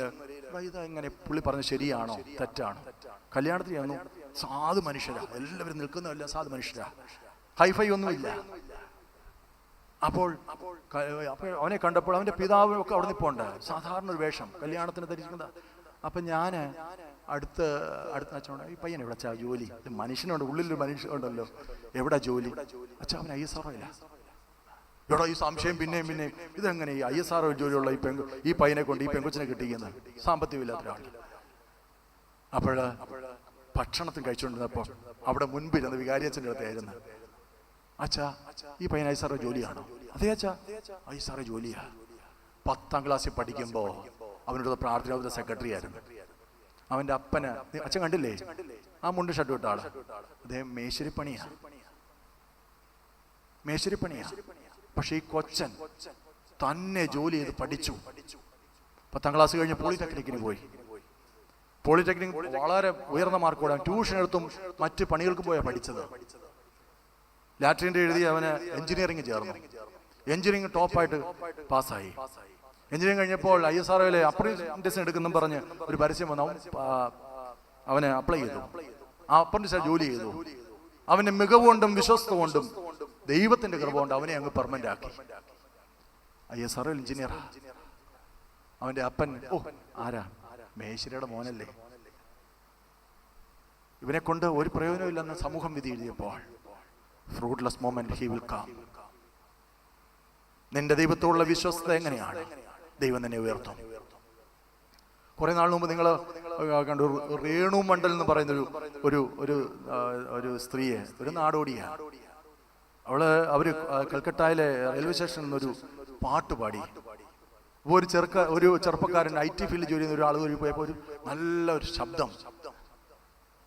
ഇതെങ്ങനെ പുള്ളി പറഞ്ഞത് ശരിയാണോ തെറ്റാണോ? കല്യാണത്തിന് ചെന്നു, സാധു മനുഷ്യരാ, എല്ലാവരും നിൽക്കുന്നതല്ല, സാധു മനുഷ്യരാ, ഹൈഫൈ ഒന്നുമില്ല. അപ്പോൾ അവനെ കണ്ടപ്പോൾ അവന്റെ പിതാവും ഒക്കെ അവിടെ നിൽപ്പുണ്ട്, സാധാരണ ഒരു വേഷം, കല്യാണത്തിന് ധരിക്കുന്ന. അപ്പൊ ഞാൻ അടുത്ത അച്ഛനോട്, ഈ പയ്യൻ എവിടെ അച്ഛാ ജോലി? മനുഷ്യനുണ്ട്, ഉള്ളിലൊരു മനുഷ്യൻ ഉണ്ടല്ലോ, എവിടെ ജോലി? അച്ഛാ അവൻ ISRO ഇല്ല. എവിടെ ഈ സംശയം പിന്നെയും ഇതെങ്ങനെ ഈ ISRO ജോലിയുള്ള ഈ പയ്യനെ കൊണ്ട് ഈ പെങ്കൊച്ചിനെ കിട്ടിക്കുന്നത്? സാമ്പത്തികമില്ലാത്ത ഒരാൾ. അപ്പോഴ് ഭക്ഷണത്തിന് കഴിച്ചുകൊണ്ടിരുന്നപ്പോൾ അവിടെ മുൻപിരുന്ന വികാരിയച്ഛൻ്റെ അടുത്തായിരുന്നു. അച്ഛാ, ഈ പയ്യൻ ISRO ജോലിയാണോ? അതെ അച്ഛാ, ISRO ജോലിയാ. 10ാം ക്ലാസ്സിൽ പഠിക്കുമ്പോൾ അവനോട് പ്രാർത്ഥന സെക്രട്ടറി ആയിരുന്നു. അവന്റെ അപ്പന്, അച്ഛൻ കണ്ടില്ലേ ആ മുണ്ട് ഷർട്ട് ഇട്ട ആള്? അദ്ദേഹം മേശരിപ്പണിയാ. പക്ഷെ ഈ കൊച്ചൻ തന്നെ ജോലി ചെയ്ത് പഠിച്ചു. 10ാം ക്ലാസ് കഴിഞ്ഞ് പോളിടെക്നിക്കിന് പോയി. പോളിടെക്നിക് വളരെ ഉയർന്ന മാർക്കോടെ ട്യൂഷൻ എടുത്തും മറ്റ് പണികൾക്കും പോയാ പഠിച്ചത്. ലാറ്ററിൻ്റെ എഴുതി അവന് എഞ്ചിനീയറിംഗ് ചേർന്നു. എഞ്ചിനീയറിംഗ് ടോപ്പായിട്ട് പാസ്സായി. എഞ്ചിനീയറിംഗ് കഴിഞ്ഞപ്പോൾ ISROയിലെ അപ്രന്റീസ് എടുക്കുന്നു പറഞ്ഞ് ഒരു പരസ്യം വന്നു. അവന് അപ്ലൈ ചെയ്തു. ആ അപ്രന്റീസ് ജോലി ചെയ്തു. അവന്റെ മികവ് കൊണ്ടും വിശ്വസ്ത കൊണ്ടും ദൈവത്തിന്റെ കൃപ കൊണ്ട് അവനെ അങ്ങ് പെർമനന്റ് ആക്കി. ISROയിൽ എഞ്ചിനീയറാ. അവന്റെ അപ്പൻ ആരാ? മേശരിയുടെ മോനല്ലേ. ഇവനെ കൊണ്ട് ഒരു പ്രയോജനമില്ലെന്ന് സമൂഹം വിധി എഴുതിയപ്പോൾ fruitless moment he will come. നിന്റെ ദൈവത്തോടുള്ള വിശ്വസ്തത എങ്ങനെയാണ്? ദൈവം തന്നെ ഉയർത്തും. കുറെ നാൾ മുമ്പ് നിങ്ങൾ കണ്ടു, രേണു മണ്ഡൽ എന്ന് പറയുന്ന ഒരു സ്ത്രീയെ, ഒരു നാടോടിയാ. അവര് കൽക്കട്ടയിലെ റെയിൽവേ സ്റ്റേഷനിൽ നിന്നൊരു പാട്ട് പാടി. ഒരു ചെറുപ്പക്കാരൻ IT ഫീൽഡിൽ ജോലി ചെയ്യുന്ന ഒരാൾ പോയപ്പോൾ ഒരു നല്ല ഒരു ശബ്ദം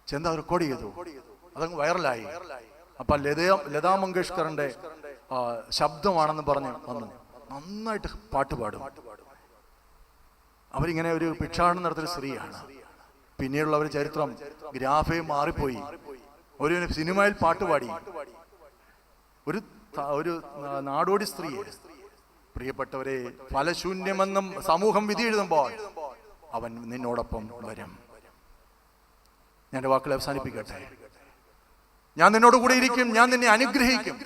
ചെന്താ റെക്കോർഡ് ചെയ്തു. അതങ്ങ് വൈറലായി. അപ്പൊ ലതാ മങ്കേഷ്കറിന്റെ ശബ്ദമാണെന്ന് പറഞ്ഞ് വന്നു. നന്നായിട്ട് പാട്ട് പാടും. അവരിങ്ങനെ ഒരു ഭിക്ഷാടനം നടത്തിയ സ്ത്രീയാണ്. പിന്നീടുള്ളവരുടെ ചരിത്രം ഗ്രാഫേ മാറിപ്പോയി. ഒരു സിനിമയിൽ പാട്ടുപാടി ഒരു നാടോടി സ്ത്രീയെ. പ്രിയപ്പെട്ടവരെ, ഫലശൂന്യമെന്നും സമൂഹം വിധി എഴുതുമ്പോൾ അവൻ നിന്നോടൊപ്പം വരും. ഞാൻ എൻ്റെ വാക്കുകൾ അവസാനിപ്പിക്കട്ടെ. ഞാൻ നിന്നോട് കൂടെ ഇരിക്കും, ഞാൻ നിന്നെ അനുഗ്രഹിക്കും.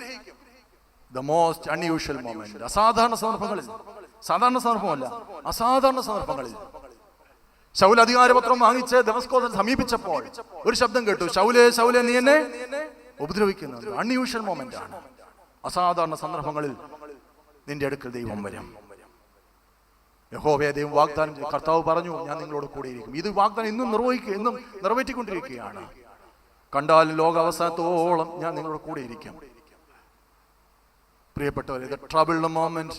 The most unusual moment. അസാധാരണ സന്ദർഭങ്ങളിൽ, സാധാരണ സന്ദർഭമല്ല, അസാധാരണ സന്ദർഭങ്ങളിൽ ശൗൽ അധികാരപത്രം വാങ്ങിച്ച് ദമസ്കോസിനെ സമീപിച്ചപ്പോൾ ഒരു ശബ്ദം കേട്ടു, ശൗലേ ശൗലേ നീ എന്നെ ഉപദ്രവിക്കുന്നത്. അൺയൂഷ്വൽ മൊമെന്റ് ആണ്. അസാധാരണ സന്ദർഭങ്ങളിൽ നിന്റെ അടുക്കൽ ദൈവം വരും. യഹോവയെ ദൈവം വാഗ്ദാനം, കർത്താവ് പറഞ്ഞു, ഞാൻ നിങ്ങളോട് കൂടെ ഇരിക്കും. ഇത് വാഗ്ദാനം ഇന്നും നിറവേറ്റിക്കൊണ്ടിരിക്കുകയാണ്. കണ്ടാലും ലോക അവസാനത്തോളം ഞാൻ നിങ്ങളോട് കൂടെ ഇരിക്കും. പ്രിയപ്പെട്ടവരെ, the troubled moment,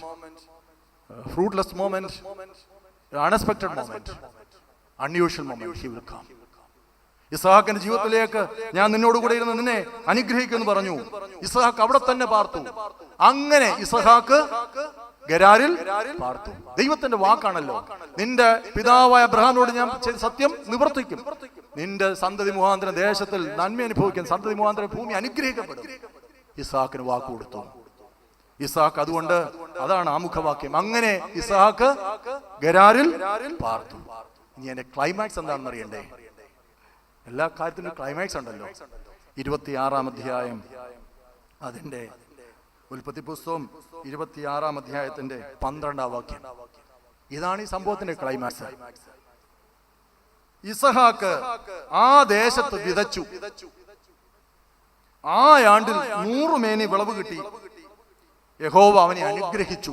fruitless moment unexpected moment, unusual moment he will come. ഇസ്ഹാക്കിന്റെ ജീവിതത്തിലേക്ക് ഞാൻ നിന്നോട് കൂടെ ഇരുന്ന് നിന്നെ അനുഗ്രഹിക്കുമെന്ന് പറഞ്ഞു. ഇസ്ഹാക്ക് അവിടെ തന്നെ പാർത്തു. അങ്ങനെ ഇസ്ഹാക്ക് ഗരാരിൽ പാർത്തു. ദൈവത്തിന്റെ വാക്കാണല്ലോ, നിന്റെ പിതാവായ അബ്രഹാമിനോട് ഞാൻ ചെയ്ത സത്യം നിവർത്തിക്കും, നിന്റെ സന്തതി മുഖാന്തരം ദേശത്തിൽ നന്മ അനുഭവിക്കും, സന്തതി മുഖാന്തരം ഭൂമി അനുഗ്രഹിക്കപ്പെടും. ഇസ്ഹാക്കിന് വാക്ക് കൊടുത്തു. ഇസ്ഹാക്ക് അതുകൊണ്ട് അതാണ് ആമുഖവാക്യം. അങ്ങനെ ഇസ്ഹാക്ക് ഗരാരിൽ പാർത്തു. ഇനി എന്റെ ക്ലൈമാക്സ് എന്താണെന്ന് അറിയണ്ടേ? എല്ലാ കാര്യത്തിനും ക്ലൈമാക്സ് ഉണ്ടല്ലോ. 26-ാം അധ്യായം, അതിന്റെ ഉൽപ്പത്തി പുസ്തകം 26-ാം അധ്യായത്തിന്റെ 12-ാം വാക്യം. ഇതാണ് ഈ സംഭവത്തിന്റെ ക്ലൈമാക്സ്. ഇസ്ഹാക്ക് ആ ദേശത്ത് വിതച്ചു. ആ ആണ്ടിൽ 100 മേനി വിളവ് കിട്ടി. യഹോവ അവനെ അനുഗ്രഹിച്ചു.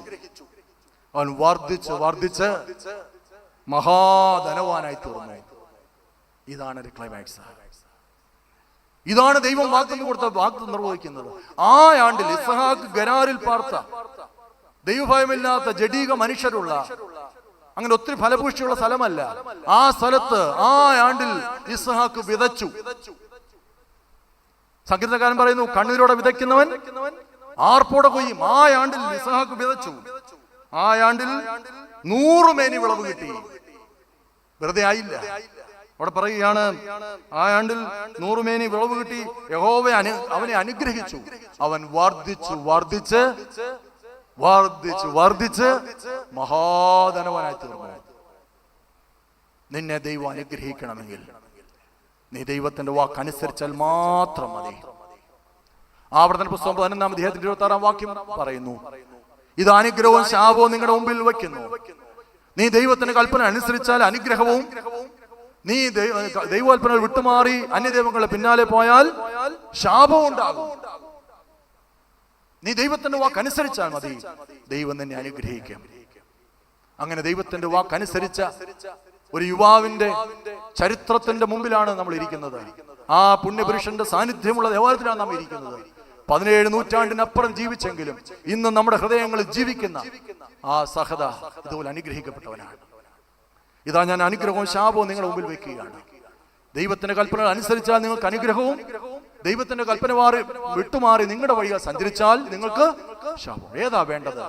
അവൻ വർദ്ധിച്ച് വർദ്ധിച്ച് മഹാധനവാനായി തീർന്നു. ഇതാണ് ഒരു ക്ലൈമാക്സ്. ഇതാണ് ദൈവം വാഗ്ദത്തം കൊടുത്ത വാഗ്ദത്തം നിർവഹിക്കുന്നത്. ആ ആണ്ടിൽ ഇസ്ഹാക്ക് ഗരാരിൽ പാർത്ത, ദൈവഭയമില്ലാത്ത ജഡീക മനുഷ്യരുള്ള, അങ്ങനെ ഒത്തിരി ഫലപുഷ്ടിയുള്ള സ്ഥലമല്ല. ആ സ്ഥലത്ത് ആ ആണ്ടിൽ ഇസ്ഹാക്ക് വിതച്ചു. സംഗീതക്കാരൻ പറയുന്നു, കണ്ണീരോടെ വിതയ്ക്കുന്നവൻ ആർപ്പോടെ കൊയ്യും. ആ ആണ്ടിൽ ഇസ്ഹാക്ക് വിതച്ചു. ആ ആണ്ടിൽ 100 മേനി വിളവ് കിട്ടി. വെറുതെ ആയില്ല. അവിടെ പറയുകയാണ്, ആ ആണ്ടിൽ 100 മേനി വിളവ് കിട്ടി. യഹോവ അവനെ അനുഗ്രഹിച്ചു. അവൻ വർദ്ധിച്ചു വർദ്ധിച്ച് വർദ്ധിച്ച് വർദ്ധിച്ച് മഹാധനവാനായി തീർന്നു. നിന്നെ ദൈവം അനുഗ്രഹിക്കണമെങ്കിൽ നീ ദൈവത്തിന്റെ വാക്കനുസരിച്ചാൽ മാത്രം മതി. ആവർത്തന പുസ്തകം 11-ാം അധ്യായത്തിന്റെ 26-ാം വാക്യം പറയുന്നു, ഇത് അനുഗ്രഹവും ശാപവും നിങ്ങളുടെ മുമ്പിൽ വയ്ക്കുന്നു. നീ ദൈവത്തിന്റെ കൽപ്പന അനുസരിച്ചാൽ അനുഗ്രഹവും, നീ ദൈവകൽപ്പനകൾ വിട്ടുമാറി അന്യദൈവങ്ങളുടെ പിന്നാലെ പോയാൽ ശാപവും ഉണ്ടാകും. നീ ദൈവത്തിന്റെ വാക്കനുസരിച്ചാൽ മതി, ദൈവം നിന്നെ അനുഗ്രഹിക്കും. അങ്ങനെ ദൈവത്തിന്റെ വാക്കനുസരിച്ച ഒരു യുവാവിന്റെ ചരിത്രത്തിന്റെ മുമ്പിലാണ് നമ്മൾ ഇരിക്കുന്നത്. ആ പുണ്യപുരുഷന്റെ സാന്നിധ്യമുള്ള ദേവാലയത്തിലാണ് നാം ഇരിക്കുന്നത്. 17 നൂറ്റാണ്ടിനപ്പുറം ജീവിച്ചെങ്കിലും ഇന്ന് നമ്മുടെ ഹൃദയങ്ങളിൽ ജീവിക്കുന്ന ആ സഹത ഇതുപോലെ അനുഗ്രഹിക്കപ്പെട്ടവനാണ്. ഇതാ ഞാൻ അനുഗ്രഹവും ശാപവും നിങ്ങളുടെ മുമ്പിൽ വെക്കുകയാണ്. ദൈവത്തിന്റെ കൽപ്പന അനുസരിച്ചാൽ നിങ്ങൾക്ക് അനുഗ്രഹവും, ദൈവത്തിന്റെ കൽപ്പന വിട്ടുമാറി നിങ്ങളുടെ വഴികൾ സഞ്ചരിച്ചാൽ നിങ്ങൾക്ക് ശാപം. ഏതാ വേണ്ടത്?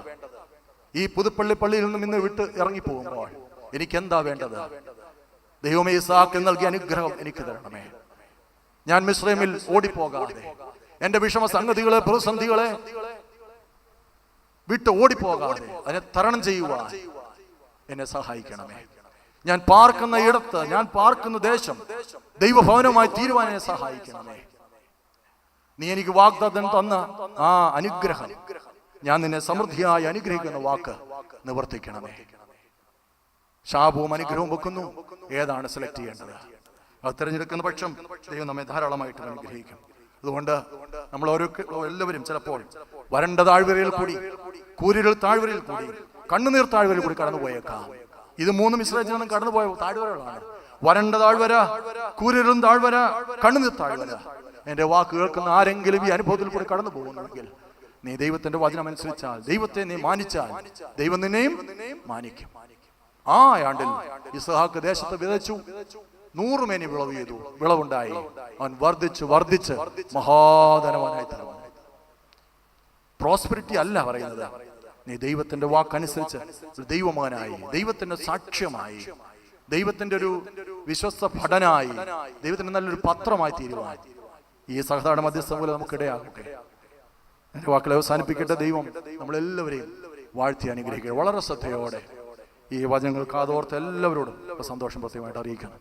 ഈ പുതുപ്പള്ളി പള്ളിയിൽ നിന്നും ഇന്ന് വിട്ട് ഇറങ്ങിപ്പോകുമ്പോൾ എനിക്ക് എന്താ വേണ്ടത്? ദൈവമേ, ഇസ്ഹാക്ക് നൽകിയ അനുഗ്രഹം എനിക്ക് തരണമേ. ഞാൻ മിസ്രൈമിൽ ഓടിപ്പോകാതെ, എന്റെ വിഷമ സംഗതികളെ, പ്രതിസന്ധികളെ വിട്ട് ഓടിപ്പോകാതെ അതിനെ തരണം ചെയ്യുവാൻ എന്നെ സഹായിക്കണമേ. ഞാൻ പാർക്കുന്ന ഇടത്ത്, ഞാൻ പാർക്കുന്ന ദേശം ദൈവഭവനമായി തീരുവാൻ എന്നെ സഹായിക്കണമേ. നീ എനിക്ക് വാഗ്ദത്തം തന്ന ആ അനുഗ്രഹം, ഞാൻ നിന്നെ സമൃദ്ധിയായി അനുഗ്രഹിക്കുന്ന വാക്ക് നിവർത്തിക്കണമേ. ശാപവും അനുഗ്രഹവും വെക്കുന്നു. ഏതാണ് സെലക്ട് ചെയ്യേണ്ടത്? അത് തിരഞ്ഞെടുക്കുന്ന പക്ഷം ദൈവം നമ്മെ ധാരാളമായിട്ട് അനുഗ്രഹിക്കും. അതുകൊണ്ട് നമ്മൾ എല്ലാവരും ചിലപ്പോൾ വരണ്ട താഴ്വരയിൽ കൂടി, കൂരിരുൾ താഴ്വരയിൽ കൂടി, കണ്ണുനീർ താഴ്വരയിൽ കൂടി കടന്നുപോയേക്കാം. ഇത് 3 ഇസ്രായേൽ ജനം കടന്നുപോയ താഴ്വരകളാണ്. വരണ്ട താഴ്വര, കൂരിരുളും താഴ്വര, കണ്ണുനീർ താഴ്വര. എന്റെ വാക്ക് കേൾക്കുന്ന ആരെങ്കിലും ഈ അനുഭവത്തിൽ കൂടി കടന്നു പോകുന്നുണ്ടെങ്കിൽ നീ ദൈവത്തിന്റെ വചനം അനുസരിച്ചാൽ, ദൈവത്തെ നീ മാനിച്ചാൽ, ദൈവം നിന്നെയും മാനിക്കും. ആ ആണ്ടിൽ ഇസ്ഹാക്ക് ദേശത്ത് വിതച്ചു. 100 മേനി വിളവ് ചെയ്തു. വിളവുണ്ടായി. അവൻ വർദ്ധിച്ച് വർദ്ധിച്ച് മഹാധനവാനായി തീർന്നു. പ്രോസ്പെരിറ്റി അല്ല പറയുന്നത്. നീ ദൈവത്തിന്റെ വാക്കനുസരിച്ച് ദൈവമകനായി, ദൈവത്തിന്റെ സാക്ഷ്യമായി, ദൈവത്തിന്റെ ഒരു വിശ്വസ്ത ഭടനായി, ദൈവത്തിന്റെ നല്ലൊരു പത്രമായി തീരുവാൻ ഈ സഹതാട മധ്യസ്ഥ പോലെ നമുക്കിടയാകട്ടെ. എന്റെ വാക്കുകളെ അവസാനിപ്പിക്കട്ടെ. ദൈവം നമ്മളെല്ലാവരെയും വാഴ്ത്തി അനുഗ്രഹിക്കുക. വളരെ ശ്രദ്ധയോടെ ഈ വചനങ്ങൾ കാതോർത്ത് എല്ലാവരോടും സന്തോഷം പ്രത്യേകമായിട്ട് അറിയിക്കണം.